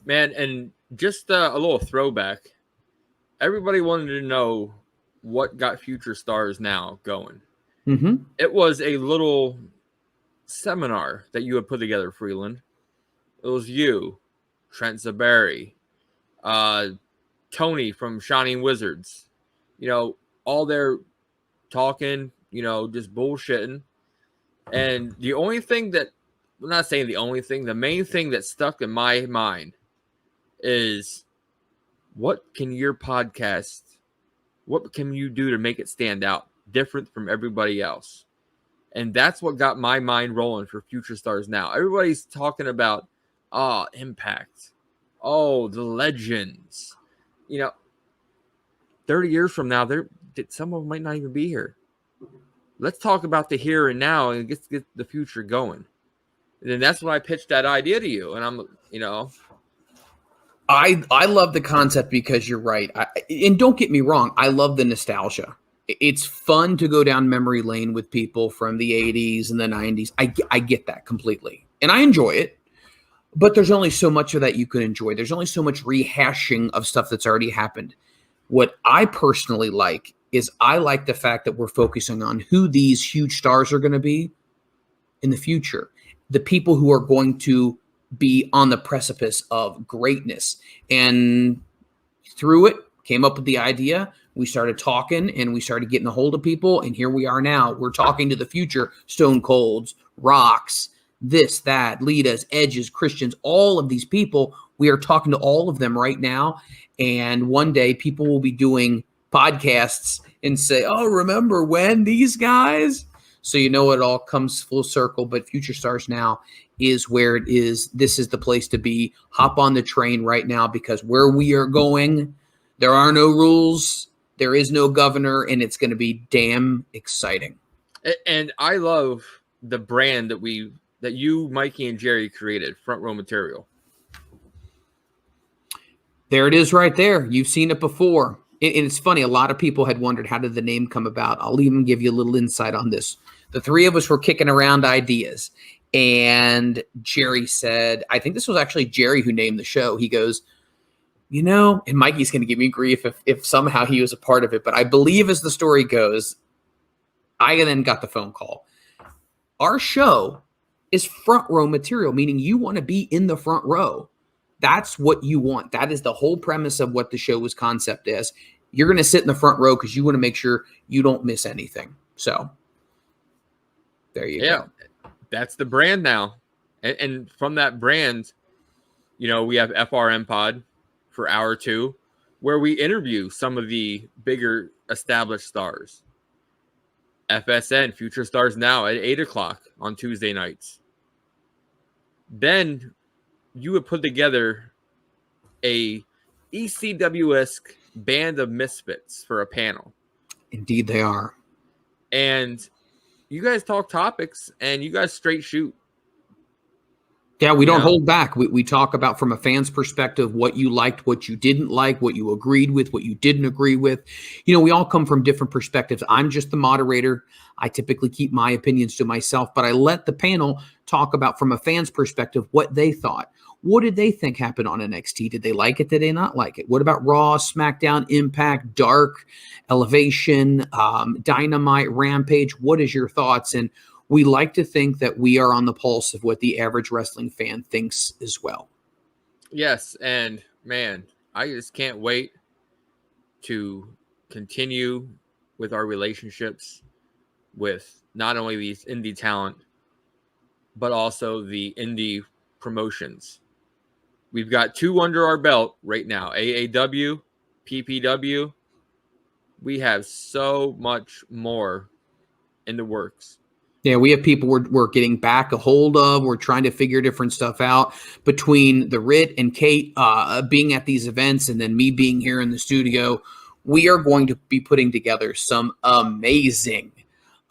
Man, and just a little throwback. Everybody wanted to know what got Future Stars Now going. Mm-hmm. It was a little seminar that you had put together, Freland. It was you, Trent Zabari, Tony from Shining Wizards, all there talking, just bullshitting. And the only thing that, I'm not saying the only thing, the main thing that stuck in my mind is, what can your podcast What can you do to make it stand out, different from everybody else? And that's what got my mind rolling for Future Stars Now. Everybody's talking about, Impact. Oh, the legends. 30 years from now, some of them might not even be here. Let's talk about the here and now and get the future going. And then that's when I pitched that idea to you. And I love the concept because you're right. And don't get me wrong, I love the nostalgia. It's fun to go down memory lane with people from the 80s and the 90s. I get that completely. And I enjoy it. But there's only so much of that you can enjoy. There's only so much rehashing of stuff that's already happened. What I personally like is I like the fact that we're focusing on who these huge stars are going to be in the future. The people who are going to be on the precipice of greatness. And through it, came up with the idea. We started talking and we started getting a hold of people. And here we are now. We're talking to the future Stone Colds, Rocks, this, that, Litas, Edges, Christians, all of these people. We are talking to all of them right now. And one day people will be doing podcasts and say, oh, remember when these guys? So it all comes full circle. But Future Stars Now is where it is. This is the place to be. Hop on the train right now, because where we are going, there are no rules. There is no governor, and it's going to be damn exciting. And I love the brand that you, Mikey, and Jerry created, Front Row Material. There it is right there. You've seen it before. And it's funny. A lot of people had wondered, how did the name come about? I'll even give you a little insight on this. The three of us were kicking around ideas. And Jerry said, I think this was actually Jerry who named the show. He goes, and Mikey's going to give me grief if somehow he was a part of it. But I believe, as the story goes, I then got the phone call. Our show is front row material, meaning you want to be in the front row. That's what you want. That is the whole premise of what the show's concept is. You're going to sit in the front row because you want to make sure you don't miss anything. So there you go. That's the brand now. And from that brand, we have FRM Pod for hour 2, where we interview some of the bigger established stars. FSN, Future Stars Now, at 8 o'clock on Tuesday nights. Then you would put together a ECW-esque band of misfits for a panel. Indeed they are. And you guys talk topics, and you guys straight shoot. Yeah, we don't hold back. We talk about, from a fan's perspective, what you liked, what you didn't like, what you agreed with, what you didn't agree with. We all come from different perspectives. I'm just the moderator. I typically keep my opinions to myself, but I let the panel talk about, from a fan's perspective, what they thought. What did they think happened on NXT? Did they like it? Did they not like it? What about Raw, SmackDown, Impact, Dark, Elevation, Dynamite, Rampage? What is your thoughts? And we like to think that we are on the pulse of what the average wrestling fan thinks as well. Yes, and man, I just can't wait to continue with our relationships with not only these indie talent, but also the indie promotions. We've got 2 under our belt right now, AAW, PPW. We have so much more in the works. Yeah, we have people we're getting back a hold of. We're trying to figure different stuff out, between the Ritt and Kate being at these events, and then me being here in the studio. We are going to be putting together some amazing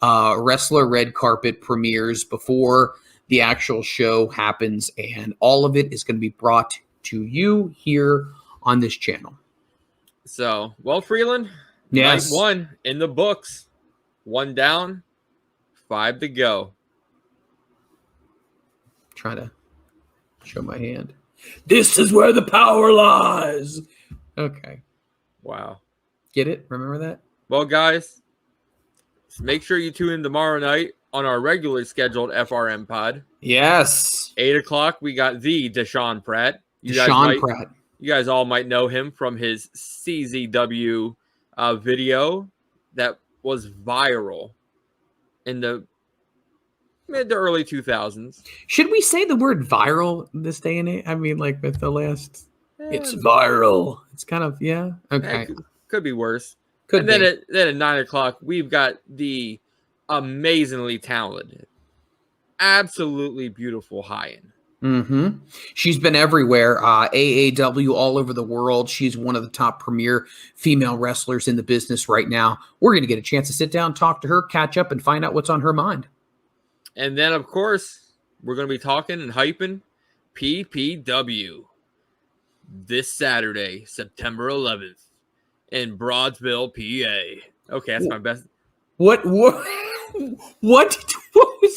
wrestler red carpet premieres before the actual show happens, and all of it is going to be brought to you here on this channel. So, Freland, yes, night 1 in the books. 1 down, 5 to go. Trying to show my hand. This is where the power lies. Okay. Wow. Get it? Remember that? Well, guys, make sure you tune in tomorrow night on our regularly scheduled FRM pod. Yes. 8 o'clock, we got the Deshaun Pratt. Pratt. You guys all might know him from his CZW video that was viral in the mid to early 2000s. Should we say the word viral this day and age? I mean, like, with the last... It's viral. It's kind of, yeah. Okay. Could be worse. And then at 9 o'clock, we've got the amazingly talented, absolutely beautiful Hyan. Mm-hmm. She's been everywhere. AAW all over the world. She's one of the top premier female wrestlers in the business right now. We're going to get a chance to sit down, talk to her, catch up, and find out what's on her mind. And then, of course, we're going to be talking and hyping PPW this Saturday, September 11th in Broadsville, PA. Okay, that's my best. What was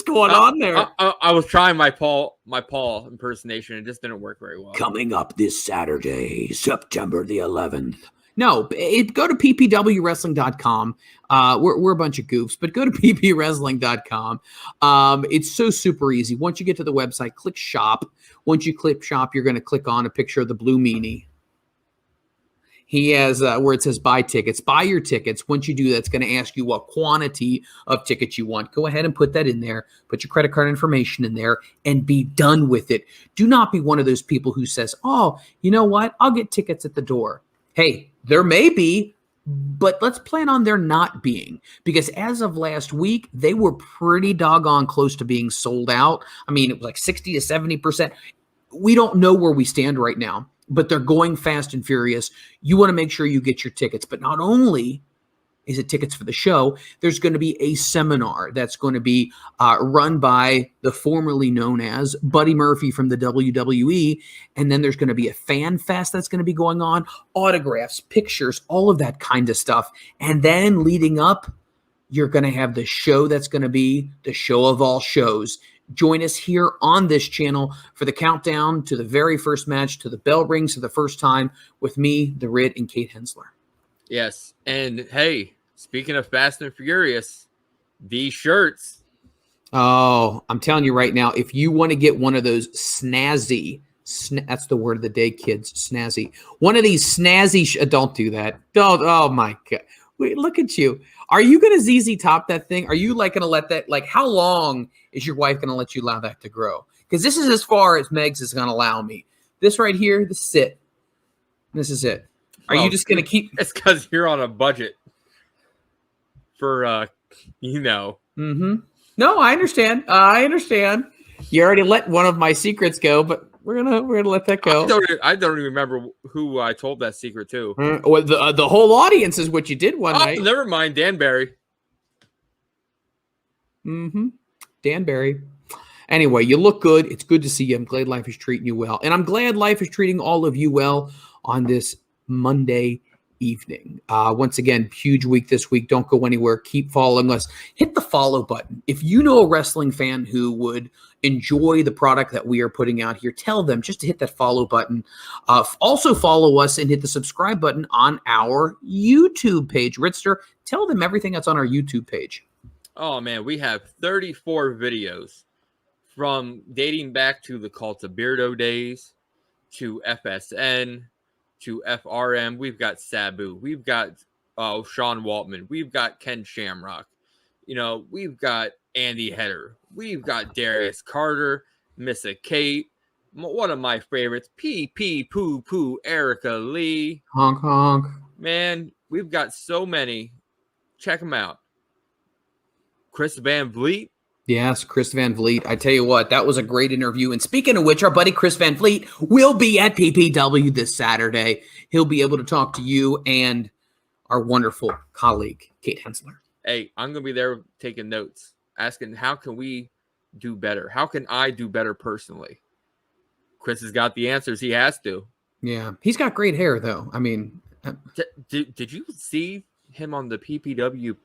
going on there? I was trying my Paul impersonation. It just didn't work very well. Coming up this Saturday, September the 11th. No, go to ppwwrestling.com. We're a bunch of goofs, but go to ppwrestling.com. It's so super easy. Once you get to the website, click shop. Once you click shop, you're going to click on a picture of the blue meanie. He has where it says buy tickets. Buy your tickets. Once you do that, it's going to ask you what quantity of tickets you want. Go ahead and put that in there. Put your credit card information in there and be done with it. Do not be one of those people who says, oh, you know what? I'll get tickets at the door. Hey, there may be, but let's plan on there not being, because as of last week, they were pretty doggone close to being sold out. I mean, it was like 60 to 70%. We don't know where we stand right now, but they're going fast and furious. You want to make sure you get your tickets. But not only is it tickets for the show, there's going to be a seminar that's going to be run by the formerly known as Buddy Murphy from the WWE. And then there's going to be a fan fest that's going to be going on, autographs, pictures, all of that kind of stuff. And then leading up, you're going to have the show that's going to be the show of all shows. Join us here on this channel for the countdown to the very first match, to the bell rings for the first time with me, the Ritt, and Kate Hensler. Yes. And hey, speaking of Fast and Furious, these shirts. Oh, I'm telling you right now, if you want to get one of those snazzy, that's the word of the day, kids, snazzy. One of these snazzy, don't do that. Don't, oh my God. Wait, look at you. Are you going to ZZ top that thing? Are you like going to let that, like how long is your wife going to let you allow that to grow? Because this is as far as Megs is going to allow me. This right here, this is it. This is it. Are you just going to keep? It's because you're on a budget for, you know. Mm-hmm. No, I understand. I understand. You already let one of my secrets go, but we're gonna let that go. I don't even remember who I told that secret to. Well, the whole audience is what you did one night. Never mind, Dan Barry. Mm-hmm. Dan Barry. Anyway, you look good. It's good to see you. I'm glad life is treating you well, and I'm glad life is treating all of you well on this Monday evening. Once again, huge week this week. Don't go anywhere. Keep following us. Hit the follow button. If you know a wrestling fan who would enjoy the product that we are putting out here, tell them just to hit that follow button. Also follow us and hit the subscribe button on our YouTube page. Ritster, tell them everything that's on our YouTube page. Oh man, we have 34 videos from dating back to the Cult of Beardo days to FSN to FRM. We've got Sabu. We've got Sean Waltman. We've got Ken Shamrock. You know, we've got Andy Header. We've got Darius Carter, Missa Kate. One of my favorites, P.P. Poo Poo, Erica Lee. Honk, honk. Man, we've got so many. Check them out. Chris Van Vliet. Yes, Chris Van Vliet. I tell you what, that was a great interview. And speaking of which, our buddy Chris Van Vliet will be at PPW this Saturday. He'll be able to talk to you and our wonderful colleague, Kate Hensler. Hey, I'm going to be there taking notes, asking how can we do better? How can I do better personally? Chris has got the answers. He has to. Yeah, he's got great hair, though. I mean. Did you see him on the PPW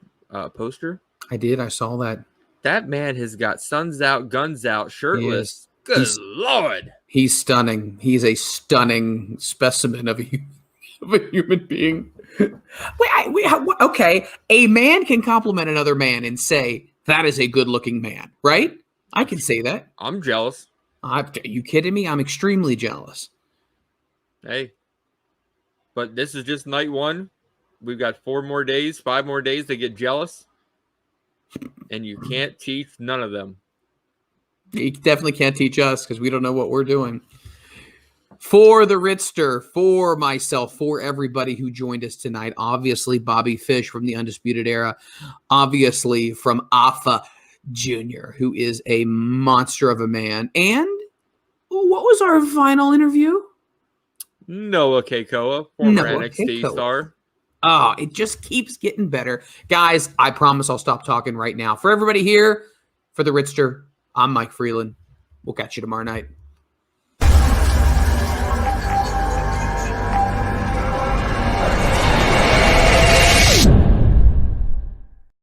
poster? I did. I saw that. That man has got suns out, guns out, shirtless. Good Lord. He's stunning. He's a stunning specimen of a human being. Okay. A man can compliment another man and say, that is a good-looking man, right? I can say that. I'm jealous. Are you kidding me? I'm extremely jealous. Hey. But this is just night one. We've got 5 more days to get jealous. And you can't teach none of them. You definitely can't teach us because we don't know what we're doing. For the Ritster, for myself, for everybody who joined us tonight, obviously Bobby Fish from the Undisputed Era, obviously from Alpha Jr., who is a monster of a man. And what was our final interview? Noah Kekoa, former Noah NXT Kekoa. star. Oh, it just keeps getting better. Guys, I promise I'll stop talking right now. For everybody here, for the Ritster, I'm Mike Freland. We'll catch you tomorrow night.